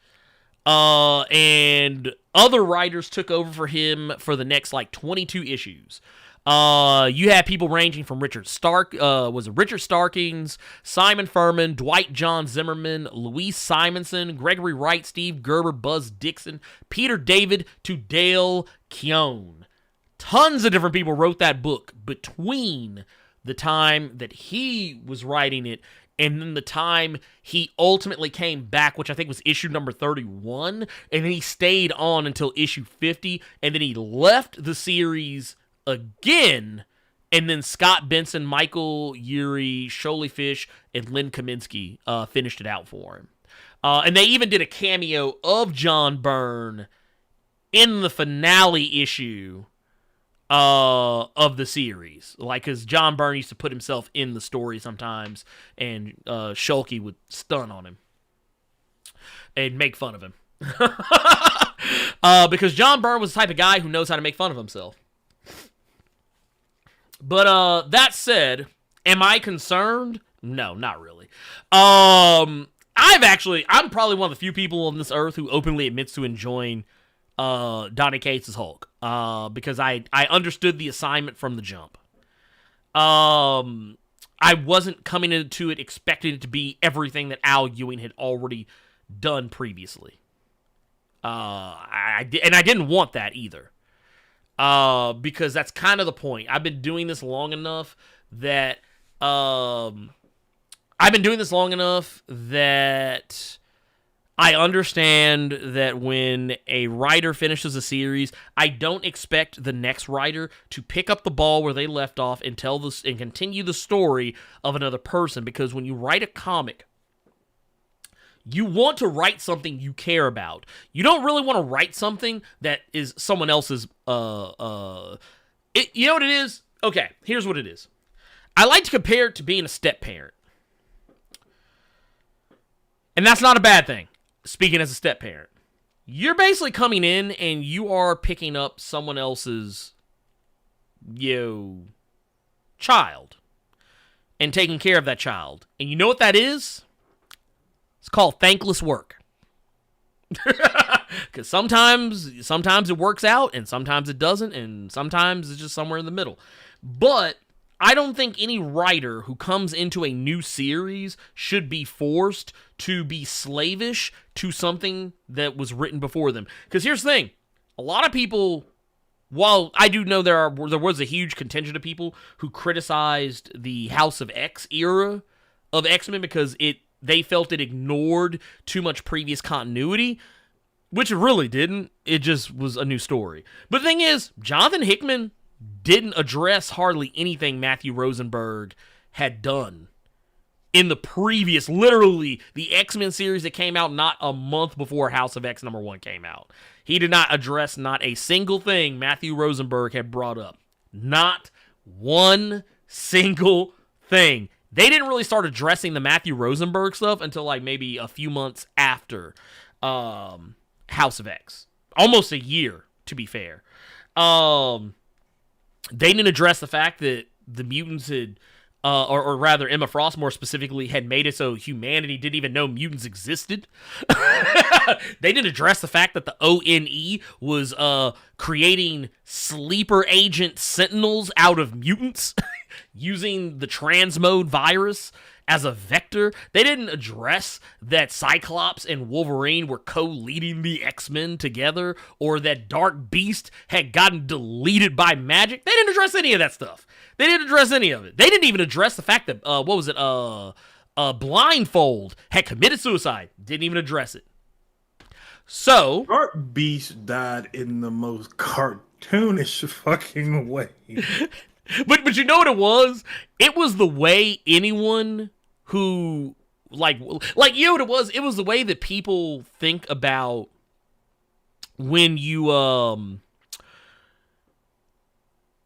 B: and other writers took over for him for the next, 22 issues. You had people ranging from Richard Starkings, Simon Furman, Dwight John Zimmerman, Louise Simonson, Gregory Wright, Steve Gerber, Buzz Dixon, Peter David, to Dale Keown. Tons of different people wrote that book between the time that he was writing it and then the time he ultimately came back, which I think was issue number 31, and then he stayed on until issue 50, and then he left the series again, and then Scott Benson, Michael Urey, Sholey Fish, and Lynn Kaminsky finished it out for him. And they even did a cameo of John Byrne in the finale issue of the series. Because John Byrne used to put himself in the story sometimes, and Shulky would stun on him and make fun of him. Because John Byrne was the type of guy who knows how to make fun of himself. But that said, am I concerned? No, not really. I'm probably one of the few people on this earth who openly admits to enjoying Donnie Cates' Hulk. Because I understood the assignment from the jump. I wasn't coming into it expecting it to be everything that Al Ewing had already done previously. I didn't want that either. Because that's kind of the point. I've been doing this long enough that I understand that when a writer finishes a series, I don't expect the next writer to pick up the ball where they left off and tell this and continue the story of another person. Because when you write a comic, you want to write something you care about. You don't really want to write something that is someone else's, you know what it is? Okay, here's what it is. I like to compare it to being a step-parent. And that's not a bad thing, speaking as a step-parent. you're basically coming in and you are picking up someone else's, child and taking care of that child. And you know what that is? It's called thankless work. Because sometimes it works out, and sometimes it doesn't, and sometimes it's just somewhere in the middle. But I don't think any writer who comes into a new series should be forced to be slavish to something that was written before them. Because here's the thing. A lot of people, while I do know there was a huge contingent of people who criticized the House of X era of X-Men because they felt it ignored too much previous continuity, which it really didn't. It just was a new story. But the thing is, Jonathan Hickman didn't address hardly anything Matthew Rosenberg had done in the previous, literally, the X-Men series that came out not a month before House of X #1 came out. He did not address not a single thing Matthew Rosenberg had brought up. Not one single thing. They didn't really start addressing the Matthew Rosenberg stuff until like maybe a few months after House of X. Almost a year, to be fair. They didn't address the fact that the mutants had, or rather Emma Frost more specifically, had made it so humanity didn't even know mutants existed. They didn't address the fact that the ONE was creating sleeper agent sentinels out of mutants using the transmode virus as a vector. They didn't address that Cyclops and Wolverine were co-leading the X-Men together, or that Dark Beast had gotten deleted by magic. They didn't address any of that stuff. They didn't address any of it. They didn't even address the fact that, Blindfold had committed suicide. Didn't even address it. So
C: Dark Beast died in the most cartoonish fucking way.
B: But you know what it was? It was the way anyone who like you know what it was? It was the way that people think about when you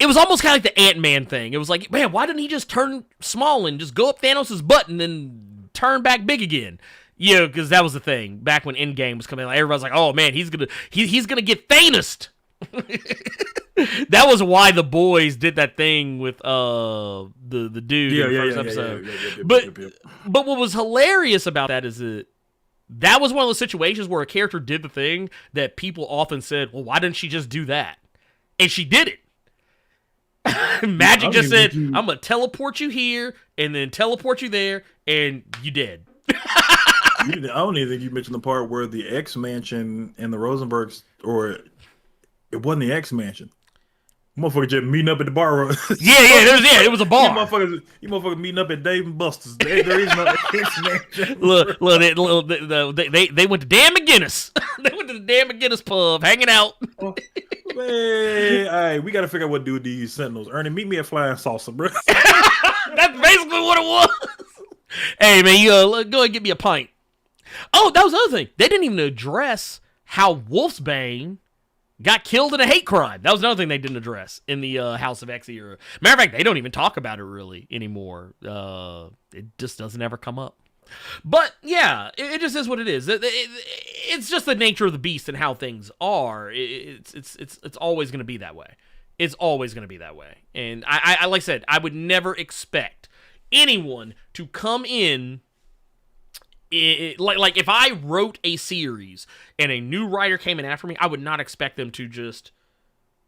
B: it was almost kind of like the Ant-Man thing. It was like, man, why didn't he just turn small and just go up Thanos' butt and then turn back big again? Yeah, because that was the thing back when Endgame was coming. Like, everybody's like, oh man, he's gonna get Thanos. That was why the boys did that thing with the dude in the first episode. But what was hilarious about that is that was one of those situations where a character did the thing that people often said, well, why didn't she just do that? And she did it. Magic just said, I'm going to teleport you here and then teleport you there, and you dead.
C: I don't even think you mentioned the part where the X-Mansion and the Rosenbergs, or it wasn't the X-Mansion. Motherfucker just meeting up at the bar.
B: It was a bar.
C: You motherfuckers meeting up at Dave and Buster's. There is no X-Mansion.
B: Look, they went to Dan McGinnis. They went to the Dan McGinnis pub, hanging out.
C: Man, all right, we got to figure out what to do with these Sentinels. Ernie, meet me at Flying Saucer, bro.
B: That's basically what it was. Hey, man, go ahead and get me a pint. Oh, that was the other thing. They didn't even address how Wolfsbane got killed in a hate crime. That was another thing they didn't address in the House of X era. Matter of fact, they don't even talk about it really anymore. It just doesn't ever come up. But yeah, it just is what it is. It's just the nature of the beast and how things are. It's always going to be that way. It's always going to be that way. And I like I said, I would never expect anyone to come in. Like if I wrote a series and a new writer came in after me, I would not expect them to just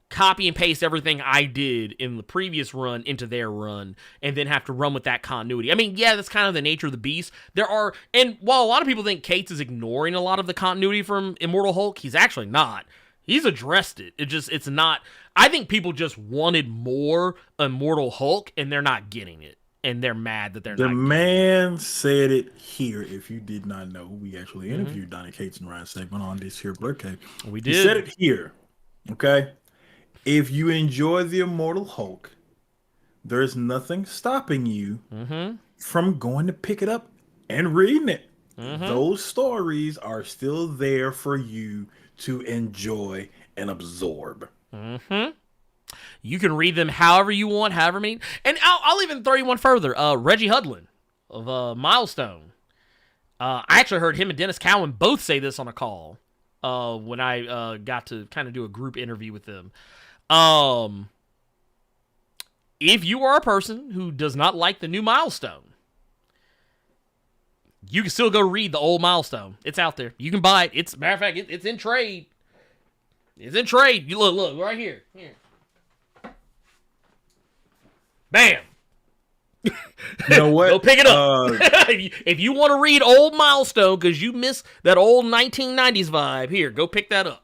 B: copy and paste everything I did in the previous run into their run and then have to run with that continuity. I mean, yeah, that's kind of the nature of the beast. And while a lot of people think Cates is ignoring a lot of the continuity from Immortal Hulk, he's actually not. He's addressed it. It's not. I think people just wanted more Immortal Hulk and they're not getting it. And they're mad that they're not. The
C: man said it here. If you did not know, we actually interviewed Donnie Cates and Ryan Stegman on this here Blerd Cave.
B: We did.
C: He said it here. Okay. If you enjoy the Immortal Hulk, there's nothing stopping you from going to pick it up and reading it. Those stories are still there for you to enjoy and absorb.
B: You can read them however you want, however many. And I'll even throw you one further. Reggie Hudlin of Milestone. I actually heard him and Dennis Cowan both say this on a call when I got to kind of do a group interview with them. If you are a person who does not like the new Milestone, you can still go read the old Milestone. It's out there. You can buy it. It's matter of fact, it's in trade. It's in trade. You look right here. Here. Bam.
C: You know what?
B: Go pick it up. If you want to read old Milestone because you miss that old 1990s vibe, here, go pick that up.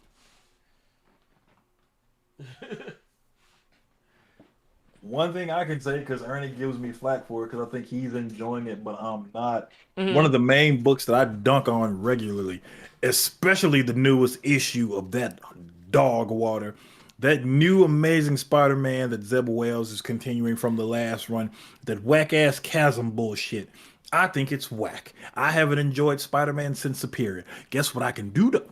C: One thing I can say, because Ernie gives me flack for it, because I think he's enjoying it, but I'm not. One of the main books that I dunk on regularly, especially the newest issue of that dog water, that new Amazing Spider-Man that Zeb Wells is continuing from the last run, that whack-ass chasm bullshit. I think it's whack. I haven't enjoyed Spider-Man since Superior. Guess what I can do, though?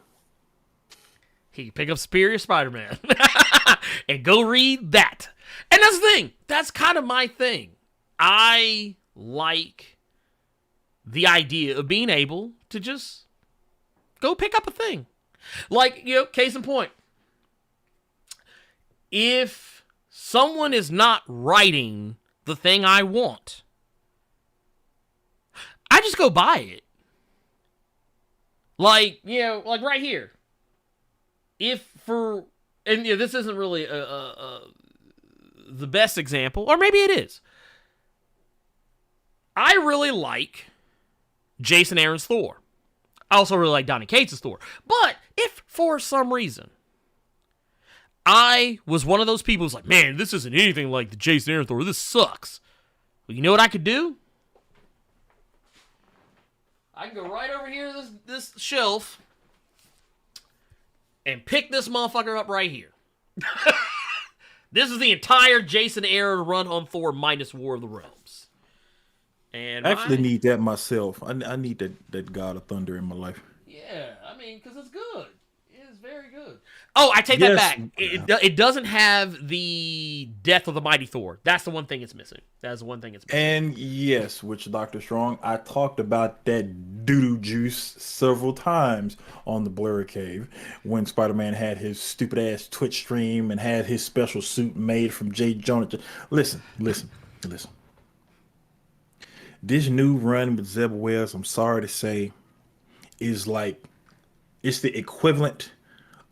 B: He can pick up Superior Spider-Man and go read that. And that's the thing. That's kind of my thing. I like the idea of being able to just go pick up a thing. Like, case in point. If someone is not writing the thing I want, I just go buy it. Like, like right here. This isn't really the best example, or maybe it is. I really like Jason Aaron's Thor. I also really like Donnie Cates' Thor. But if for some reason I was one of those people who's like, man, this isn't anything like the Jason Aaron Thor. This sucks. Well, you know what I could do? I can go right over here to this shelf and pick this motherfucker up right here. This is the entire Jason Aaron run on Thor minus War of the Realms. And
C: I actually need that myself. I need that God of Thunder in my life.
B: Yeah, I mean, because it's good. It is very good. Oh, I take that back. It doesn't have the Death of the Mighty Thor. That's the one thing it's missing. That's the one thing it's missing.
C: And yes, which Dr. Strong, I talked about that doo-doo juice several times on the Blerd Cave when Spider-Man had his stupid-ass Twitch stream and had his special suit made from J. Jonah. Listen. This new run with Zeb Wells, I'm sorry to say, is like, it's the equivalent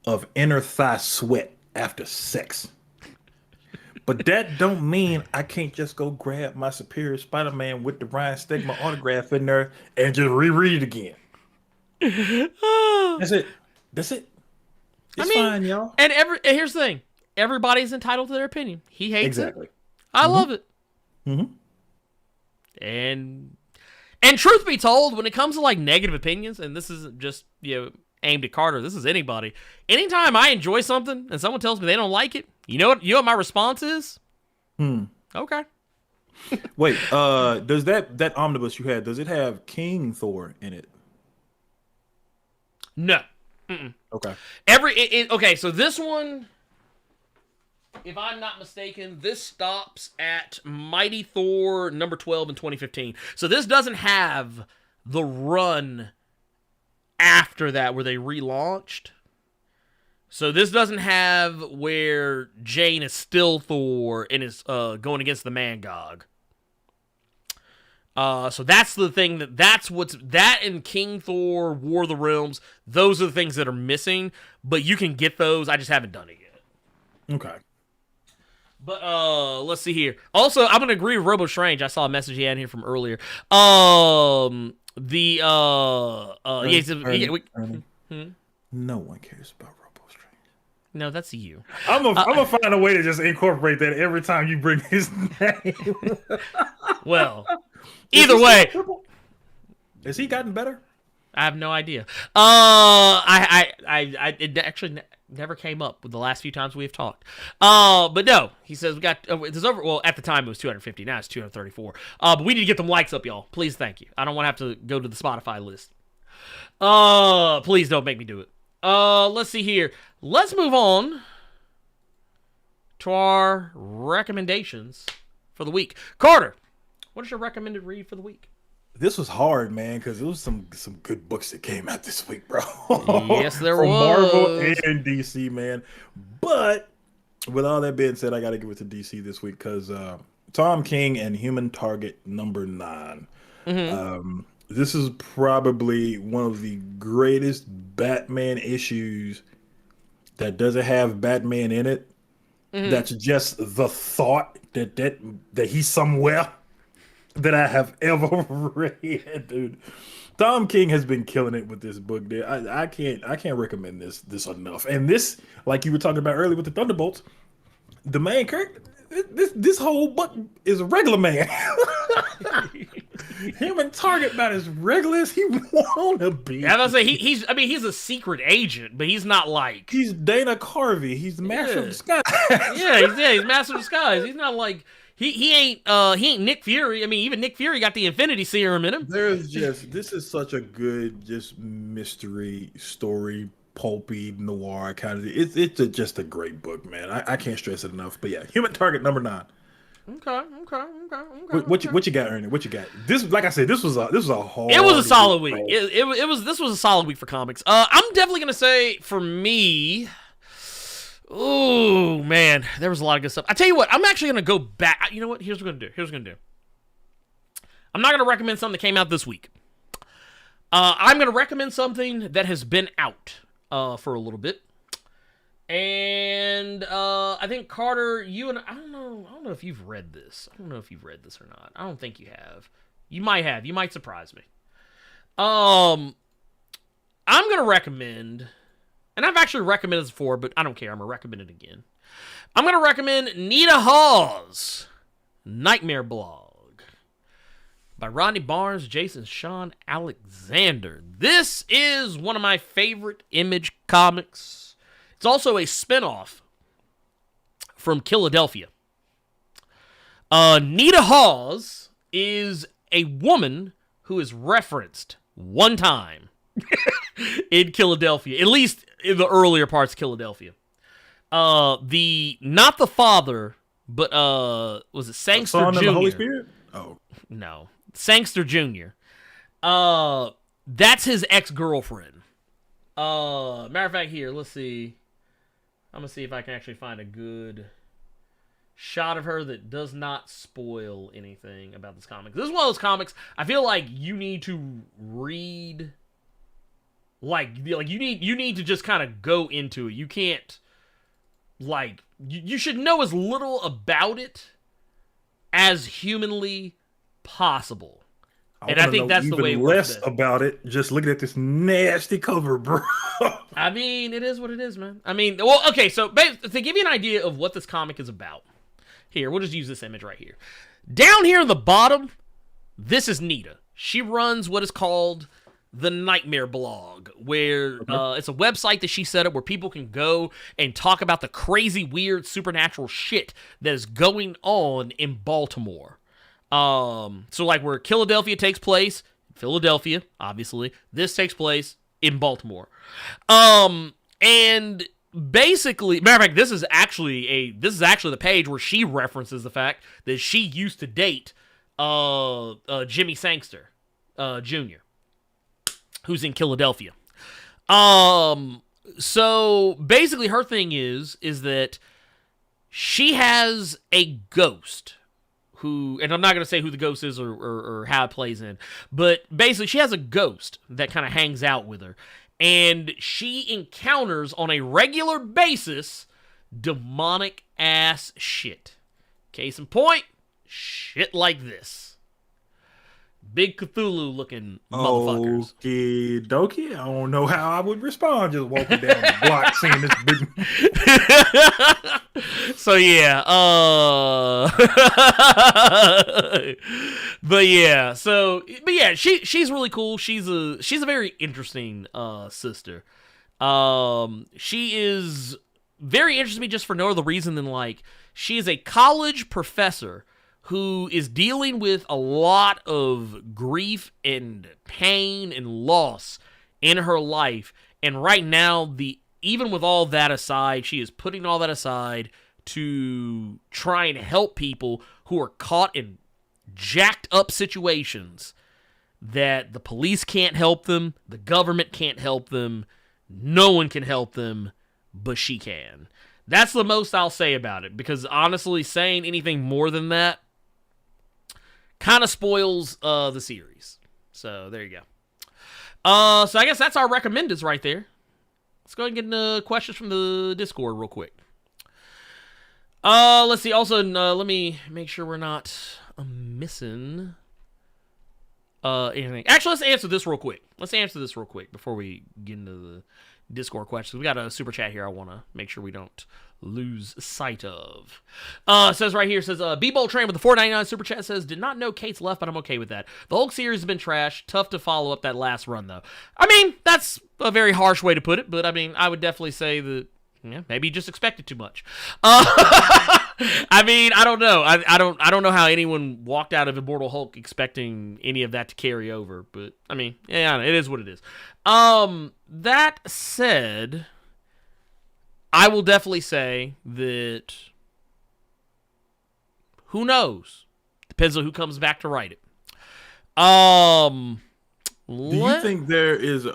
C: of inner thigh sweat after sex. But that don't mean I can't just go grab my Superior Spider-Man with the Ryan Stegman autograph in there and just reread it again. That's it. It's fine, y'all.
B: And here's the thing. Everybody's entitled to their opinion. He hates it. I love it.
C: Mm-hmm.
B: And truth be told, when it comes to like negative opinions, and this isn't just, aimed at Carter, this is anybody. Anytime I enjoy something and someone tells me they don't like it, you know what my response is? Okay.
C: Wait, does that omnibus you had, does it have King Thor in it?
B: No.
C: Okay.
B: Okay, so this one, if I'm not mistaken, this stops at Mighty Thor number 12 in 2015. So this doesn't have the run after that where they relaunched. So this doesn't have where Jane is still Thor and is going against the Mangog. So that's the thing that and King Thor, War of the Realms, those are the things that are missing, but you can get those. I just haven't done it yet.
C: Okay.
B: But let's see here. Also, I'm gonna agree with Robo Strange. I saw a message he had here from earlier.
C: No one cares about Robo Strange.
B: No, that's you.
C: I'm gonna find a way to just incorporate that every time you bring his name.
B: Well, either way,
C: has he gotten better?
B: I have no idea. It actually never came up with the last few times we've talked. But no, he says we got there's over. Well, at the time it was 250. Now it's 234. But we need to get them likes up, y'all. Please, thank you. I don't want to have to go to the Spotify list. Please don't make me do it. Let's see here. Let's move on to our recommendations for the week. Carter, what is your recommended read for the week?
C: This was hard, man, because there was some good books that came out this week, bro.
B: Yes, there
C: From Marvel
B: was.
C: and DC, man. But with all that being said, I got to give it to DC this week because Tom King and Human Target #9.
B: Mm-hmm.
C: This is probably one of the greatest Batman issues that doesn't have Batman in it.
B: Mm-hmm.
C: That's just the thought that he's somewhere that I have ever read, dude. Tom King has been killing it with this book, dude. I can't recommend this enough. And this, like you were talking about earlier with the Thunderbolts, the main character, this whole book is a regular man. Human Target about as regular as he wanna be.
B: Yeah, I was gonna say he's a secret agent, but he's not like
C: He's Dana Carvey. He's the master of disguise.
B: he's Master of Disguise. He's not like he ain't Nick Fury. I mean, even Nick Fury got the Infinity Serum in him.
C: This is such a good just mystery story, pulpy noir kind of. It's just a great book, man. I can't stress it enough. But yeah, Human Target #9.
B: Okay.
C: What you got, Ernie? What you got? This, like I said, this was a hard.
B: It was a solid
C: week,
B: week.
C: bro.
B: This was a solid week for comics. I'm definitely gonna say for me. Oh man, there was a lot of good stuff. I tell you what, I'm actually gonna go back. You know what? Here's what we're gonna do. I'm not gonna recommend something that came out this week. I'm gonna recommend something that has been out for a little bit. And I think Carter, you and I don't know if you've read this. I don't know if you've read this or not. I don't think you have. You might have. You might surprise me. I'm gonna recommend, and I've actually recommended this before, but I don't care. I'm gonna recommend it again. I'm gonna recommend Nita Hawes' Nightmare Blog by Rodney Barnes, Jason Sean Alexander. This is one of my favorite Image comics. It's also a spinoff from Philadelphia. Nita Hawes is a woman who is referenced one time in Philadelphia, at least in the earlier parts of Philadelphia. Not the father, but was it Sangster
C: Son
B: Jr.?
C: of the Holy Spirit? Oh
B: No, Sangster Jr. That's his ex-girlfriend. Matter of fact, here, let's see. I'm gonna see if I can actually find a good shot of her that does not spoil anything about this comic. This is one of those comics I feel like you need to read. Like you need to just kind of go into it. You can't you should know as little about it as humanly possible. And I think that's the way it works.
C: Less about it. Just looking at this nasty cover, bro.
B: I mean, it is what it is, man. I mean, well, okay, so to give you an idea of what this comic is about, here, we'll just use this image right here. Down here in the bottom, this is Nita. She runs what is called the Nightmare Blog, where it's a website that she set up where people can go and talk about the crazy, weird, supernatural shit that is going on in Baltimore. So like where Philadelphia takes place, Philadelphia, obviously, this takes place in Baltimore. And basically, matter of fact, this is actually the page where she references the fact that she used to date Jimmy Sangster Jr., who's in Philadelphia. So basically her thing is that she has a ghost who, and I'm not going to say who the ghost is or how it plays in, but basically she has a ghost that kind of hangs out with her, and she encounters on a regular basis demonic ass shit. Case in point, shit like this. Big Cthulhu looking motherfuckers.
C: Okie dokie. I don't know how I would respond just walking down the block seeing this big.
B: So yeah, but yeah, she's really cool. She's a very interesting sister. She is very interesting to me just for no other reason than like she is a college professor who is dealing with a lot of grief and pain and loss in her life. And right now, even with all that aside, she is putting all that aside to try and help people who are caught in jacked up situations that the police can't help them, the government can't help them, no one can help them, but she can. That's the most I'll say about it, because honestly, saying anything more than that kind of spoils the series. So there you go. So I guess that's our recommendeds right there. Let's go ahead and get into questions from the Discord real quick. Let's see. Also, let me make sure we're not missing anything. Actually, let's answer this real quick. Before we get into the Discord questions. We got a super chat here I want to make sure we don't lose sight of. Says right here, B-Bolt Train with the $4.99 super chat says, did not know Cates left, but I'm okay with that. The Hulk series has been trash. Tough to follow up that last run, though. I mean, that's a very harsh way to put it, but I mean, I would definitely say that, yeah, maybe you just expected too much. I mean, I don't know. I don't know how anyone walked out of Immortal Hulk expecting any of that to carry over, but I mean, yeah, it is what it is. That said, I will definitely say that who knows? Depends on who comes back to write it.
C: Do you think there is?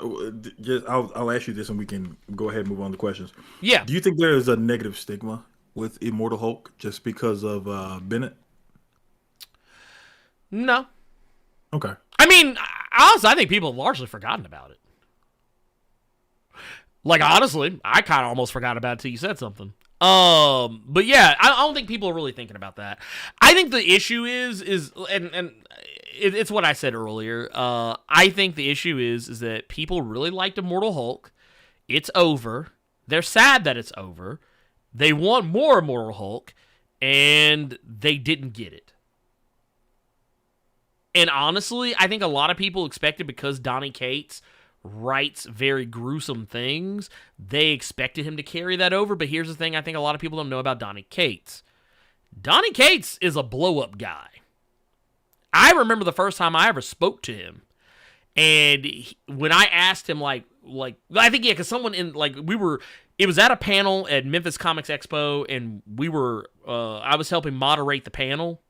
C: I'll ask you this, and we can go ahead and move on to questions.
B: Yeah.
C: Do you think there is a negative stigma with Immortal Hulk just because of Bennett?
B: No.
C: Okay.
B: I mean, honestly, I think people have largely forgotten about it. Like, honestly, I kind of almost forgot about it until you said something. But yeah, I don't think people are really thinking about that. I think the issue is it's what I said earlier. I think the issue is that people really liked Immortal Hulk. It's over. They're sad that it's over. They want more Immortal Hulk, and they didn't get it. And honestly, I think a lot of people expected, because Donnie Cates writes very gruesome things, they expected him to carry that over. But here's the thing I think a lot of people don't know about Donnie Cates. Donnie Cates is a blow-up guy. I remember the first time I ever spoke to him, and when I asked him, like I think, yeah, because someone in, like, it was at a panel at Memphis Comics Expo, and I was helping moderate the panel,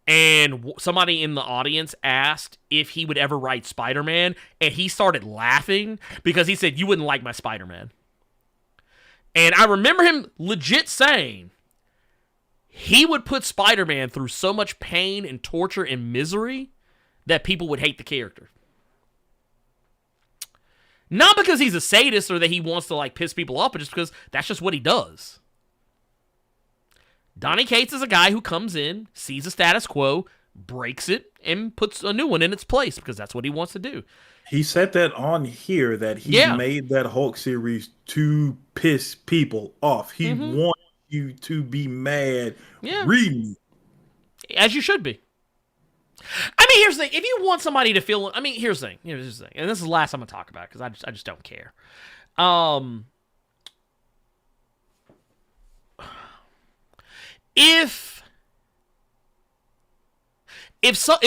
B: and somebody in the audience asked if he would ever write Spider-Man, and he started laughing because he said, "You wouldn't like my Spider-Man." And I remember him legit saying he would put Spider-Man through so much pain and torture and misery that people would hate the character. Not because he's a sadist or that he wants to, like, piss people off, but just because that's just what he does. Donnie Cates is a guy who comes in, sees the status quo, breaks it, and puts a new one in its place because that's what he wants to do.
C: He said that on here, that he made that Hulk series to piss people off. He wants you to be mad reading.
B: As you should be. I mean, here's the thing. If you want somebody to feel... I mean, here's the thing. And this is the last I'm going to talk about because I just don't care. If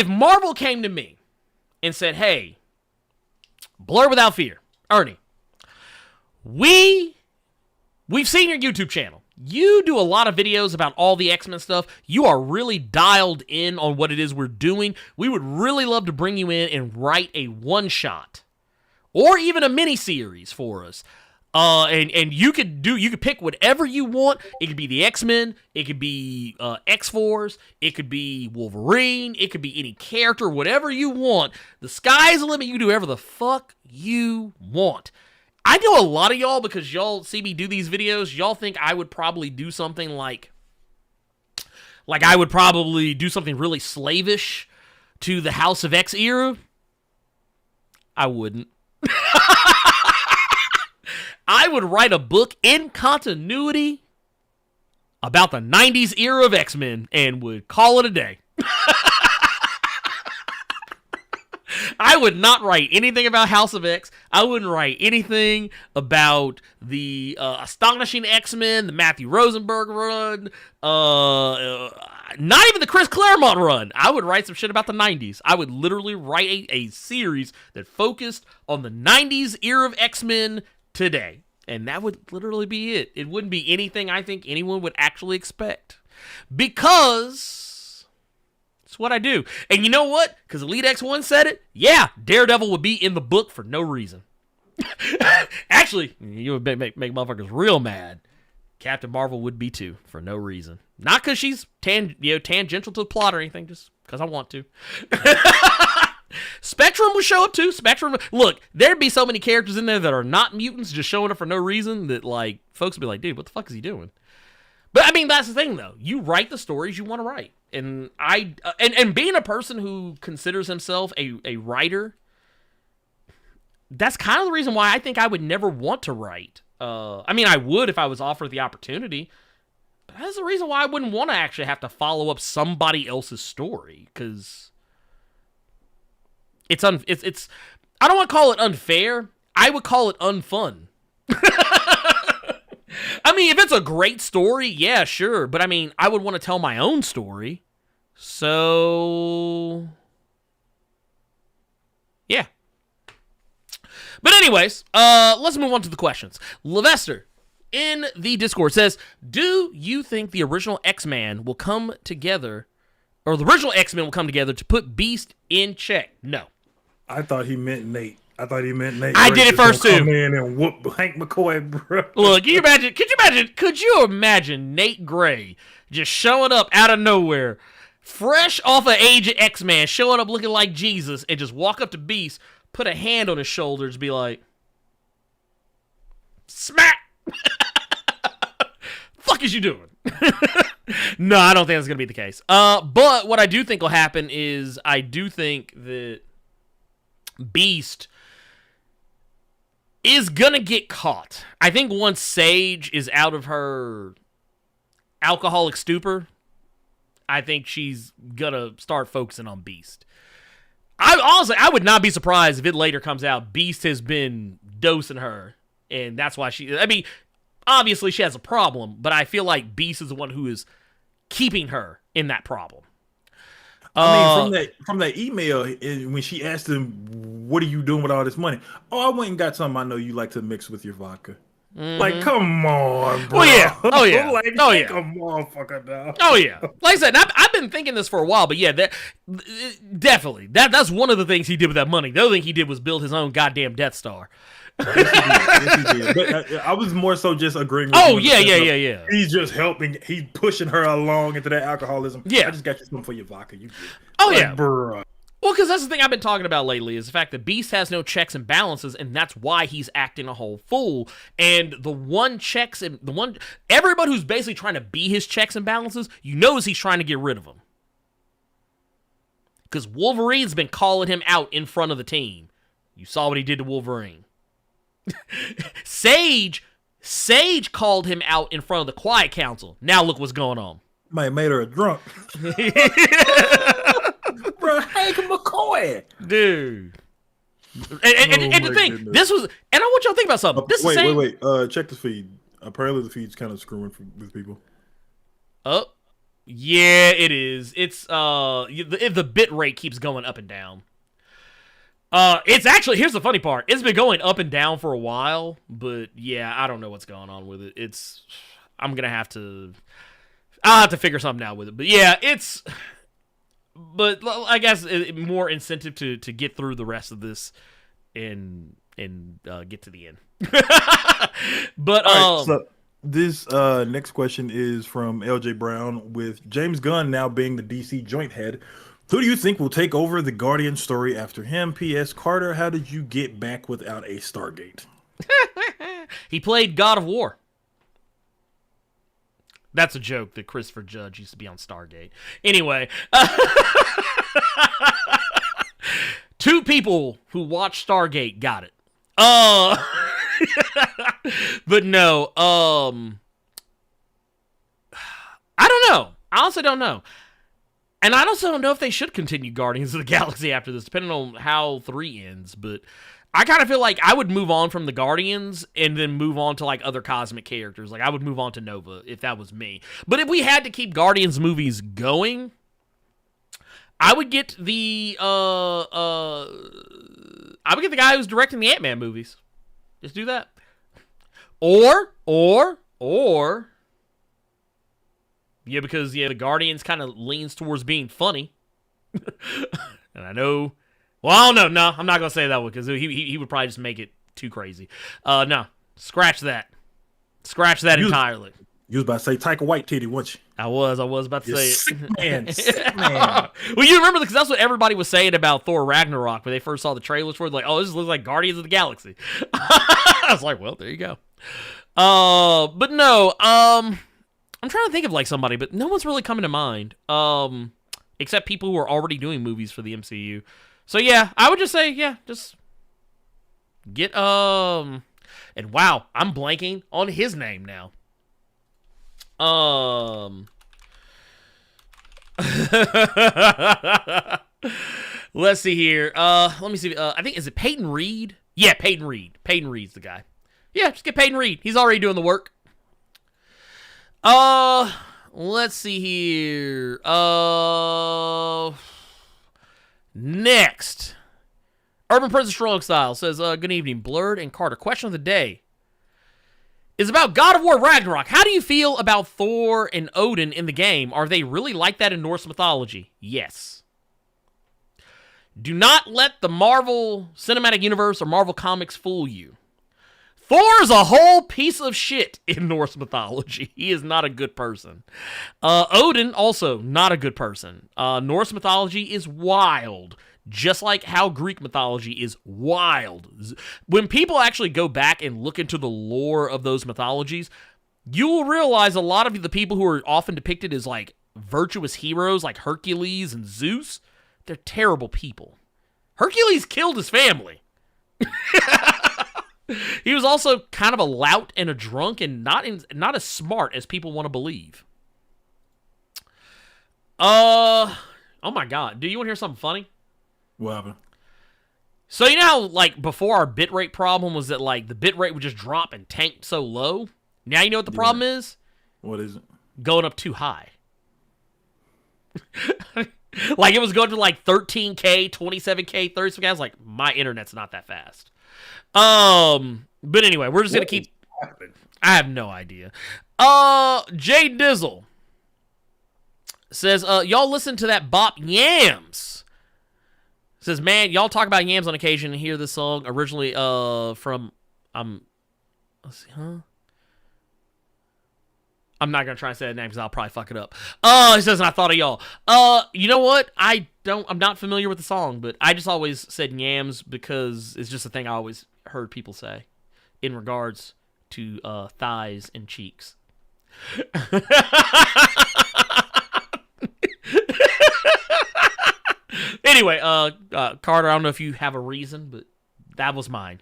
B: Marvel came to me and said, "Hey, Blerd Without Fear, Ernie, we've seen your YouTube channel. You do a lot of videos about all the X-Men stuff. You are really dialed in on what it is we're doing. We would really love to bring you in and write a one-shot or even a mini-series for us. And you could pick whatever you want. It could be the X-Men, it could be X-Force, it could be Wolverine, it could be any character, whatever you want. The sky's the limit. You do whatever the fuck you want." I know a lot of y'all, because y'all see me do these videos, y'all think I would probably do something like I would probably do something really slavish to the House of X era. I wouldn't. I would write a book in continuity about the 90s era of X-Men and would call it a day. I would not write anything about House of X. I wouldn't write anything about the Astonishing X-Men, the Matthew Rosenberg run, not even the Chris Claremont run. I would write some shit about the 90s. I would literally write a series that focused on the 90s era of X-Men today. And that would literally be it. It wouldn't be anything I think anyone would actually expect. Because It's what I do. And you know what? Because Elite X1 said it. Yeah, Daredevil would be in the book for no reason. Actually, you would make motherfuckers real mad. Captain Marvel would be too, for no reason. Not because she's tangential to the plot or anything, just because I want to. Spectrum would show up too. Spectrum, look, there'd be so many characters in there that are not mutants just showing up for no reason that, like, folks would be like, dude, what the fuck is he doing? But I mean, that's the thing, though. You write the stories you want to write, and and being a person who considers himself a writer, that's kind of the reason why I think I would never want to write. I mean, I would if I was offered the opportunity. But that's the reason why I wouldn't want to actually have to follow up somebody else's story, because it's I don't want to call it unfair. I would call it unfun. I mean, if it's a great story, yeah, sure. But I mean, I would want to tell my own story. So, yeah. But anyways, let's move on to the questions. Levester in the Discord says, do you think the original X-Men will come together, or the original X-Men will come together to put Beast in check? No.
C: I thought he meant Nate. I
B: did it first too.
C: Come in and whoop Hank McCoy, bro.
B: Look, could you imagine Nate Gray just showing up out of nowhere, fresh off of Age of X-Men, showing up looking like Jesus, and just walk up to Beast, put a hand on his shoulders, be like, smack! Fuck is you doing? No, I don't think that's going to be the case. But what I do think will happen is I do think that Beast is going to get caught. I think once Sage is out of her alcoholic stupor, I think she's going to start focusing on Beast. I would not be surprised if it later comes out Beast has been dosing her, and that's why I mean, obviously she has a problem, but I feel like Beast is the one who is keeping her in that problem.
C: I mean, from that email, when she asked him, "What are you doing with all this money?" Oh, I went and got something I know you like to mix with your vodka. Mm-hmm. Like, come on, bro.
B: Oh yeah, oh yeah,
C: like,
B: oh yeah.
C: Come on, fucker now.
B: Oh yeah. Like I said, I've been thinking this for a while, but yeah, definitely that's one of the things he did with that money. The other thing he did was build his own goddamn Death Star.
C: Yes, he did. But I was more so just agreeing with
B: you. Yeah.
C: He's just helping. He's pushing her along into that alcoholism.
B: Yeah.
C: I just got you something for your vodka. You good.
B: Oh, like, yeah.
C: Bruh.
B: Well, because that's the thing I've been talking about lately is the fact that Beast has no checks and balances, and that's why he's acting a whole fool. And everybody who's basically trying to be his checks and balances, you know he's trying to get rid of them. Because Wolverine's been calling him out in front of the team. You saw what he did to Wolverine. Sage called him out in front of the Quiet Council. Now look what's going on.
C: Might have made her a drunk. Bro, Hank McCoy.
B: Dude. And the thing, goodness. This was, and I want y'all to think about something.
C: Wait. Check the feed. Apparently the feed's kind of screwing with people.
B: Oh, yeah, it is. It's, the bit rate keeps going up and down. It's actually, here's the funny part. It's been going up and down for a while, but yeah, I don't know what's going on with it. I'll have to figure something out with it. But yeah, but I guess more incentive to get through the rest of this and get to the end. But
C: right, so this next question is from LJ Brown. With James Gunn now being the DC joint head, who do you think will take over the Guardian story after him? P.S. Carter, how did you get back without a Stargate?
B: He played God of War. That's a joke that Christopher Judge used to be on Stargate. Anyway. Two people who watched Stargate got it. But no. I don't know. I honestly don't know. And I also don't know if they should continue Guardians of the Galaxy after this, depending on how 3 ends. But I kind of feel like I would move on from the Guardians and then move on to like other cosmic characters. Like I would move on to Nova if that was me. But if we had to keep Guardians movies going, I would get the guy who's directing the Ant-Man movies. Just do that. Or yeah, because the Guardians kind of leans towards being funny. And I know, well, no, I'm not gonna say that one because he would probably just make it too crazy. No, scratch that entirely.
C: You was about to say Taika White titty, weren't you?
B: I was about to say
C: Sick
B: it.
C: man, sick man.
B: Well, you remember because that's what everybody was saying about Thor Ragnarok when they first saw the trailers for it. Like, oh, this looks like Guardians of the Galaxy. I was like, well, there you go. But no, I'm trying to think of like somebody, but no one's really coming to mind. Except people who are already doing movies for the MCU. So yeah, I would just say, yeah, just get and wow, I'm blanking on his name now. Let's see here. Let me see. I think is it Peyton Reed? Yeah, Peyton Reed. Peyton Reed's the guy. Yeah, just get Peyton Reed. He's already doing the work. Let's see here. Next. Urban Prison Strong Style says, good evening, Blerd and Carter. Question of the day is about God of War Ragnarok. How do you feel about Thor and Odin in the game? Are they really like that in Norse mythology? Yes. Do not let the Marvel Cinematic Universe or Marvel Comics fool you. Thor is a whole piece of shit in Norse mythology. He is not a good person. Odin, also not a good person. Norse mythology is wild, just like how Greek mythology is wild. When people actually go back and look into the lore of those mythologies, you will realize a lot of the people who are often depicted as like virtuous heroes, like Hercules and Zeus, they're terrible people. Hercules killed his family. He was also kind of a lout and a drunk and not as smart as people want to believe. Oh my God. Do you want to hear something funny?
C: What happened?
B: So you know how, like, before our bitrate problem was that, like, the bitrate would just drop and tank so low? Now you know what the problem is?
C: What is it?
B: Going up too high. Like, it was going to, like, 13K, 27K, 36K. I was like, my internet's not that fast. But anyway, we're just going to keep... I have no idea. Jay Dizzle says, y'all listen to that bop Yams. Says, man, y'all talk about Yams on occasion and hear this song originally from let's see, huh? I'm not gonna try and say that name because I'll probably fuck it up. He says, and I thought of y'all. You know what? I'm not familiar with the song, but I just always said Yams because it's just a thing I always heard people say in regards to thighs and cheeks. Anyway, Carter, I don't know if you have a reason, but that was mine.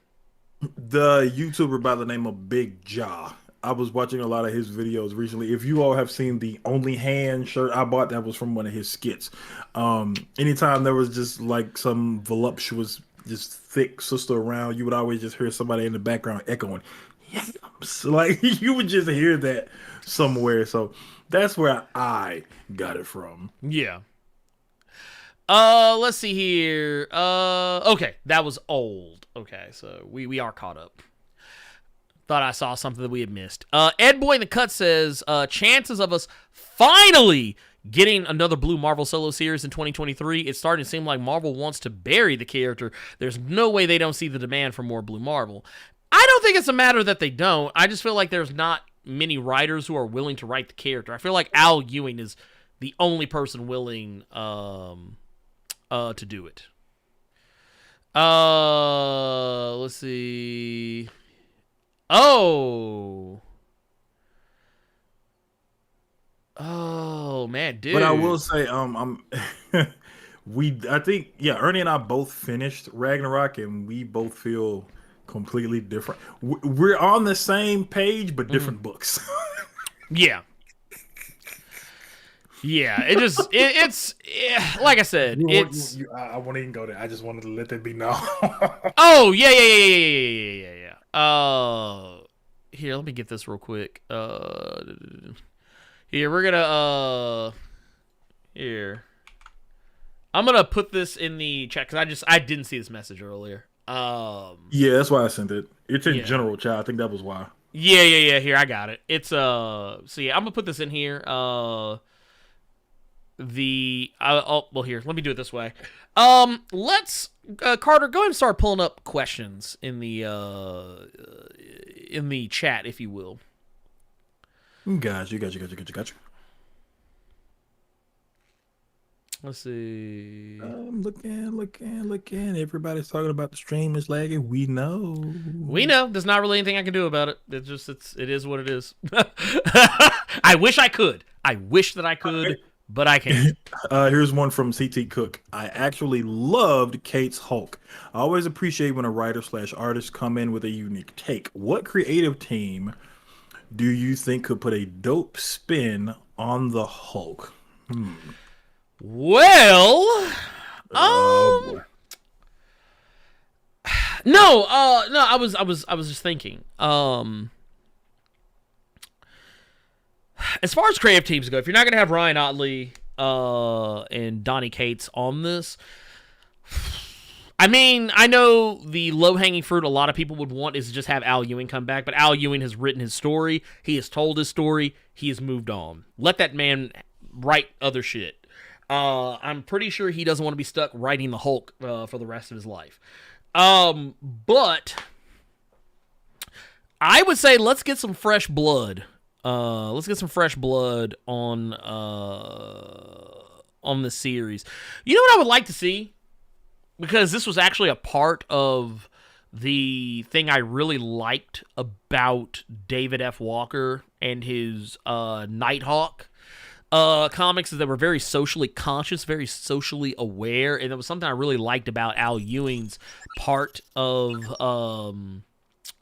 C: The YouTuber by the name of Big Jaw. I was watching a lot of his videos recently. If you all have seen the Only Hand shirt I bought, that was from one of his skits. Anytime there was just like some voluptuous, just thick sister around, you would always just hear somebody in the background echoing, "Yams." Like, you would just hear that somewhere. So that's where I got it from.
B: Yeah. Let's see here. Okay, that was old. Okay, so we are caught up. Thought I saw something that we had missed. Ed Boy in the Cut says, chances of us finally getting another Blue Marvel solo series in 2023, it's starting to seem like Marvel wants to bury the character. There's no way they don't see the demand for more Blue Marvel. I don't think it's a matter that they don't. I just feel like there's not many writers who are willing to write the character. I feel like Al Ewing is the only person willing to do it. Let's see. Oh man, dude.
C: But I will say, I think, Ernie and I both finished Ragnarok, and we both feel completely different. We're on the same page, but different books.
B: Yeah. Yeah, it's like I said,
C: I won't even go there. I just wanted to let that be known.
B: Oh, yeah. Here, let me get this real quick. Here, we're gonna, here. I'm gonna put this in the chat, because I didn't see this message earlier.
C: Yeah, that's why I sent it. It's in general chat. I think that was why. Yeah.
B: Here, I got it. It's, so yeah, I'm gonna put this in here. well, here, let me do it this way. Let's Carter, go ahead and start pulling up questions in the chat, if you will.
C: Gotcha.
B: Let's see.
C: I'm looking. Everybody's talking about the stream is lagging. We know.
B: There's not really anything I can do about it. It is what it is. I wish I could. I wish that I could, but I can't.
C: Here's one from CT Cook. I actually loved Kate's Hulk. I always appreciate when a writer/artist come in with a unique take. What creative team do you think could put a dope spin on the Hulk?
B: Well, no, I was just thinking. As far as creative teams go, if you're not gonna have Ryan Otley and Donnie Cates on this, I mean, I know the low-hanging fruit a lot of people would want is to just have Al Ewing come back, but Al Ewing has written his story. He has told his story. He has moved on. Let that man write other shit. I'm pretty sure he doesn't want to be stuck writing the Hulk for the rest of his life. But I would say let's get some fresh blood. Let's get some fresh blood on the series. You know what I would like to see? Because this was actually a part of the thing I really liked about David F. Walker and his Nighthawk comics is that were very socially conscious, very socially aware, and it was something I really liked about Al Ewing's part of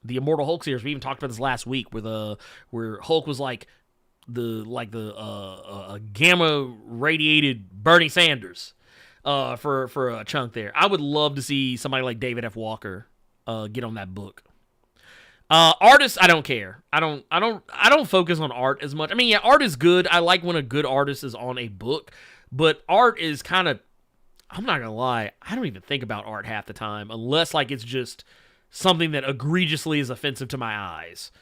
B: the Immortal Hulk series. We even talked about this last week, where Hulk was like the gamma radiated Bernie Sanders for a chunk there. I would love to see somebody like David F. Walker get on that book. Artists, I don't care. I don't focus on art as much. I mean, yeah, art is good. I like when a good artist is on a book, but art is kind of, I'm not gonna lie, I don't even think about art half the time unless like it's just something that egregiously is offensive to my eyes.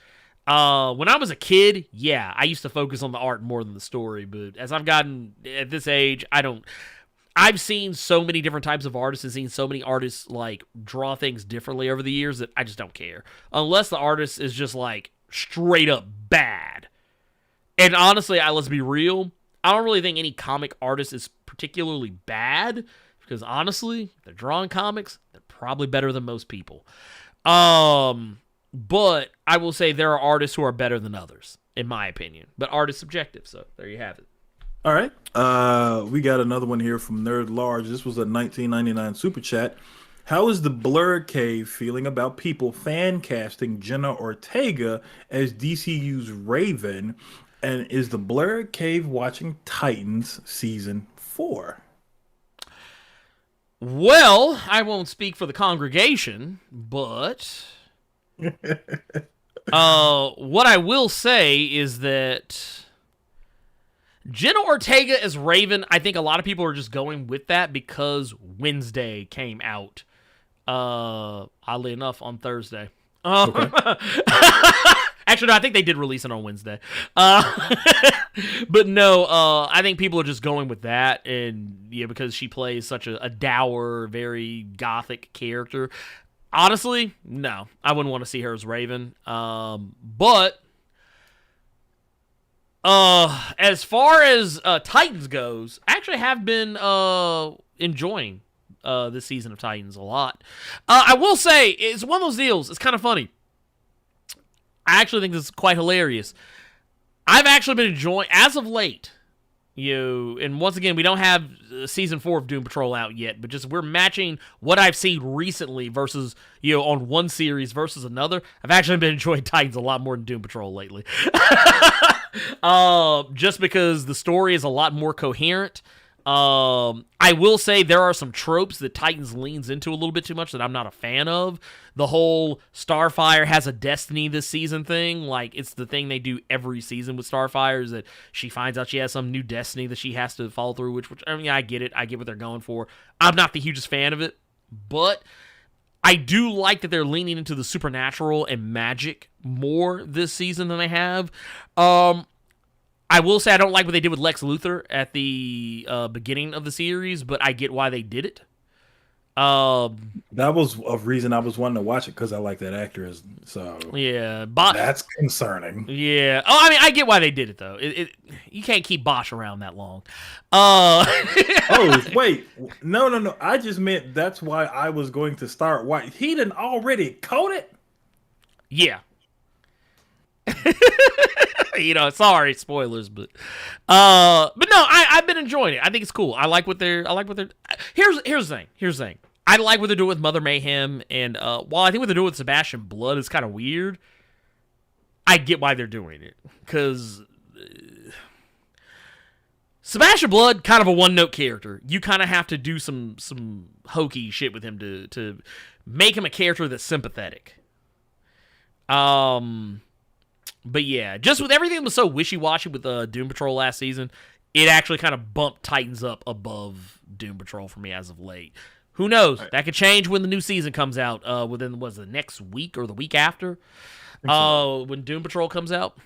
B: When I was a kid, yeah, I used to focus on the art more than the story, but as I've gotten at this age, I've seen so many different types of artists and seen so many artists like draw things differently over the years that I just don't care. Unless the artist is just like straight up bad. And honestly, let's be real, I don't really think any comic artist is particularly bad because honestly, if they're drawing comics, they're probably better than most people. But I will say there are artists who are better than others, in my opinion. But art is subjective, so there you have it.
C: All right. We got another one here from Nerd Large. This was a 1999 super chat. How is the Blerd Cave feeling about people fan casting Jenna Ortega as DCU's Raven? And is the Blerd Cave watching Titans season 4?
B: Well, I won't speak for the congregation, but what I will say is that Jenna Ortega as Raven, I think a lot of people are just going with that because Wednesday came out, oddly enough, on Thursday.
C: Okay.
B: Actually, no, I think they did release it on Wednesday. But no, I think people are just going with that, and yeah, because she plays such a dour, very gothic character. Honestly, no, I wouldn't want to see her as Raven. But as far as Titans goes, I actually have been enjoying this season of Titans a lot. I will say, it's one of those deals, it's kind of funny. I actually think this is quite hilarious. I've actually been enjoying, as of late, and once again, we don't have season 4 of Doom Patrol out yet, but just we're matching what I've seen recently versus, on one series versus another. I've actually been enjoying Titans a lot more than Doom Patrol lately. Just because the story is a lot more coherent. I will say there are some tropes that Titans leans into a little bit too much that I'm not a fan of. The whole Starfire has a destiny this season thing, like it's the thing they do every season with Starfire, is that she finds out she has some new destiny that she has to follow through, which I mean, I get it. I get what they're going for. I'm not the hugest fan of it, but I do like that they're leaning into the supernatural and magic more this season than they have. I will say I don't like what they did with Lex Luthor at the beginning of the series, but I get why they did it.
C: That was a reason I was wanting to watch it, because I like that actress. So
B: yeah,
C: that's concerning.
B: Yeah. Oh, I mean, I get why they did it though. You can't keep Bosch around that long.
C: Oh wait, no. I just meant that's why I was going to start. Why he didn't already code it?
B: Yeah. Sorry, spoilers, but no, I've been enjoying it. I think it's cool. I like what they're. Here's the thing. I like what they're doing with Mother Mayhem, and while I think what they're doing with Sebastian Blood is kind of weird, I get why they're doing it, because Sebastian Blood, kind of a one-note character. You kind of have to do some hokey shit with him to make him a character that's sympathetic. But yeah, just with everything that was so wishy-washy with Doom Patrol last season, it actually kind of bumped Titans up above Doom Patrol for me as of late. Who knows? That could change when the new season comes out within, the next week or the week after? When Doom Patrol comes out?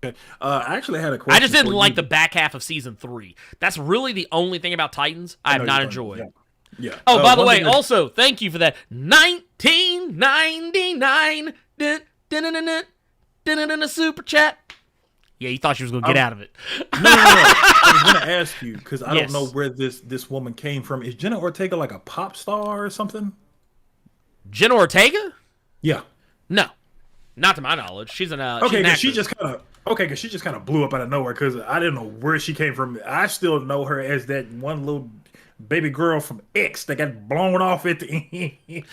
C: Okay. I actually had a question.
B: I just didn't like the back half of season 3. That's really the only thing about Titans I have not enjoyed.
C: Yeah.
B: Oh, by the way, also, thank you for that. 1999 super chat. Yeah, you thought she was going to get out of it.
C: No. I was going to ask you, because I don't know where this woman came from. Is Jenna Ortega like a pop star or something?
B: Jenna Ortega?
C: Yeah.
B: No. Not to my knowledge. She's an
C: okay, because she just kind of blew up out of nowhere, because I didn't know where she came from. I still know her as that one little baby girl from X that got blown off at the end.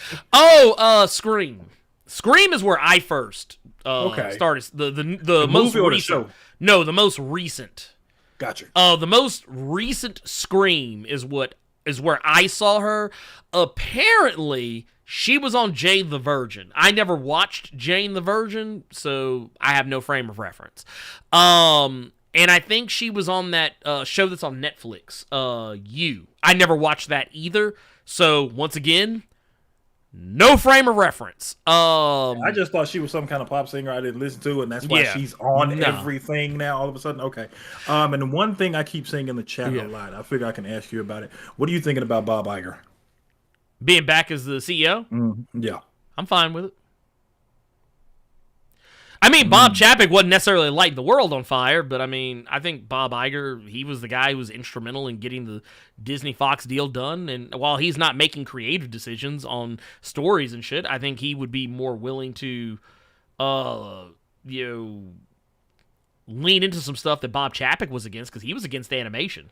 B: Scream. Scream is where I first started. The most recent show. No, the most recent.
C: Gotcha.
B: The most recent Scream is where I saw her. Apparently, she was on Jane the Virgin. I never watched Jane the Virgin, so I have no frame of reference. And I think she was on that show that's on Netflix. You. I never watched that either. So once again, no frame of reference.
C: I just thought she was some kind of pop singer I didn't listen to, and that's why she's on everything now all of a sudden. Okay. And one thing I keep saying in the chat a lot, I figure I can ask you about it. What are you thinking about Bob Iger?
B: Being back as the CEO?
C: Yeah.
B: I'm fine with it. I mean, Bob Chapek wasn't necessarily lighting the world on fire, but I mean, I think Bob Iger, he was the guy who was instrumental in getting the Disney-Fox deal done, and while he's not making creative decisions on stories and shit, I think he would be more willing to, lean into some stuff that Bob Chapek was against, because he was against animation.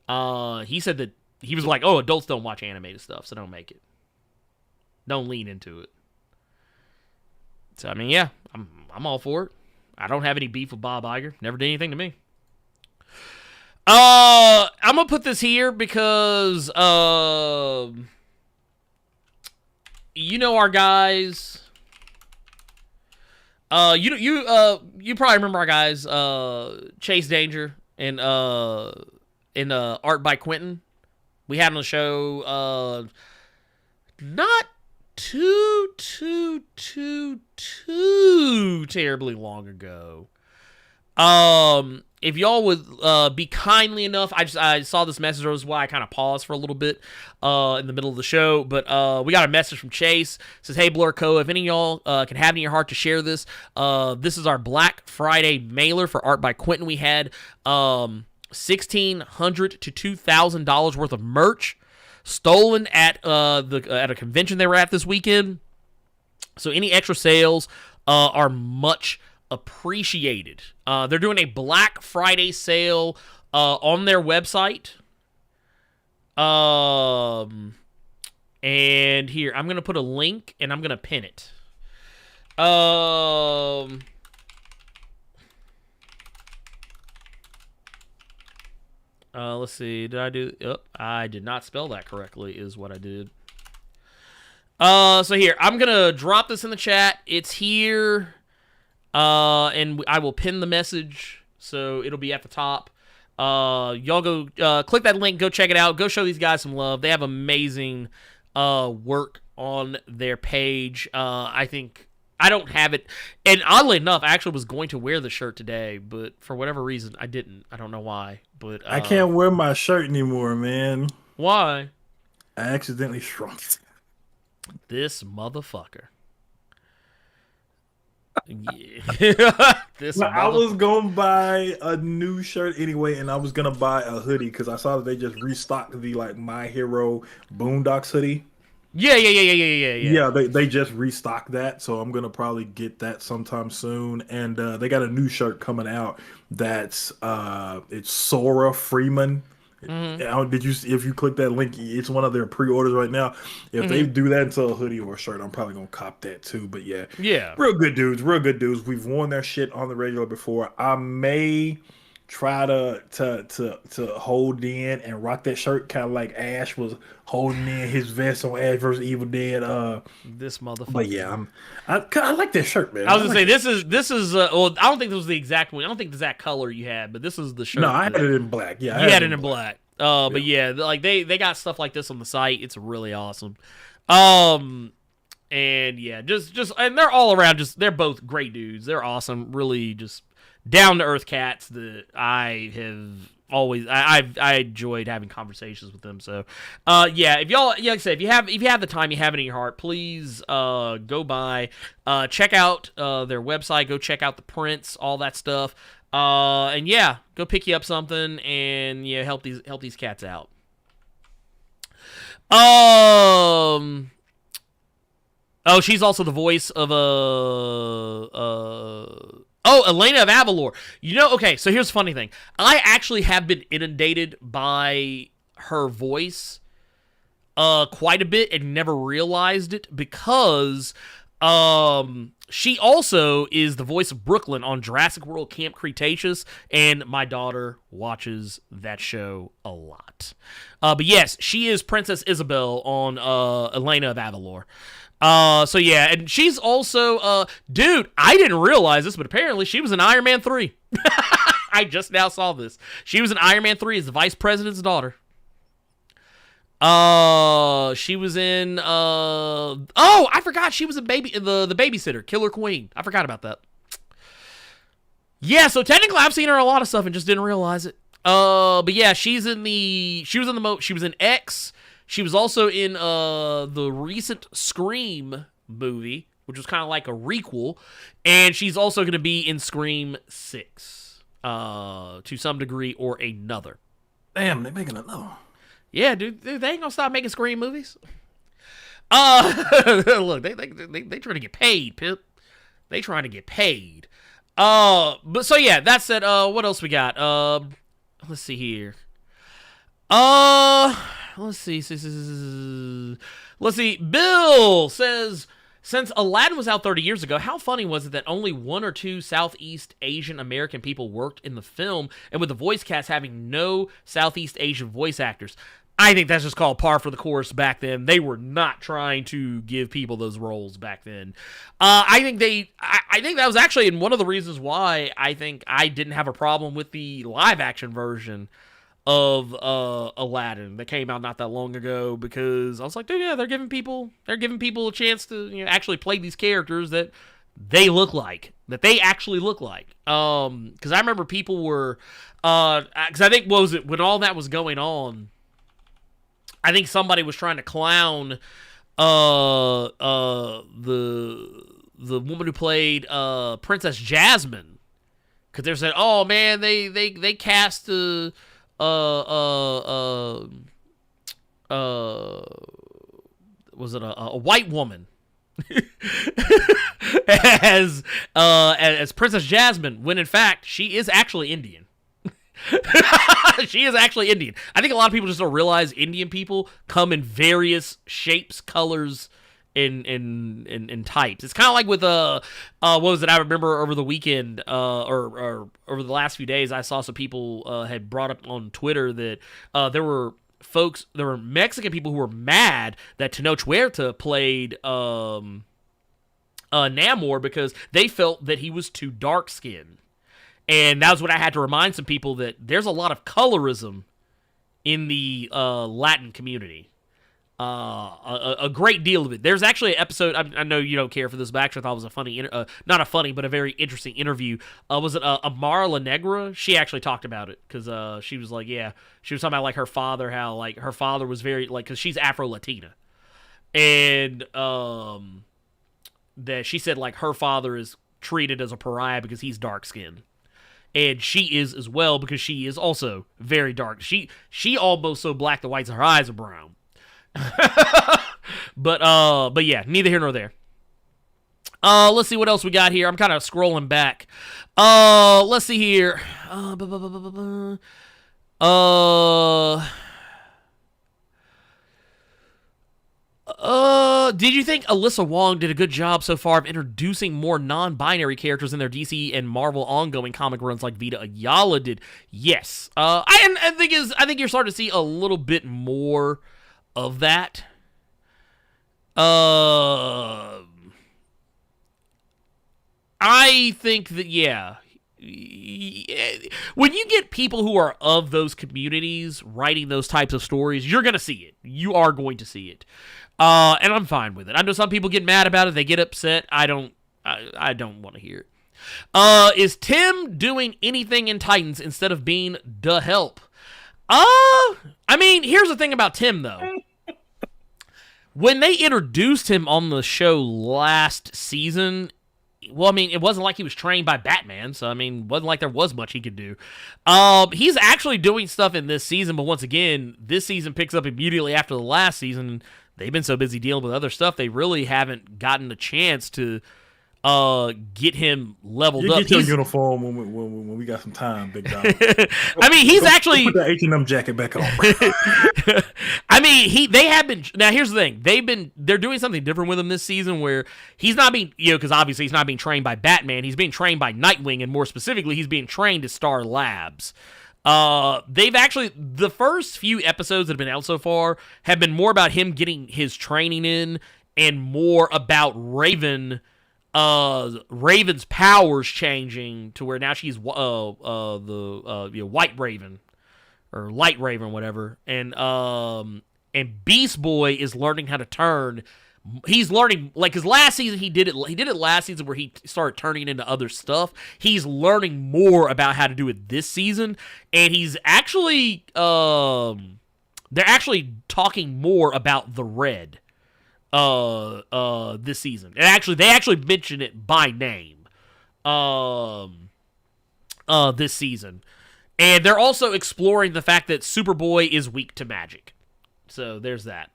B: He said that, he was like, adults don't watch animated stuff, so don't make it. Don't lean into it. So, I mean, yeah, I'm all for it. I don't have any beef with Bob Iger. Never did anything to me. I'm going to put this here because, our guys. You probably remember our guys, Chase Danger and Art by Quentin. We had on the show, not too terribly long ago. If y'all would be kindly enough, I saw this message, that was why I kind of paused for a little bit in the middle of the show, but we got a message from Chase. It says, "Hey Blerd Co, if any of y'all can have it in your heart to share this, this is our Black Friday mailer for Art by Quentin. We had $1,600 to $2,000 worth of merch stolen at a convention they were at this weekend. So any extra sales are much appreciated. They're doing a Black Friday sale on their website. And here, I'm going to put a link and I'm going to pin it. Let's see. Did I do? I did not spell that correctly, is what I did. So here, I'm going to drop this in the chat. It's here. And I will pin the message, so it'll be at the top. Y'all go click that link, go check it out, go show these guys some love. They have amazing work on their page. I think I don't have it. And oddly enough, I actually was going to wear the shirt today, but for whatever reason, I didn't. I don't know why. But
C: I can't wear my shirt anymore, man.
B: Why?
C: I accidentally shrunk.
B: This motherfucker. Yeah.
C: I was gonna buy a new shirt anyway, and I was gonna buy a hoodie because I saw that they just restocked the like My Hero Boondocks hoodie.
B: Yeah.
C: Yeah, they just restocked that, so I'm gonna probably get that sometime soon. And they got a new shirt coming out that's it's Sora Freeman. Did you? If you click that link, it's one of their pre-orders right now. If they do that into a hoodie or a shirt, I'm probably gonna cop that too. But yeah, real good dudes. We've worn their shit on the regular before. I may try to hold in and rock that shirt, kind of like Ash was holding in his vest on Ash vs. Evil Dead.
B: This motherfucker.
C: But yeah, I like that shirt, man.
B: I was gonna say this is. Well, I don't think this was the exact one. I don't think it's that color you had, but this is the shirt.
C: No, I had it in black. Yeah,
B: you had it in black. But yeah, like they got stuff like this on the site. It's really awesome. And yeah, just and they're all around. They're both great dudes. They're awesome. Really, just down to earth cats that I have always I enjoyed having conversations with them. So yeah, if y'all, like I said, if you have the time, you have it in your heart, please go by, check out their website, go check out the prints, all that stuff. And yeah, go pick you up something and help these cats out. Oh, she's also the voice of Elena of Avalor. Okay, so here's the funny thing. I actually have been inundated by her voice quite a bit and never realized it because she also is the voice of Brooklyn on Jurassic World Camp Cretaceous, and my daughter watches that show a lot. But yes, she is Princess Isabel on Elena of Avalor. So yeah, and she's also, dude, I didn't realize this, but apparently she was in Iron Man 3. I just now saw this. She was in Iron Man 3 as the vice president's daughter. She was in, I forgot she was in the Babysitter, Killer Queen. I forgot about that. Yeah, so technically I've seen her in a lot of stuff and just didn't realize it. But yeah, she was in X. She was also in the recent Scream movie, which was kind of like a requel, and she's also going to be in Scream 6 to some degree or another.
C: Damn, they're making another one.
B: Yeah, dude, they ain't gonna stop making Scream movies. Look, they trying to get paid, Pip. They trying to get paid. But so yeah, that said, what else we got? Let's see here. Let's see. Bill says, since Aladdin was out 30 years ago, how funny was it that only 1 or 2 Southeast Asian American people worked in the film, and with the voice cast having no Southeast Asian voice actors? I think that's just called par for the course back then. They were not trying to give people those roles back then. I think that was actually one of the reasons why I think I didn't have a problem with the live action version of Aladdin that came out not that long ago, because I was like, dude, yeah, they're giving people a chance to actually play these characters that they actually look like. Because I remember people were, because I think, what was it, when all that was going on, I think somebody was trying to clown the woman who played Princess Jasmine, because they're saying, oh man, they cast was it a white woman as Princess Jasmine, when in fact she is actually Indian. She is actually Indian. I think a lot of people just don't realize Indian people come in various shapes, colors, and types. It's kind of like with what was it? I remember over the weekend, or over the last few days, I saw some people had brought up on Twitter that there were Mexican people who were mad that Tenoch Huerta played Namor because they felt that he was too dark skinned. And that was what I had to remind some people, that there's a lot of colorism in the Latin community. A great deal of it. There's actually an episode. I know you don't care for this, but I actually thought it was a funny, not a funny, but a very interesting interview. Was it Amara La Negra? She actually talked about it because she was like, yeah, she was talking about like her father, how like her father was very like, because she's Afro Latina, and that she said like her father is treated as a pariah because he's dark skinned. And she is as well because she is also very dark. She almost so black the whites of her eyes are brown. but yeah, neither here nor there. Let's see what else we got here. I'm kind of scrolling back. Let's see here. Did you think Alyssa Wong did a good job so far of introducing more non-binary characters in their DC and Marvel ongoing comic runs like Vita Ayala did? Yes. I think you're starting to see a little bit more of that. I think that, yeah. When you get people who are of those communities writing those types of stories, you're going to see it. You are going to see it. And I'm fine with it. I know some people get mad about it. They get upset. I don't want to hear it. Is Tim doing anything in Titans instead of being the help? I mean, here's the thing about Tim, though. When they introduced him on the show last season, well, I mean, it wasn't like he was trained by Batman, so, I mean, it wasn't like there was much he could do. He's actually doing stuff in this season, but once again, this season picks up immediately after the last season. They've been so busy dealing with other stuff, they really haven't gotten a chance to get him leveled up.
C: Get your uniform when we got some time, big dog.
B: I mean, he's actually
C: put the H&M jacket back on.
B: I mean, they have been. Now, here's the thing: they're doing something different with him this season, where he's not being, because obviously he's not being trained by Batman. He's being trained by Nightwing, and more specifically, he's being trained at Star Labs. They've actually, the first few episodes that have been out so far have been more about him getting his training in, and more about Raven's powers changing to where now she's the White Raven or Light Raven, whatever, and Beast Boy is learning how to turn. He's learning, like, his last season he did it last season where he started turning into other stuff. He's learning more about how to do it this season, and he's actually they're actually talking more about the Red this season. And they actually mention it by name this season. And they're also exploring the fact that Superboy is weak to magic. So there's that.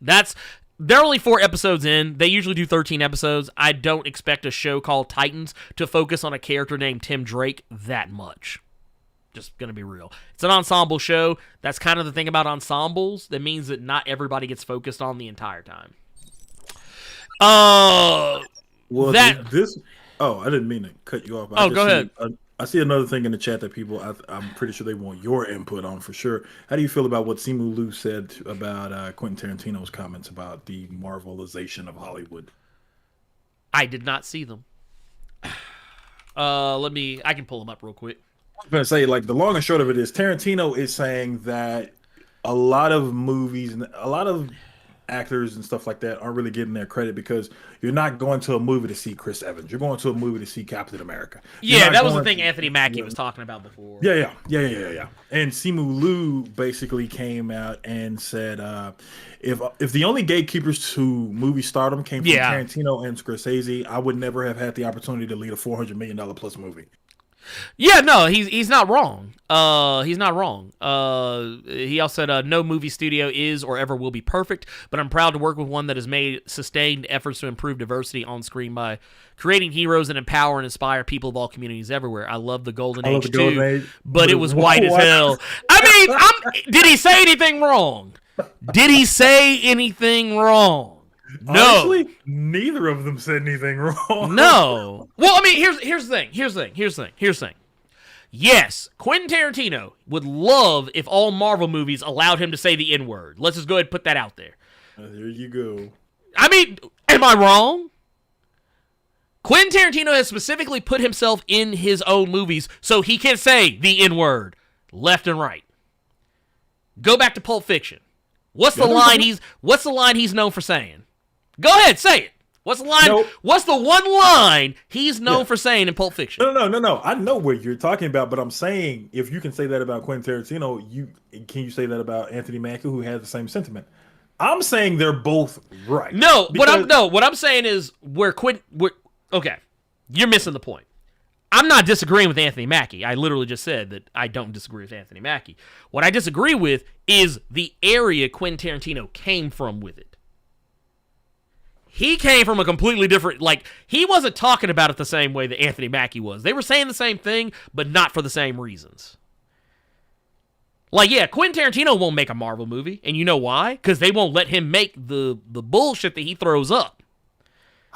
B: They're only 4 episodes in. They usually do 13 episodes. I don't expect a show called Titans to focus on a character named Tim Drake that much. Just gonna be real. It's an ensemble show. That's kind of the thing about ensembles. That means that not everybody gets focused on the entire time.
C: Well, this. Oh, I didn't mean to cut you off.
B: Go ahead.
C: I see another thing in the chat that people, I'm pretty sure they want your input on for sure. How do you feel about what Simu Liu said about Quentin Tarantino's comments about the Marvelization of Hollywood?
B: I did not see them. I can pull them up real quick.
C: I'm going to say, like, the long and short of it is Tarantino is saying that a lot of movies and a lot of actors and stuff like that aren't really getting their credit because you're not going to a movie to see Chris Evans. You're going to a movie to see Captain America.
B: Yeah, that was the thing Anthony Mackie was talking about before.
C: Yeah. And Simu Liu basically came out and said, if the only gatekeepers to movie stardom came from Tarantino and Scorsese, I would never have had the opportunity to lead a $400 million plus movie.
B: Yeah, no, he's not wrong. He's not wrong. He also said, no movie studio is or ever will be perfect, but I'm proud to work with one that has made sustained efforts to improve diversity on screen by creating heroes and empower and inspire people of all communities everywhere. I love the Golden Age too, but it was white as hell. I mean, did he say anything wrong? Did he say anything wrong? No.
C: Honestly, neither of them said anything wrong.
B: No. Well, I mean, here's the thing. Yes, Quentin Tarantino would love if all Marvel movies allowed him to say the N-word. Let's just go ahead and put that out there.
C: There you go.
B: I mean, am I wrong? Quentin Tarantino has specifically put himself in his own movies so he can say the N-word left and right. Go back to Pulp Fiction. What's the line he's known for saying? Go ahead, say it. What's the line?
C: Nope.
B: What's the one line he's known for saying in Pulp Fiction?
C: No. I know what you're talking about, but I'm saying if you can say that about Quentin Tarantino, can you say that about Anthony Mackie, who has the same sentiment? I'm saying they're both right.
B: No, what I'm saying is okay, you're missing the point. I'm not disagreeing with Anthony Mackie. I literally just said that I don't disagree with Anthony Mackie. What I disagree with is the area Quentin Tarantino came from with it. He came from a completely different, he wasn't talking about it the same way that Anthony Mackie was. They were saying the same thing, but not for the same reasons. Quentin Tarantino won't make a Marvel movie, and you know why? Because they won't let him make the bullshit that he throws up.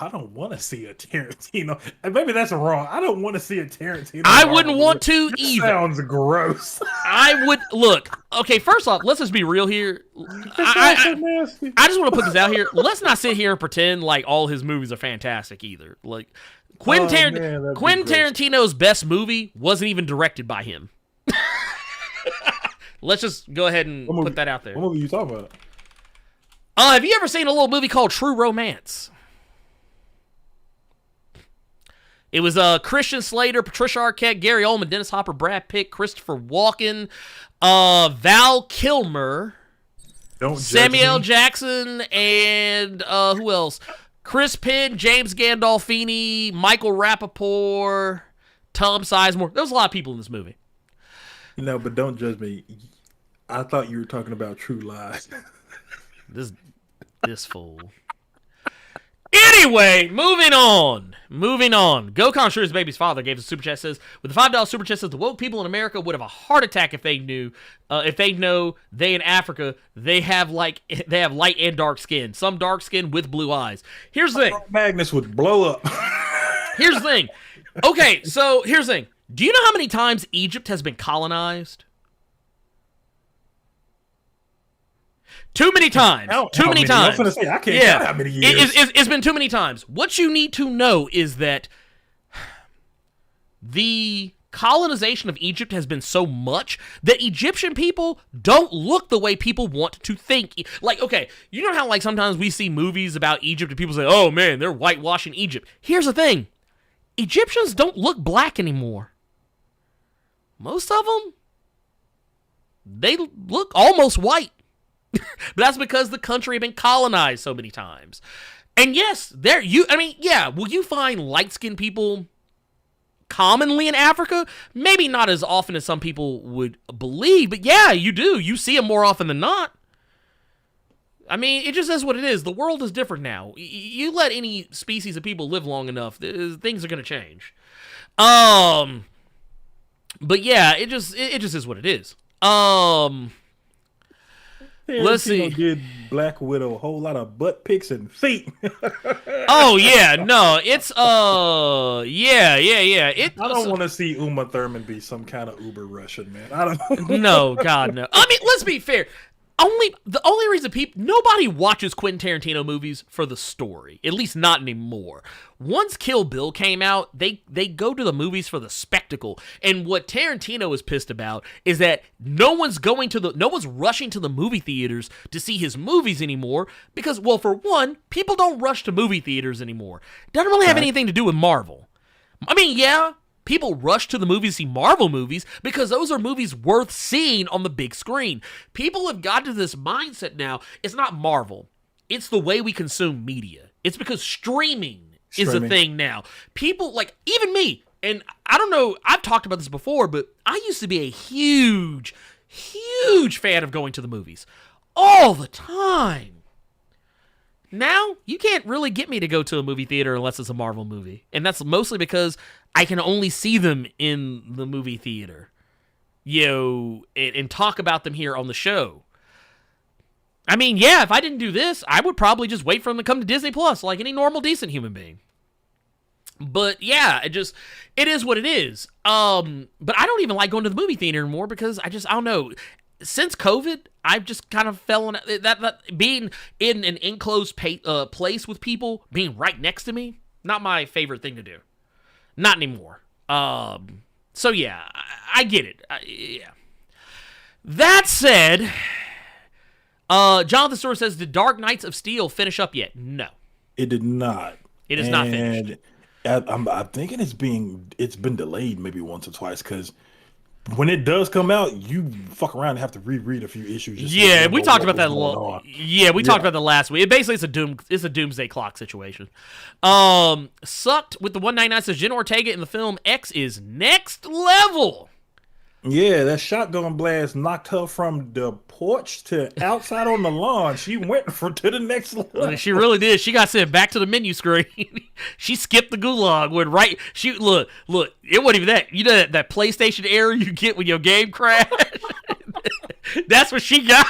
C: I don't want to see a Tarantino. Maybe that's wrong. I don't want to see a Tarantino.
B: I wouldn't want to either.
C: Sounds gross.
B: I would look. Okay, first off, let's just be real here. I just want to put this out here. Let's not sit here and pretend like all his movies are fantastic either. Quentin Tarantino's best movie wasn't even directed by him. Let's just go ahead and put that out there.
C: What movie are you talking about?
B: Have you ever seen a little movie called True Romance? It was Christian Slater, Patricia Arquette, Gary Oldman, Dennis Hopper, Brad Pitt, Christopher Walken, Val Kilmer, Samuel Jackson, and who else? Chris Penn, James Gandolfini, Michael Rappaport, Tom Sizemore. There was a lot of people in this movie.
C: No, but don't judge me. I thought you were talking about True Lies.
B: This fool. Anyway, moving on. Gokon Sure, his baby's father, gave us a super chat. Says, with the $5 super chat, says the woke people in America would have a heart attack if they know they in Africa they have light and dark skin. Some dark skin with blue eyes. Here's the thing.
C: Magnus would blow up.
B: Here's the thing. Okay, so here's the thing. Do you know how many times Egypt has been colonized? Too many times. Too many times.
C: I was going to say, I can't count how many years.
B: It's been too many times. What you need to know is that the colonization of Egypt has been so much that Egyptian people don't look the way people want to think. Okay, you know how sometimes we see movies about Egypt and people say, oh man, they're whitewashing Egypt. Here's the thing. Egyptians don't look black anymore. Most of them, they look almost white. But that's because the country had been colonized so many times. And yes, will you find light-skinned people commonly in Africa? Maybe not as often as some people would believe, but yeah, you do. You see them more often than not. I mean, it just is what it is. The world is different now. You let any species of people live long enough, things are going to change. But yeah, it just is what it is. Let's see.
C: Did Black Widow a whole lot of butt pics and feet?
B: Oh yeah, no, it's yeah.
C: I don't want to see Uma Thurman be some kind of uber Russian, man. I don't.
B: No, God, no. I mean, let's be fair. The only reason nobody watches Quentin Tarantino movies for the story, at least not anymore. Once Kill Bill came out, they go to the movies for the spectacle. And what Tarantino is pissed about is that no one's rushing to the movie theaters to see his movies anymore because, well, for one, people don't rush to movie theaters anymore. It doesn't really have anything to do with Marvel. I mean, yeah, people rush to the movies to see Marvel movies because those are movies worth seeing on the big screen. People have got to this mindset now. It's not Marvel. It's the way we consume media. It's because streaming is a thing now. People, even me, and I don't know, I've talked about this before, but I used to be a huge, huge fan of going to the movies all the time. Now, you can't really get me to go to a movie theater unless it's a Marvel movie. And that's mostly because I can only see them in the movie theater, and talk about them here on the show. I mean, yeah, if I didn't do this, I would probably just wait for them to come to Disney Plus like any normal, decent human being. But yeah, it is what it is. But I don't even like going to the movie theater anymore because I don't know. Since COVID, I've just kind of fell in that being in an enclosed place with people, being right next to me, not my favorite thing to do. Not anymore. So yeah, I get it. Yeah. That said, Jonathan Stewart says, did Dark Knights of Steel finish up yet? No.
C: It did not.
B: It is not finished.
C: I'm thinking it's been delayed maybe once or twice because when it does come out, you fuck around and have to reread a few issues.
B: Yeah, we talked about that. Talked about that last week. Basically, it's a doomsday clock situation. Sucked with the 199 says Jen Ortega in the film X is next level.
C: Yeah, that shotgun blast knocked her from the porch to outside on the lawn. She went to the next level.
B: She really did. She got sent back to the menu screen. She skipped the gulag. Went right. She look. It wasn't even that. You know that PlayStation error you get when your game crashed. That's what she got.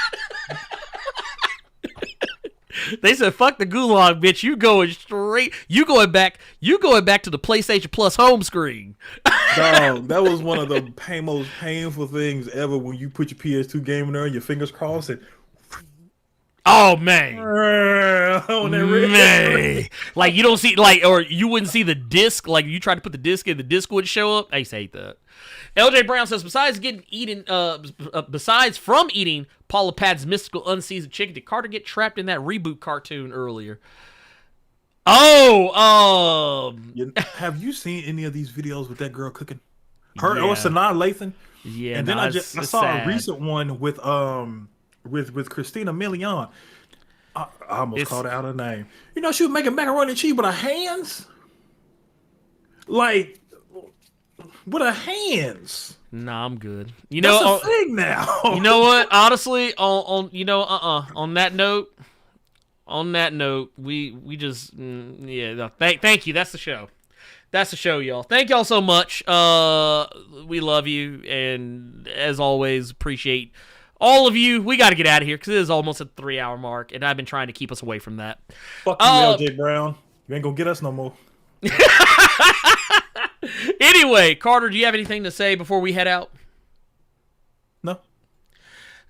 B: They said, "Fuck the gulag, bitch. You going straight. You going back to the PlayStation Plus home screen."
C: Dog, that was one of the most painful things ever when you put your PS2 game in there and your fingers crossed and
B: oh man,
C: on that
B: man, like you don't see or you wouldn't see the disc. Like you tried to put the disc in, the disc wouldn't show up. I used to hate that. LJ Brown says, besides from eating Paula Patton's mystical unseasoned chicken, did Carter get trapped in that reboot cartoon earlier?
C: Have you seen any of these videos with that girl cooking? Her
B: Yeah.
C: or Sanaa Lathan?
B: Yeah,
C: And then I saw
B: sad.
C: a recent one with Christina Milian. I almost called out her name. You know, she was making macaroni and cheese with her hands. Like with her hands.
B: Nah, I'm good. You
C: That's
B: know,
C: a thing now.
B: you know what? Honestly, on that note, we just thank you. That's the show. That's the show, y'all. Thank y'all so much. We love you, and as always, appreciate all of you. We got to get out of here because it is almost at the 3-hour mark, and I've been trying to keep us away from that.
C: Fuck you, LJ Brown. You ain't gonna get us no more.
B: Anyway, Carter, do you have anything to say before we head out?
C: No.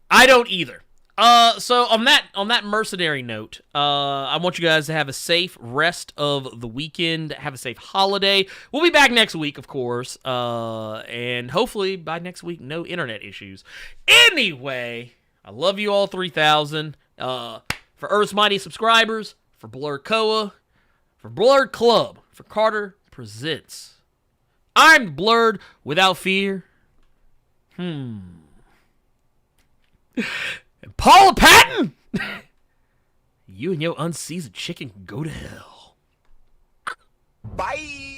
B: I don't either. So on that mercenary note, I want you guys to have a safe rest of the weekend. Have a safe holiday. We'll be back next week, of course, and hopefully by next week, no internet issues. Anyway, I love you all 3,000. For Earth's Mighty subscribers, for Blerd Koa, for Blerd Club, for Carter Presents. I'm Blerd without fear. And Paula Patton! You and your unseasoned chicken can go to hell.
D: Bye!